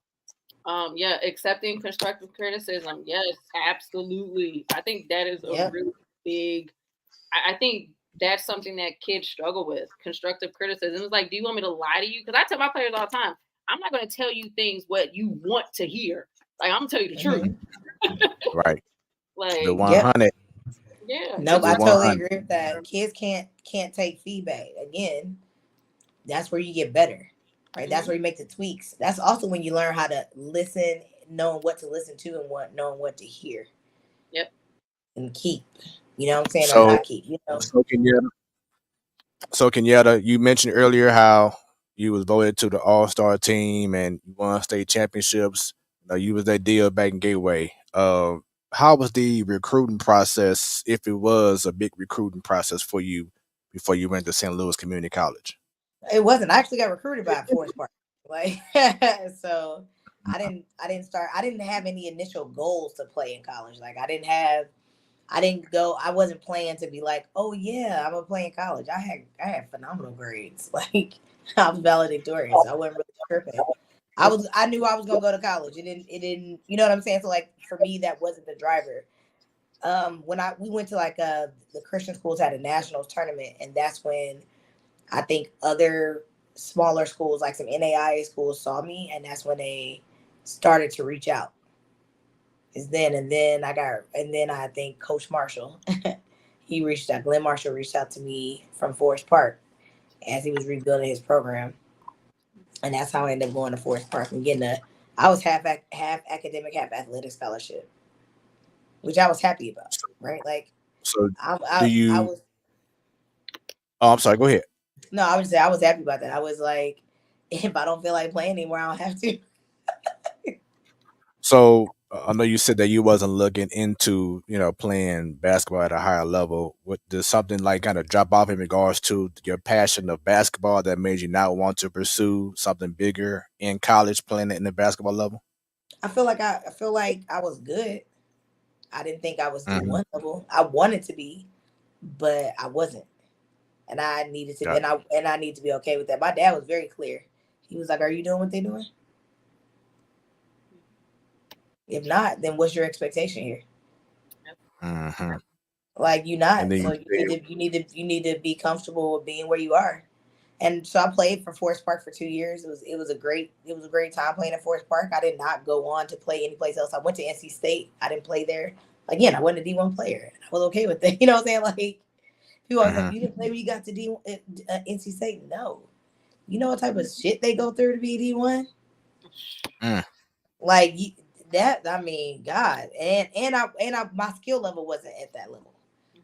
accepting constructive criticism. Yes, absolutely. I think that is a really big, I think that's something that kids struggle with, constructive criticism. It's like, do you want me to lie to you? Because I tell my players all the time, I'm not going to tell you things what you want to hear. Like, I'm going to tell you the truth. Right. Like the 100. Yeah. Nope, I totally agree with that. Kids can't take feedback. Again, that's where you get better, right? That's where you make the tweaks. That's also when you learn how to listen, knowing what to listen to and knowing what to hear. Yep. And keep. You know what I'm saying? Or not keep. So Kenyetta, you mentioned earlier how you was voted to the All-Star team and you won state championships. You was that deal back in Gateway. How was the recruiting process, if it was a big recruiting process for you before you went to St. Louis Community College? It wasn't. I actually got recruited by Forest Park. So I didn't have any initial goals to play in college. Like, I didn't have I didn't go. I wasn't planning to be like, oh yeah, I'm gonna play in college. I had phenomenal grades. Like I was valedictorian, so I wasn't really tripping. I knew I was gonna go to college. It didn't. You know what I'm saying? So like for me, that wasn't the driver. When we went to like the Christian schools had a nationals tournament, and that's when I think other smaller schools, like some NAIA schools, saw me, and that's when they started to reach out. And then I think Coach Marshall, Glenn Marshall reached out to me from Forest Park as he was rebuilding his program, and that's how I ended up going to Forest Park and I was half academic, half athletic scholarship, which I was happy about, right? Like, So I do you? was Oh, I'm sorry. Go ahead. no, I would say I was happy about that. I was like, if I don't feel like playing anymore, I don't have to. So I know you said that you wasn't looking into, playing basketball at a higher level. What does something like kind of drop off in regards to your passion of basketball that made you not want to pursue something bigger in college, playing it in the basketball level? I feel like I was good. I didn't think I was Mm-hmm. D1 level. I wanted to be, but I wasn't. And I needed to I need to be okay with that. My dad was very clear. He was like, "Are you doing what they're doing? If not, then what's your expectation here? Mm-hmm. Like you And not. then So you need to be comfortable with being where you are." And so I played for Forest Park for 2 years. It was a great time playing at Forest Park. I did not go on to play anyplace else. I went to NC State. I didn't play there. Again, I wasn't a D1 player. I was okay with it. You know what I'm saying? Like people always like, you didn't play when you got to NC State. No. You know what type of shit they go through to be D1? Like that. I mean, God, my skill level wasn't at that level.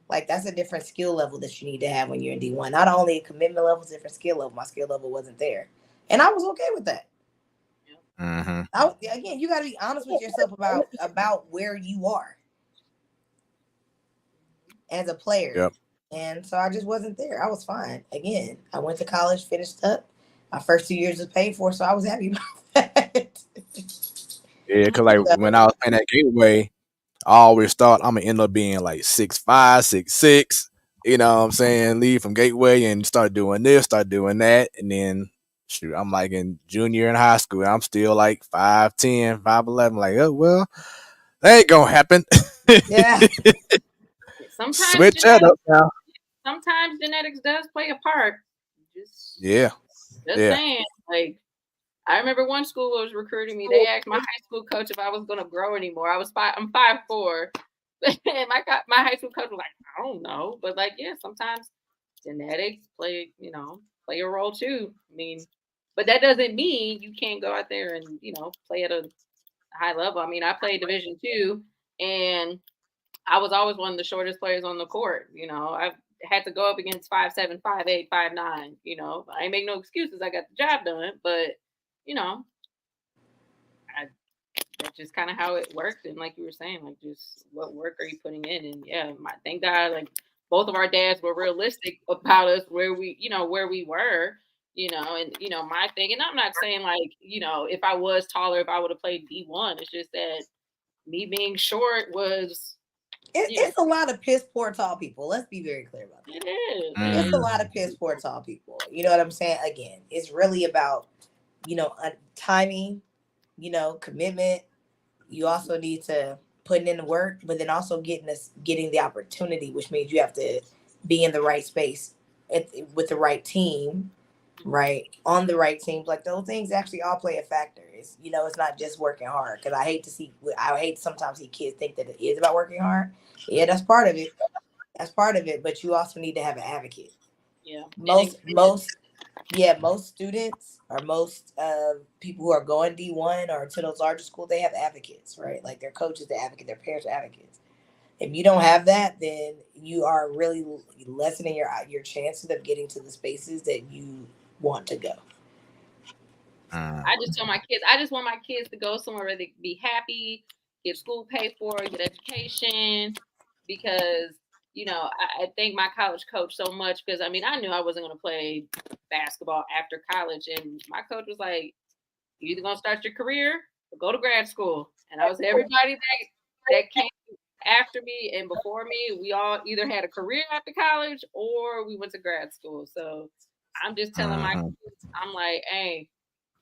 Like that's a different skill level that you need to have when you're in D1. Not only a commitment level, different skill level. My skill level wasn't there, and I was okay with that. Again, you got to be honest with yourself about where you are as a player. Yep. And so I just wasn't there. I was fine. Again, I went to college, finished up. My first 2 years was paid for, so I was happy about that. Yeah, because like when I was playing at Gateway, I always thought I'm gonna end up being like 6'5", 6'6". You know what I'm saying? Leave from Gateway and start doing this, start doing that, and then shoot, I'm like in junior in high school. And I'm still like 5'10", 5'11". Like, oh well, that ain't gonna happen. Yeah. Sometimes Switch that up now. Sometimes genetics does play a part. Just saying. Like, I remember one school was recruiting me. They asked my high school coach if I was going to grow anymore. I'm 5'4", and my high school coach was like, I don't know, but like, yeah, sometimes genetics play a role too. I mean, but that doesn't mean you can't go out there and play at a high level. I mean, I played Division II, and I was always one of the shortest players on the court. I had to go up against 5'7", 5'8", 5'9". I ain't make no excuses. I got the job done, but that's just kind of how it worked. And like you were saying, like just what work are you putting in? And yeah, thank God, like both of our dads were realistic about us where we were. And my thing, and I'm not saying like if I was taller, if I would have played D1. It's just that me being short was. It's a lot of piss poor tall people. Let's be very clear about that. It is. It's a lot of piss poor tall people. You know what I'm saying? Again, it's really about timing, commitment. You also need to put in the work, but then also getting the opportunity, which means you have to be in the right space with the right team, right? On the right teams. Like those things actually all play a factor. It's not just working hard. Because I hate sometimes see kids think that it is about working hard. Yeah, that's part of it. But you also need to have an advocate. Yeah. Most students or most people who are going D1 or to those larger schools, they have advocates, right? Like their coaches, the advocate, their parents are advocates. If you don't have that, then you are really lessening your chances of getting to the spaces that you want to go. I just tell my kids, I just want my kids to go somewhere where they can be happy, get school paid for, get education, because I thank my college coach so much because I knew I wasn't going to play basketball after college, and my coach was like, "You're either going to start your career or go to grad school." And I was everybody that came after me and before me, we all either had a career after college or we went to grad school. So I'm just telling my kids, I'm like, hey,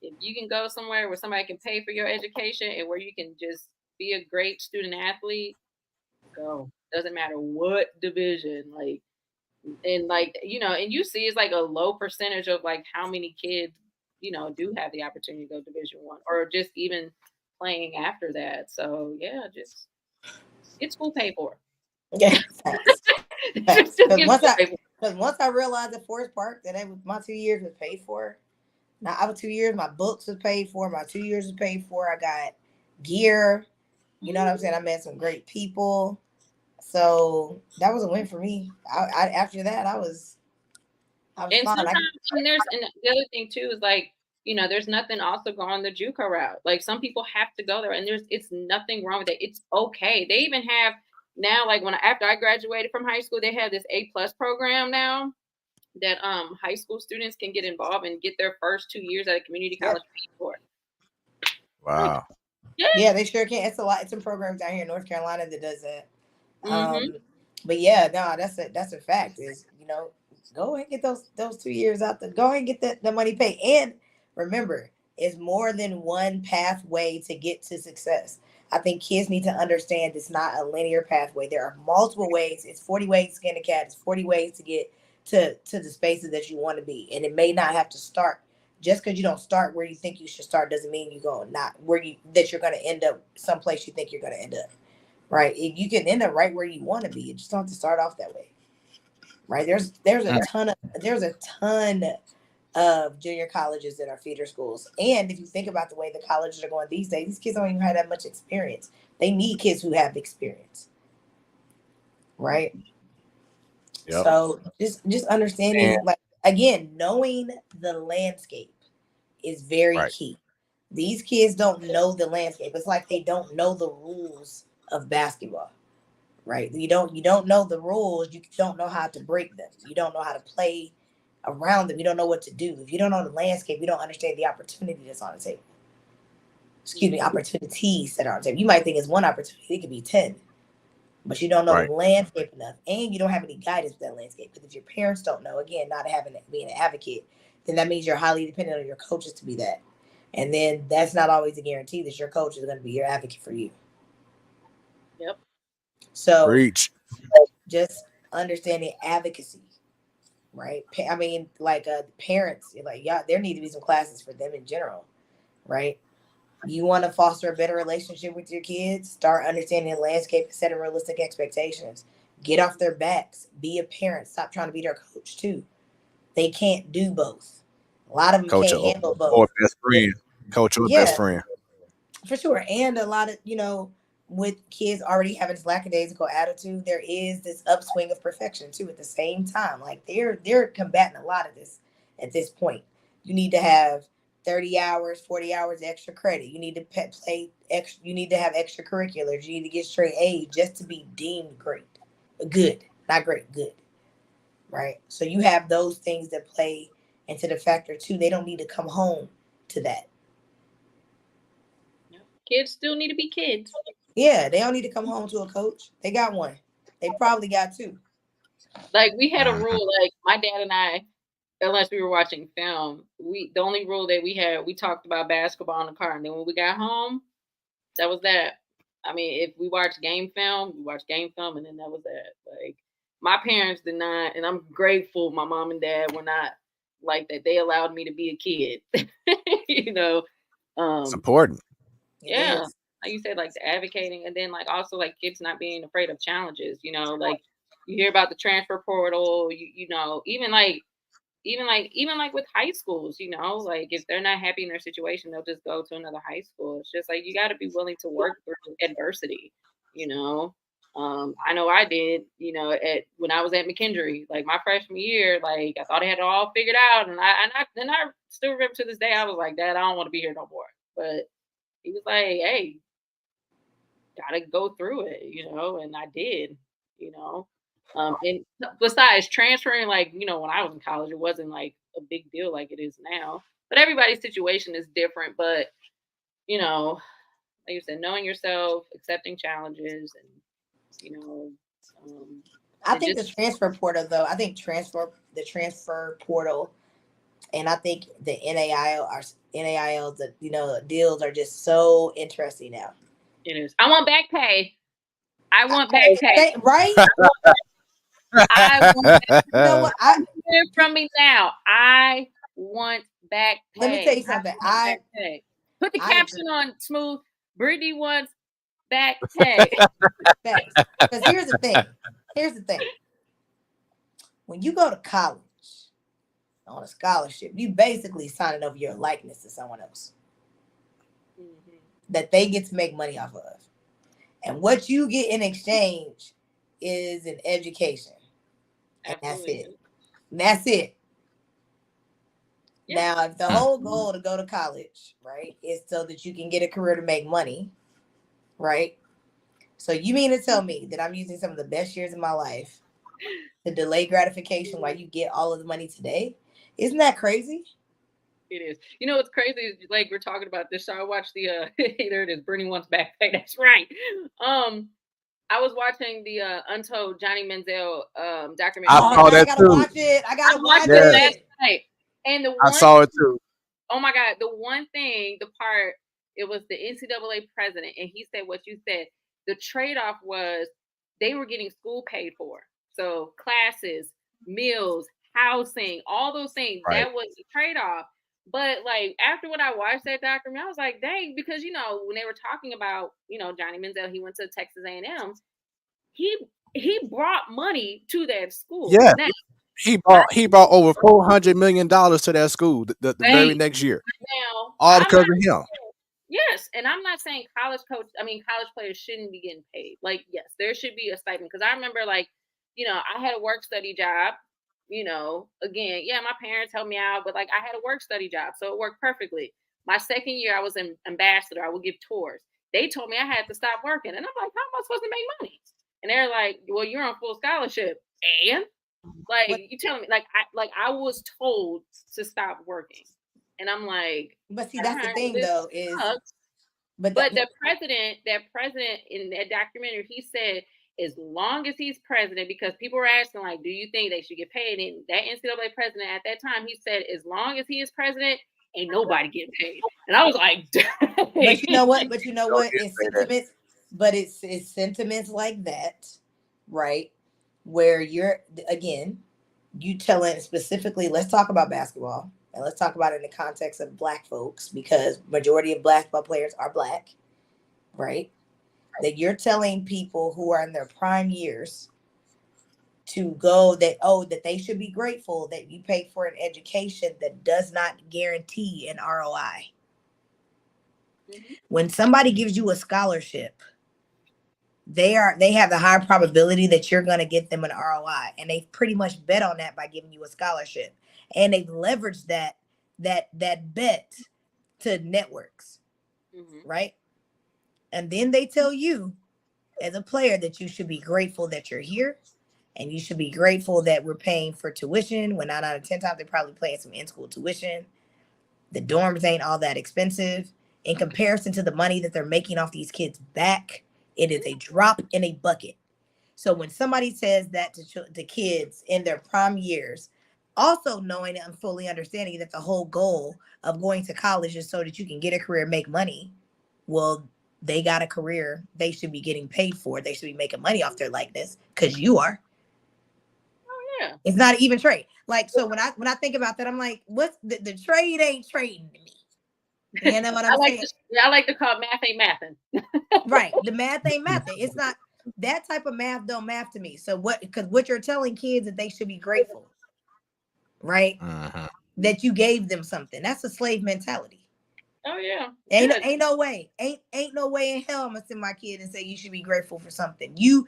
if you can go somewhere where somebody can pay for your education and where you can just be a great student athlete, go. Doesn't matter what division. Like, and like, and you see it's like a low percentage of like how many kids, do have the opportunity to go Division 1 or just even playing after that. So yeah, just get school paid for. Yeah, Just get once school paid for. Because once I realized at Forest Park that my 2 years was paid for. Now, I was 2 years, my books was paid for, my 2 years was paid for. I got gear. You know what I'm saying? I met some great people. So that was a win for me. I after that, I was And fine. sometimes, and the other thing too is like, there's nothing also going the JUCO route. Like some people have to go there, and it's nothing wrong with it. It's okay. They even have now, like after I graduated from high school, they have this A+ program now that high school students can get involved and get their first 2 years at a community college paid for. Wow. Yeah, they sure can. It's a lot. It's some programs down here in North Carolina that does that. But yeah, no, that's a fact. Is go and get those 2 years out there. Go and get the money paid. And remember, it's more than one pathway to get to success. I think kids need to understand it's not a linear pathway. There are multiple ways. It's 40 ways to skin a cat. It's 40 ways to get to the spaces that you want to be. And it may not have to start. Just because you don't start where you think you should start doesn't mean you're going that you're going to end up someplace you think you're going to end up. Right? You can end up right where you want to be. You just don't have to start off that way. Right? There's a ton of junior colleges that are feeder schools. And if you think about the way the colleges are going these days, these kids don't even have that much experience. They need kids who have experience. Right? Yep. So just understanding, like, again, knowing the landscape is very key. These kids don't know the landscape. It's like they don't know the rules of basketball, right? You don't know the rules. You don't know how to break them. You don't know how to play around them. You don't know what to do. If you don't know the landscape, you don't understand the opportunity that's on the table. Excuse me, opportunities that are on the table. You might think it's one opportunity. It could be 10. But you don't know the landscape enough, and you don't have any guidance with that landscape. Because if your parents don't know, again, not being an advocate, then that means you're highly dependent on your coaches to be that. And then that's not always a guarantee that your coach is going to be your advocate for you. Yep. So Preach. Just understanding advocacy, right? I mean, like parents, like, yeah, there need to be some classes for them in general, right? You want to foster a better relationship with your kids, start understanding the landscape and setting realistic expectations. Get off their backs. Be a parent. Stop trying to be their coach too. They can't do both. A lot of them can't handle both. Or best friend. Coach or best friend. For sure. And a lot of, with kids already having this lackadaisical attitude, there is this upswing of perfection too at the same time. Like they're combating a lot of this at this point. You need to have 30 hours, 40 hours extra credit. You need to play extra. You need to have extracurriculars. You need to get straight A's just to be deemed great. Good, not great, good. Right? So you have those things that play into the factor too. They don't need to come home to that. Kids still need to be kids. Yeah, they don't need to come home to a coach. They got one. They probably got two. Like we had a rule, like my dad and I, unless we were watching film, the only rule that we had, we talked about basketball in the car. And then when we got home, that was that. I mean, if we watched game film, we watched game film, and then that was that. Like my parents did not, and I'm grateful my mom and dad were not like that. They allowed me to be a kid. It's important. Yeah. Like you said, like the advocating, and then like also like kids not being afraid of challenges, like you hear about the transfer portal, even with high schools, like if they're not happy in their situation, they'll just go to another high school. It's just like you got to be willing to work through adversity. I know I did, when I was at McKendree, like my freshman year, like I thought I had it all figured out, and I still remember to this day, I was like, Dad, I don't want to be here no more. But he was like, hey, gotta go through it, and I did, and besides transferring, like, when I was in college, it wasn't like a big deal like it is now, but everybody's situation is different. But, like you said, knowing yourself, accepting challenges, and You know, I think the transfer portal, though. I think the transfer portal, and I think the NAIL, the deals are just so interesting now. It is. I want back pay. I want back pay. Right? I want back You know what? hear from me now. I want back pay. Let me tell you something. Put the caption on, Smooth. Brittany wants back pay. Because here's the thing. When you go to college on a scholarship, you basically signing over your likeness to someone else that they get to make money off of. And what you get in exchange is an education. And that's it. Yeah. Now, if the whole goal to go to college, right, is so that you can get a career to make money, right? So you mean to tell me that I'm using some of the best years of my life to delay gratification while you get all of the money today? Isn't that crazy? It is. You know what's crazy is, like, we're talking about this. So I watched the there it is. Brittany wants back pay. That's right. I was watching the Untold Johnny Manziel documentary. I saw that I too. Watch it. I gotta watch it last night. And I saw it too. Oh my God! The one thing, it was the NCAA president, and he said what you said. The trade-off was they were getting school paid for, so classes, meals, housing, all those things. Right. That was the trade-off. But like after when I watched that documentary, I was like, dang, because when they were talking about Johnny Manziel, he went to Texas A&M. He brought money to that school. Yeah, now, he brought over $400 million to that school the very next year. Now, all because of him. Yes, and I'm not saying college players shouldn't be getting paid. Like, yes, there should be a stipend, because I remember, like, I had a work study job. Again, yeah, my parents helped me out, but like I had a work study job, so it worked perfectly. My second year, I was an ambassador. I would give tours. They told me I had to stop working, and I'm like, how am I supposed to make money? And they're like, well, you're on full scholarship, and like you telling me, like I was told to stop working, and I'm like, but see, that's the thing though is, but that president in that documentary, he said, as long as he's president, because people were asking, like, do you think they should get paid? And that NCAA president at that time, he said, as long as he is president, ain't nobody getting paid. And I was like, dang. But you know what? It's sentiments, but it's sentiments like that, right? Where you're, again, you telling specifically, let's talk about basketball, and let's talk about it in the context of Black folks, because majority of basketball players are Black, right? That you're telling people who are in their prime years to go that they should be grateful that you pay for an education that does not guarantee an ROI. Mm-hmm. When somebody gives you a scholarship, they have the high probability that you're going to get them an ROI, and they pretty much bet on that by giving you a scholarship, and they've leveraged that bet to networks, right? And then they tell you as a player that you should be grateful that you're here, and you should be grateful that we're paying for tuition, when 9 out of 10 times they're probably paying some in-school tuition. The dorms ain't all that expensive in comparison to the money that they're making off these kids' back. It is a drop in a bucket. So when somebody says that to kids in their prime years, also knowing and fully understanding that the whole goal of going to college is so that you can get a career, make money, well, they got a career they should be getting paid for. They should be making money off their likeness, because you are. Oh yeah. It's not even trade. Like, so when I think about that, I'm like, what's the trade ain't trading to me. You know what I'm saying? I like to call math ain't mathing. Right. The math ain't mathing. It's not that type of math don't math to me. So because what you're telling kids that they should be grateful, right? Uh-huh. That you gave them something. That's a slave mentality. Oh yeah. Ain't no way. Ain't no way in hell I'm gonna send my kid and say you should be grateful for something. You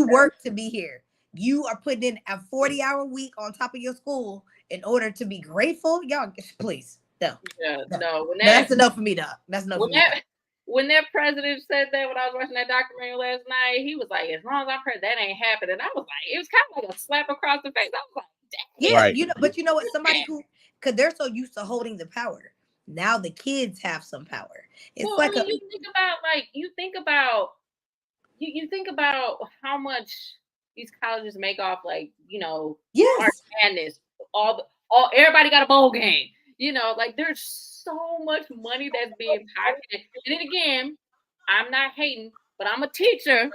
work to be here. You are putting in a 40-hour week on top of your school in order to be grateful. Y'all, please. No. Yeah, no. That's enough for me, Doc. That's enough for me. When that president said that, when I was watching that documentary last night, he was like, as long as I'm president, that ain't happening. I was like, it was kind of like a slap across the face. I was like, dang. Yeah, right. but you know what? Somebody who, because they're so used to holding the power. Now the kids have some power. It's you think about you think about how much these colleges make off, like, March Yes. Madness, everybody got a bowl game. Like there's so much money that's being pocketed. And then again, I'm not hating, but I'm a teacher.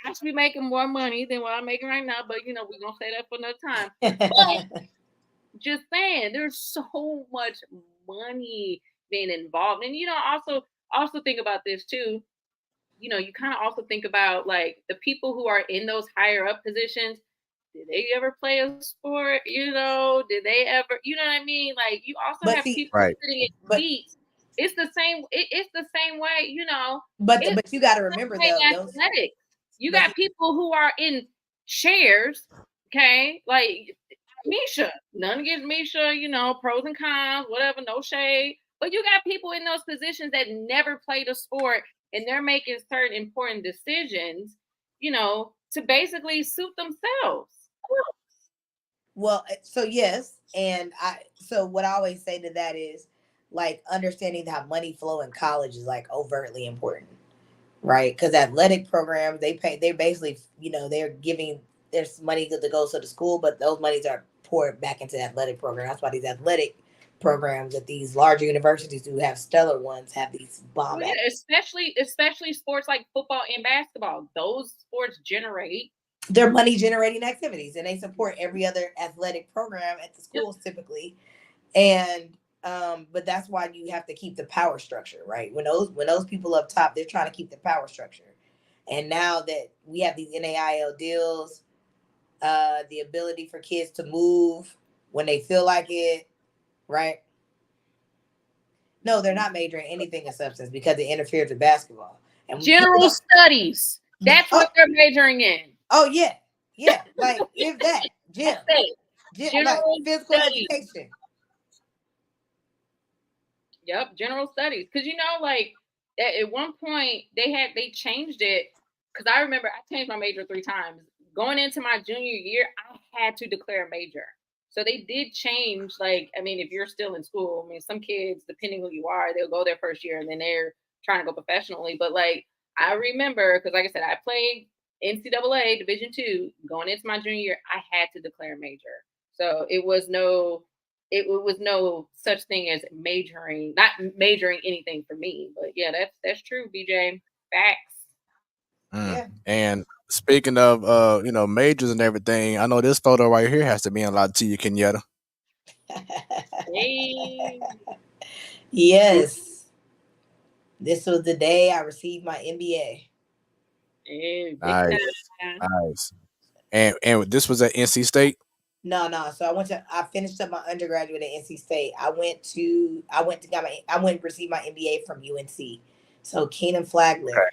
I should be making more money than what I'm making right now. But we're gonna say that for another time. But just saying, there's so much money being involved. And also think about this too. You kind of also think about like the people who are in those higher up positions. Did they ever play a sport? Did they ever? You know what I mean? Like you also have people sitting in seats. It's the same. It's the same way. But you got to remember though, athletics. You got people who are in chairs. Okay, like Misha. None against Misha. Pros and cons, whatever. No shade. But you got people in those positions that never played a sport, and they're making certain important decisions. To basically suit themselves. Well, so yes, and so what I always say to that is like understanding how money flow in college is like overtly important, right? Because athletic programs, they're basically, they're giving there's money that goes to the school, but those monies are poured back into the athletic program. That's why these athletic programs at these larger universities who have stellar ones have these bomb. Well, yeah, especially sports like football and basketball. Those sports generate. They're money generating activities, and they support every other athletic program at the schools typically. And but that's why you have to keep the power structure, right? When those people up top, they're trying to keep the power structure. And now that we have these NAIL deals, the ability for kids to move when they feel like it, right? No, they're not majoring anything in substance because it interferes with basketball. And general studies. That's what they're majoring in. Oh yeah, like if that gym, like physical education. Yep, general studies. Because like at one point they changed it. Because I remember I changed my major 3 times. Going into my junior year, I had to declare a major. So they did change. Like, I mean, if you're still in school, I mean, some kids, depending who you are, they'll go their first year and then they're trying to go professionally. But like I remember, because like I said, I played NCAA Division II. Going into my junior year, I had to declare a major. So it was no such thing as not majoring anything for me. But yeah, that's true, BJ. Facts. Yeah. And speaking of majors and everything, I know this photo right here has to mean a lot to you, Kenyetta. Hey. Yes. This was the day I received my MBA. Hey, nice. And this was at NC State? No. So I finished up my undergraduate at NC State. I went and received my MBA from UNC. So Keenan Flagler,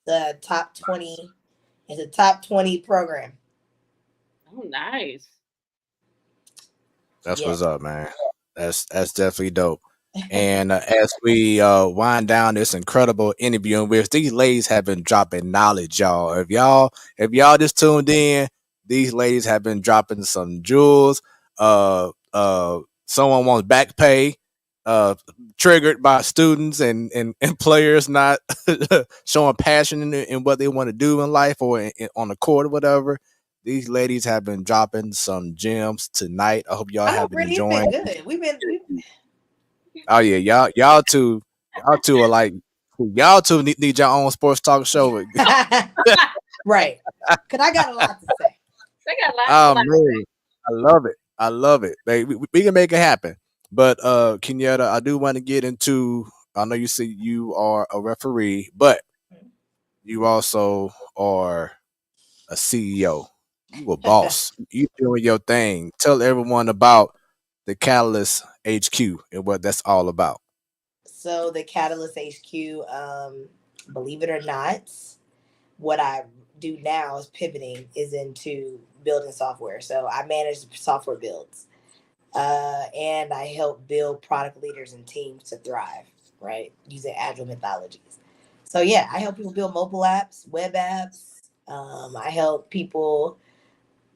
the top 20, is a top 20 program. Oh, nice. That's what's up, man. That's definitely dope. And as we wind down this incredible interview, in which these ladies have been dropping knowledge, y'all. If y'all just tuned in, these ladies have been dropping some jewels. Someone wants back pay, triggered by students and players not showing passion in what they want to do in life or on the court or whatever. These ladies have been dropping some gems tonight. I hope y'all have been enjoying. We've been. Oh yeah, y'all two are like y'all two need your own sports talk show. Right. Cause I got a lot to say. They got a lot. Man, I love it. We can make it happen. But Kenyetta, I do want to get into. I know you say you are a referee, but you also are a CEO. You a boss. You doing your thing. Tell everyone about the Katalyst HQ and what that's all about. So the Katalyst HQ, believe it or not, what I do now is pivoting is into building software. So I manage software builds, and I help build product leaders and teams to thrive, right? Using agile methodologies. So yeah, I help people build mobile apps, web apps. I help people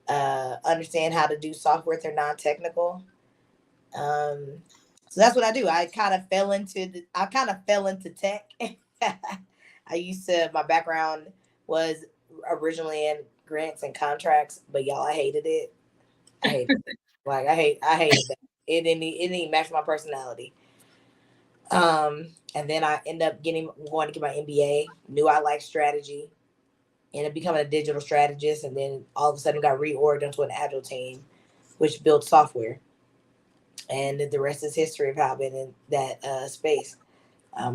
understand how to do software if they're non-technical. So that's what I do. I kind of fell into tech. My background was originally in grants and contracts, but y'all, I hated it. I hated it. Like I hated that. It didn't even match my personality. And then I ended up going to get my MBA. Knew I liked strategy. Ended up becoming a digital strategist, and then all of a sudden got reorged into an agile team, which built software. And the rest is history of how I've been in that space.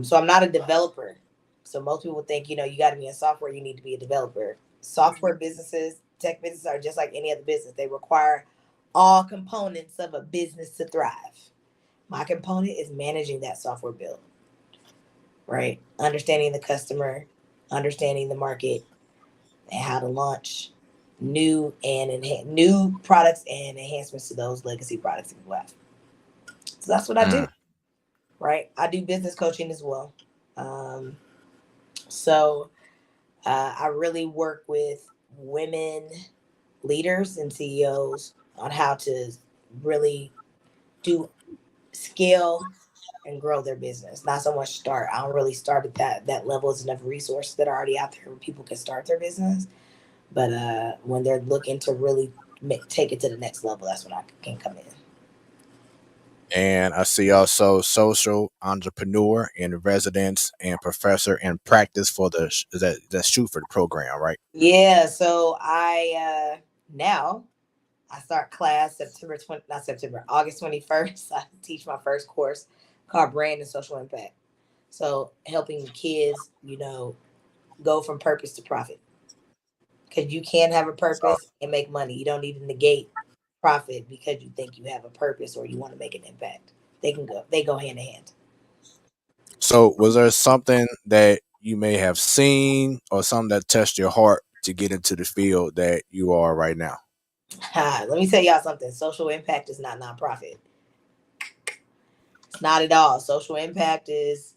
So I'm not a developer. So most people think, you got to be in software, you need to be a developer. Software businesses, tech businesses are just like any other business. They require all components of a business to thrive. My component is managing that software build, right? Understanding the customer, understanding the market, and how to launch new products and enhancements to those legacy products that we have. So that's what I do, right? I do business coaching as well. So I really work with women leaders and CEOs on how to really do scale and grow their business. Not so much start. I don't really start at that level. There's enough resources that are already out there where people can start their business. But when they're looking to really take it to the next level, that's when I can come in. And I see also social entrepreneur in residence and professor in practice for that's true for the program, right? Yeah. So now I start class August 21st. I teach my first course called Brand and Social Impact. So helping kids, go from purpose to profit. Because you can have a purpose and make money. You don't need to negate profit because you think you have a purpose or you want to make an impact. They go hand in hand. So was there something that you may have seen or something that touched your heart to get into the field that you are right now? Let me tell y'all something. Social impact is not nonprofit. It's not at all. Social impact is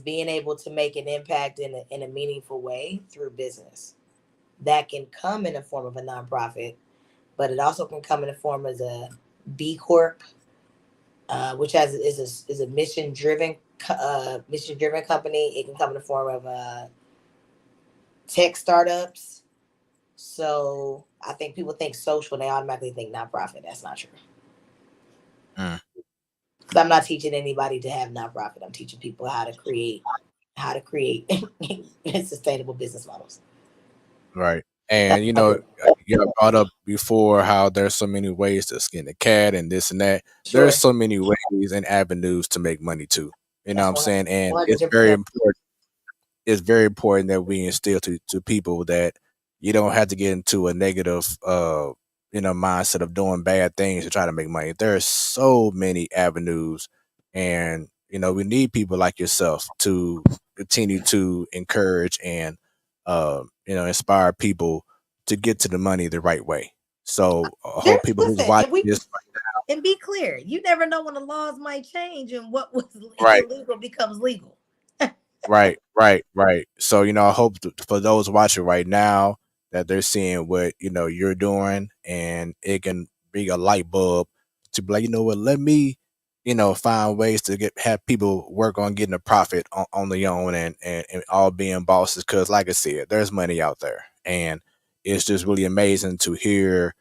being able to make an impact in a meaningful way through business. That can come in the form of a nonprofit, but it also can come in the form as a B Corp, which is a mission driven company. It can come in the form of tech startups. So I think people think social, they automatically think nonprofit. That's not true. Because I'm not teaching anybody to have nonprofit. I'm teaching people how to create sustainable business models. Right. And you brought up before how there's so many ways to skin a cat and this and that. Sure. There's so many ways and avenues to make money too. You know what I'm saying? And 100%. It's very important. It's very important that we instill to people that you don't have to get into a negative mindset of doing bad things to try to make money. There are so many avenues, and we need people like yourself to continue to encourage and inspire people to get to the money the right way. So I hope people who's watching this right now. And be clear, you never know when the laws might change and what was illegal becomes legal. Right. So, I hope for those watching right now that they're seeing what, you're doing, and it can be a light bulb to be like, you know what, let me, find ways to have people work on getting a profit on their own and all being bosses. Cause like I said, there's money out there, and it's just really amazing to hear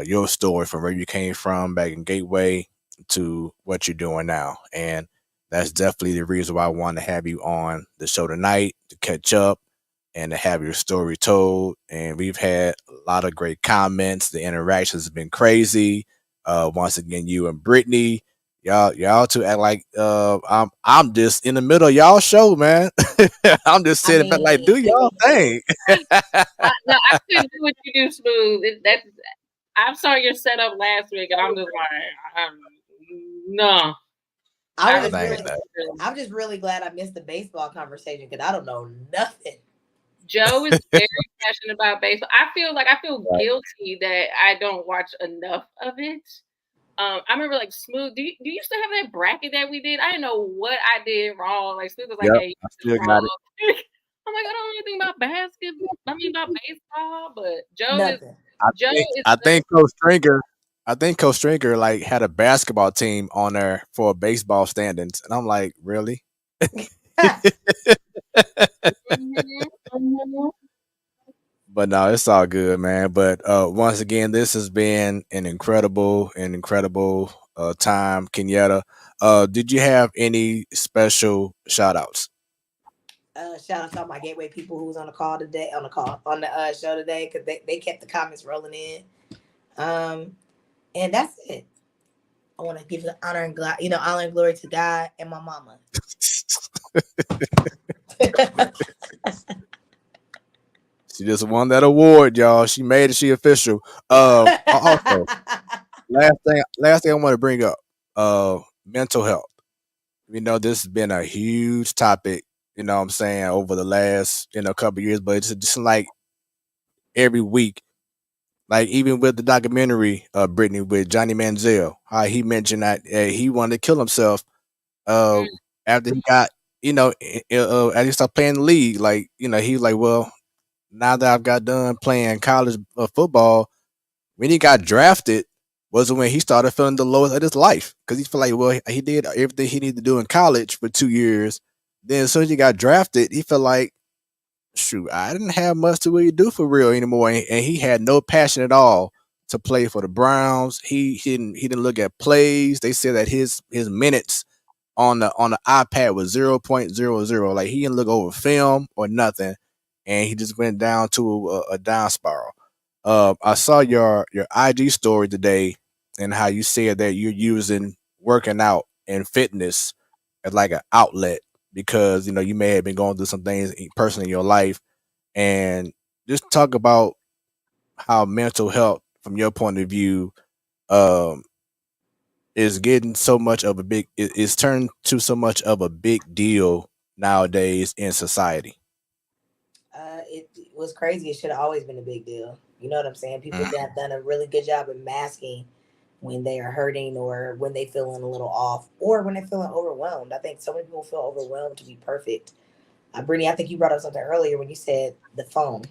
your story from where you came from back in Gateway to what you're doing now. And that's definitely the reason why I wanted to have you on the show tonight, to catch up and to have your story told. And we've had a lot of great comments. The interactions have been crazy. Once again, you and Brittany, y'all two act like I'm just in the middle of y'all show, man. I'm just sitting back like, do y'all thing. No, I couldn't do what you do, Smooth. I saw your setup last week, and I'm just like, no. I'm just really glad I missed the baseball conversation because I don't know nothing. Joe is very passionate about baseball. I feel guilty that I don't watch enough of it. I remember like Smooth. Do you still have that bracket that we did? I didn't know what I did wrong. Like Smooth was like, "Hey, you still got it." I'm like, I don't know anything about basketball. I mean about baseball, but I think Coach Stringer like had a basketball team on there for baseball standings, and I'm like, really? But no, it's all good, man. But once again, this has been an incredible time, Kenyetta. Did you have any special shout outs? Shout out to all my gateway people who was on the call today, on the show today, because they kept the comments rolling in. And that's it. I want to give the honor and glory to God and my mama. She just won that award, y'all. She made it. She official. Also, last thing I want to bring up, mental health. This has been a huge topic. What I'm saying, over the last couple of years, but it's just like every week, like even with the documentary, Brittany, with Johnny Manziel, how he mentioned that he wanted to kill himself after he got after he stopped playing the league. Like he was like, well, now that I've got done playing college football, when he got drafted was when he started feeling the lowest of his life, because he felt like, well, he did everything he needed to do in college for 2 years. Then as soon as he got drafted, he felt like, shoot, I didn't have much to really do for real anymore, and he had no passion at all to play for the Browns. He didn't look at plays. They said that his minutes on the iPad was 0.00. Like, he didn't look over film or nothing, and he just went down to a down spiral. I saw your IG story today, and how you said that you're using working out and fitness as like an outlet, because you may have been going through some things personally in your life, and just talk about how mental health, from your point of view, is getting so much of a big, is turned to so much of a big deal nowadays in society. It was crazy. It should have always been a big deal. You know what I'm saying? People have done a really good job of masking when they are hurting, or when they feeling a little off, or when they're feeling overwhelmed. I think so many people feel overwhelmed to be perfect. Brittany, I think you brought up something earlier when you said the phone.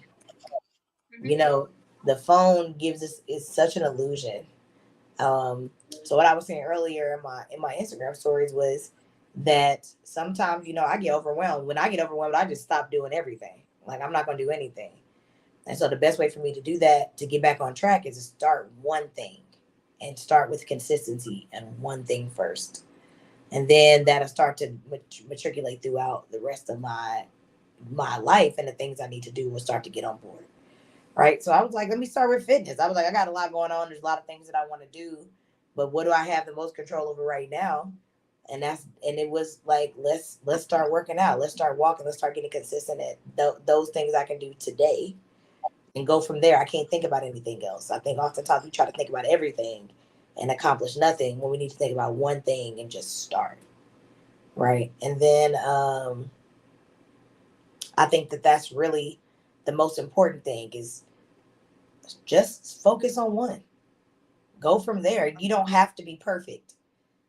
The phone is such an illusion. So what I was saying earlier in my Instagram stories was that sometimes, I get overwhelmed. When I get overwhelmed, I just stop doing everything. Like, I'm not going to do anything. And so the best way for me to do that, to get back on track, is to start one thing, and start with consistency and one thing first. And then that'll start to matriculate throughout the rest of my life, and the things I need to do will start to get on board. Right. So I was like, let me start with fitness. I was like, I got a lot going on. There's a lot of things that I want to do, but what do I have the most control over right now? And it was like, let's start working out. Let's start walking. Let's start getting consistent at those things I can do today, and go from there. I can't think about anything else. I think oftentimes we try to think about everything and accomplish nothing, when we need to think about one thing and just start. Right. And then I think that's really the most important thing, is just focus on one. Go from there. You don't have to be perfect.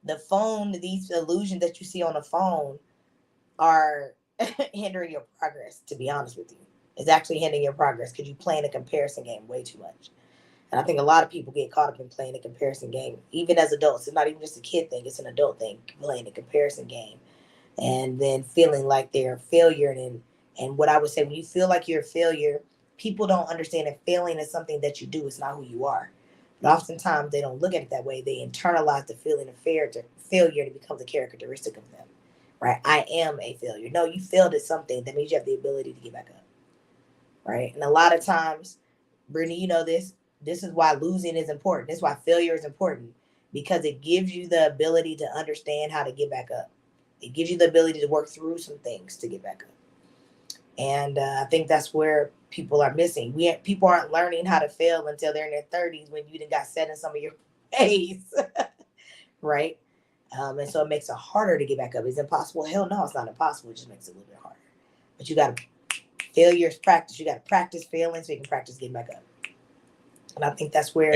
The phone, these illusions that you see on the phone are hindering your progress, to be honest with you. It's actually hindering your progress, because you play in a comparison game way too much. And I think a lot of people get caught up in playing a comparison game, even as adults. It's not even just a kid thing. It's an adult thing, playing a comparison game, and then feeling like they're a failure. And what I would say, when you feel like you're a failure, people don't understand that failing is something that you do. It's not who you are. But oftentimes they don't look at it that way. They internalize the feeling of failure to become the characteristic of them. Right? I am a failure. No, you failed at something. That means you have the ability to get back up. Right? And a lot of times, Brittany, you know this. This is why losing is important. This is why failure is important, because it gives you the ability to understand how to get back up. It gives you the ability to work through some things to get back up. And I think that's where people are missing. People aren't learning how to fail until they're in their 30s, when you done got set in some of your ways, right? And so it makes it harder to get back up. Is it impossible? Hell no, it's not impossible. It just makes it a little bit harder. But you got to, failure is practice. You got to practice failing so you can practice getting back up. And I think that's where,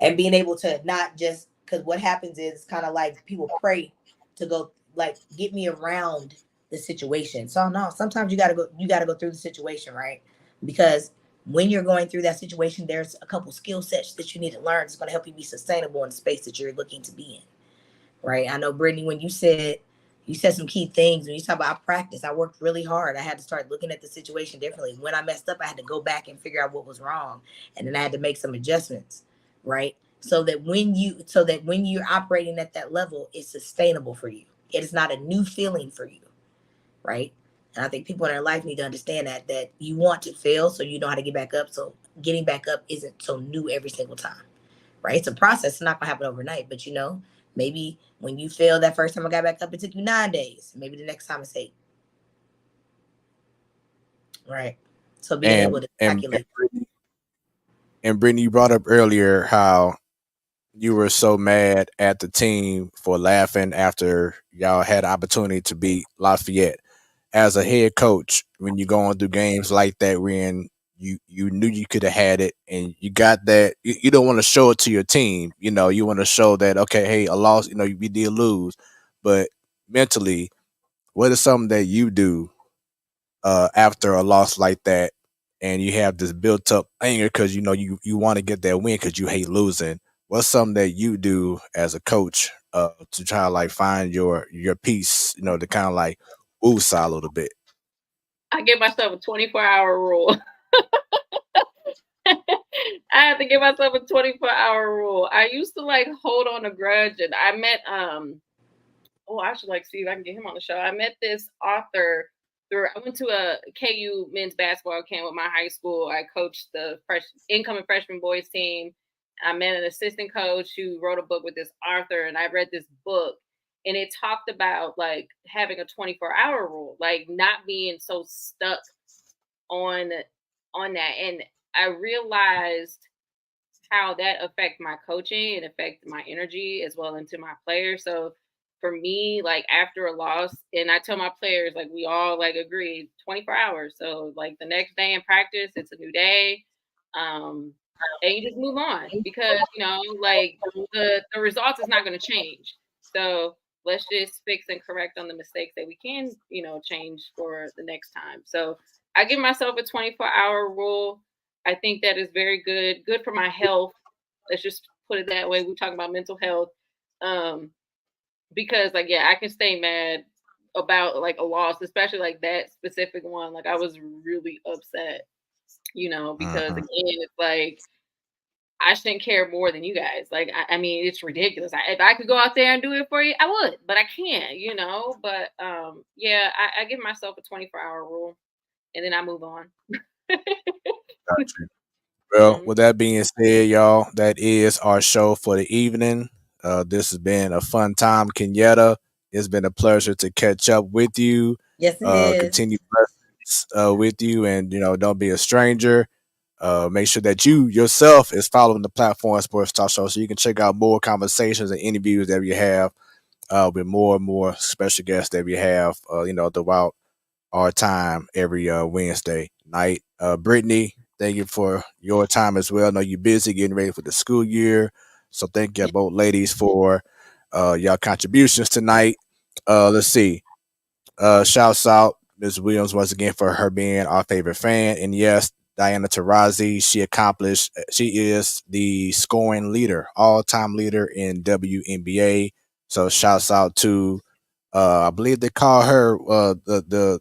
and being able to not just, because what happens is kind of like people pray to go, like, get me around the situation. So no, sometimes you gotta go through the situation, right? Because when you're going through that situation, there's a couple skill sets that you need to learn. It's going to help you be sustainable in the space that you're looking to be in, right? I know, Brittany, when you said You said some key things when you talk about practice. I worked really hard. I had to start looking at the situation differently. When I messed up, I had to go back and figure out what was wrong, and then I had to make some adjustments, right? So that when you're operating at that level, it's sustainable for you. It is not a new feeling for you, right? And I think people in their life need to understand that you want to fail so you know how to get back up. So getting back up isn't so new every single time, right? It's a process. It's not gonna happen overnight, but maybe when you failed that first time I got back up, it took you 9 days. Maybe the next time it's 8. Right. So being able to calculate. And Brittany, you brought up earlier how you were so mad at the team for laughing after y'all had opportunity to beat Lafayette. As a head coach, when you're going through games like that, when you knew you could have had it and you got that, you don't want to show it to your team. You want to show that, okay, hey, a loss, we did lose, but mentally, what is something that you do after a loss like that, and you have this built up anger because you want to get that win because you hate losing? What's something that you do as a coach to try to like find your peace, to kind of like woosah a little bit? I give myself a 24-hour rule. I have to give myself a 24-hour rule. I used to like hold on a grudge, and I met I should like see if I can get him on the show. I met this author I went to a KU men's basketball camp with my high school. I coached the incoming freshman boys team. I met an assistant coach who wrote a book with this author, and I read this book, and it talked about like having a 24-hour rule, like not being so stuck on that. And I realized how that affect my coaching and affect my energy as well into my players. So for me, like after a loss, and I tell my players, like we all like agree 24 hours. So like the next day in practice, it's a new day. And you just move on because, like the results is not going to change. So let's just fix and correct on the mistakes that we can, change for the next time. So I give myself a 24-hour rule. I think that is very good for my health. Let's just put it that way. We talk about mental health. Because like, yeah, I can stay mad about like a loss, especially like that specific one. Like I was really upset, because again, it's like, I shouldn't care more than you guys. Like, I mean, it's ridiculous. If I could go out there and do it for you, I would, but I can't, but yeah, I give myself a 24-hour rule and then I move on. Gotcha. Well, with that being said, y'all, that is our show for the evening. This has been a fun time, Kenyetta. It's been a pleasure to catch up with you. Yes, it is. Continue blessings with you, and don't be a stranger. Make sure that you yourself is following the platform Sports Talk Show so you can check out more conversations and interviews that we have with more and more special guests that we have, throughout our time every Wednesday night. Brittany, thank you for your time as well. I know you're busy getting ready for the school year. So thank you both ladies for your contributions tonight. Let's see. Shouts out Ms. Williams once again for her being our favorite fan. And yes, Diana Taurasi, she is the scoring leader, all-time leader in WNBA. So shouts out to I believe they call her the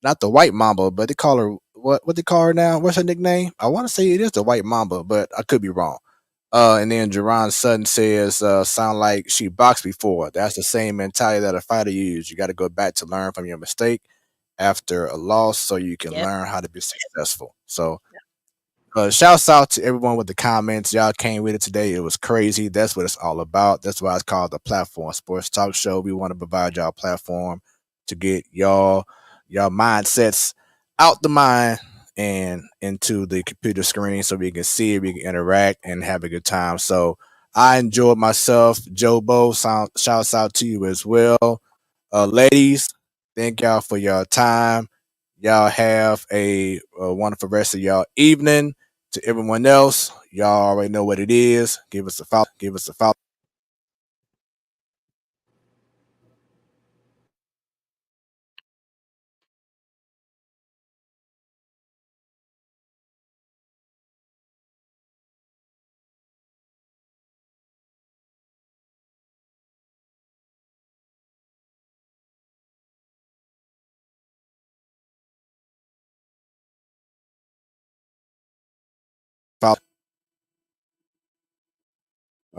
not the White Mamba, but they call her what they call her now? What's her nickname? I want to say it is the White Mamba, but I could be wrong. And then Jerron Sutton says, sound like she boxed before. That's the same mentality that a fighter uses. You got to go back to learn from your mistake after a loss so you can learn how to be successful. So shouts out to everyone with the comments. Y'all came with it today. It was crazy. That's what it's all about. That's why it's called the Platform Sports Talk Show. We want to provide y'all a platform to get y'all mindsets out the mind and into the computer screen so we can see it, we can interact and have a good time. So I enjoyed myself. Jobo, shouts out to you as well. Ladies, thank y'all for your time. Y'all have a wonderful rest of y'all evening. To everyone else, y'all already know what it is. Give us a follow.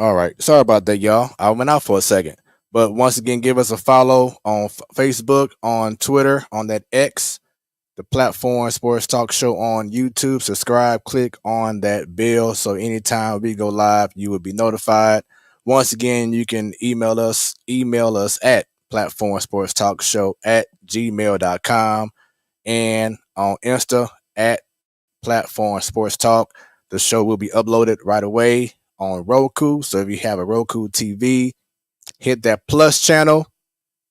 All right. Sorry about that, y'all. I went out for a second. But once again, give us a follow on Facebook, on Twitter, on that X, the platform Sports Talk Show on YouTube. Subscribe, click on that bell so anytime we go live, you will be notified. Once again, you can email us at platformsportstalkshow@gmail.com and on Insta at Platform Sports Talk. The show will be uploaded right away on Roku. So if you have a Roku TV, hit that plus channel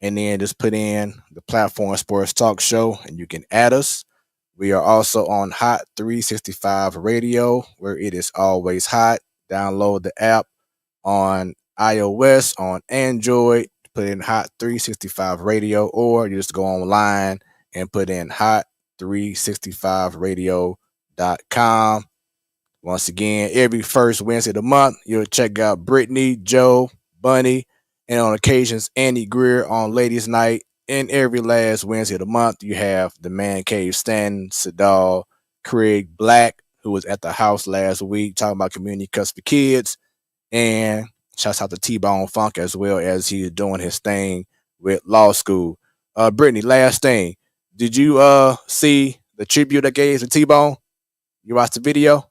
and then just put in the Platform Sports Talk Show and you can add us. We are also on Hot 365 Radio, where it is always hot. Download the app on iOS, on Android, put in Hot 365 Radio, or you just go online and put in hot365radio.com. Once again, every first Wednesday of the month, you'll check out Brittany, Joe, Bunny, and on occasions, Andy Greer on Ladies Night. And every last Wednesday of the month, you have the Man Cave Stan, Sadal, Craig Black, who was at the house last week talking about community cuts for kids. And shouts out to T-Bone Funk as well as he's doing his thing with law school. Brittany, last thing. Did you see the tribute I gave to T-Bone? You watched the video?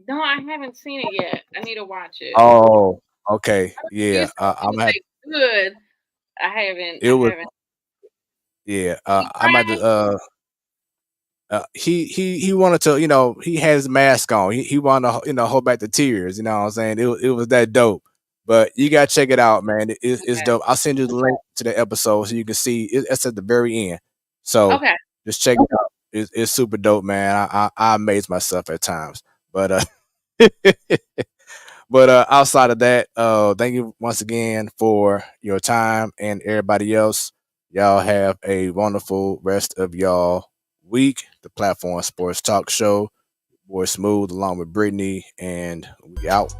No, I haven't seen it yet. I need to watch it. Oh, okay. Yeah. I'm at good. I haven't. it was yeah. I'm at the he wanted to, he had his mask on. He wanted to, hold back the tears, you know what I'm saying? It was that dope. But you gotta check it out, man. It's dope. I'll send you the link to the episode so you can see it's at the very end. So just check it out. It's super dope, man. I amaze myself at times. But outside of that, thank you once again for your time and everybody else. Y'all have a wonderful rest of y'all week. The Platform Sports Talk Show. Boy Smooth along with Brittany, and we out.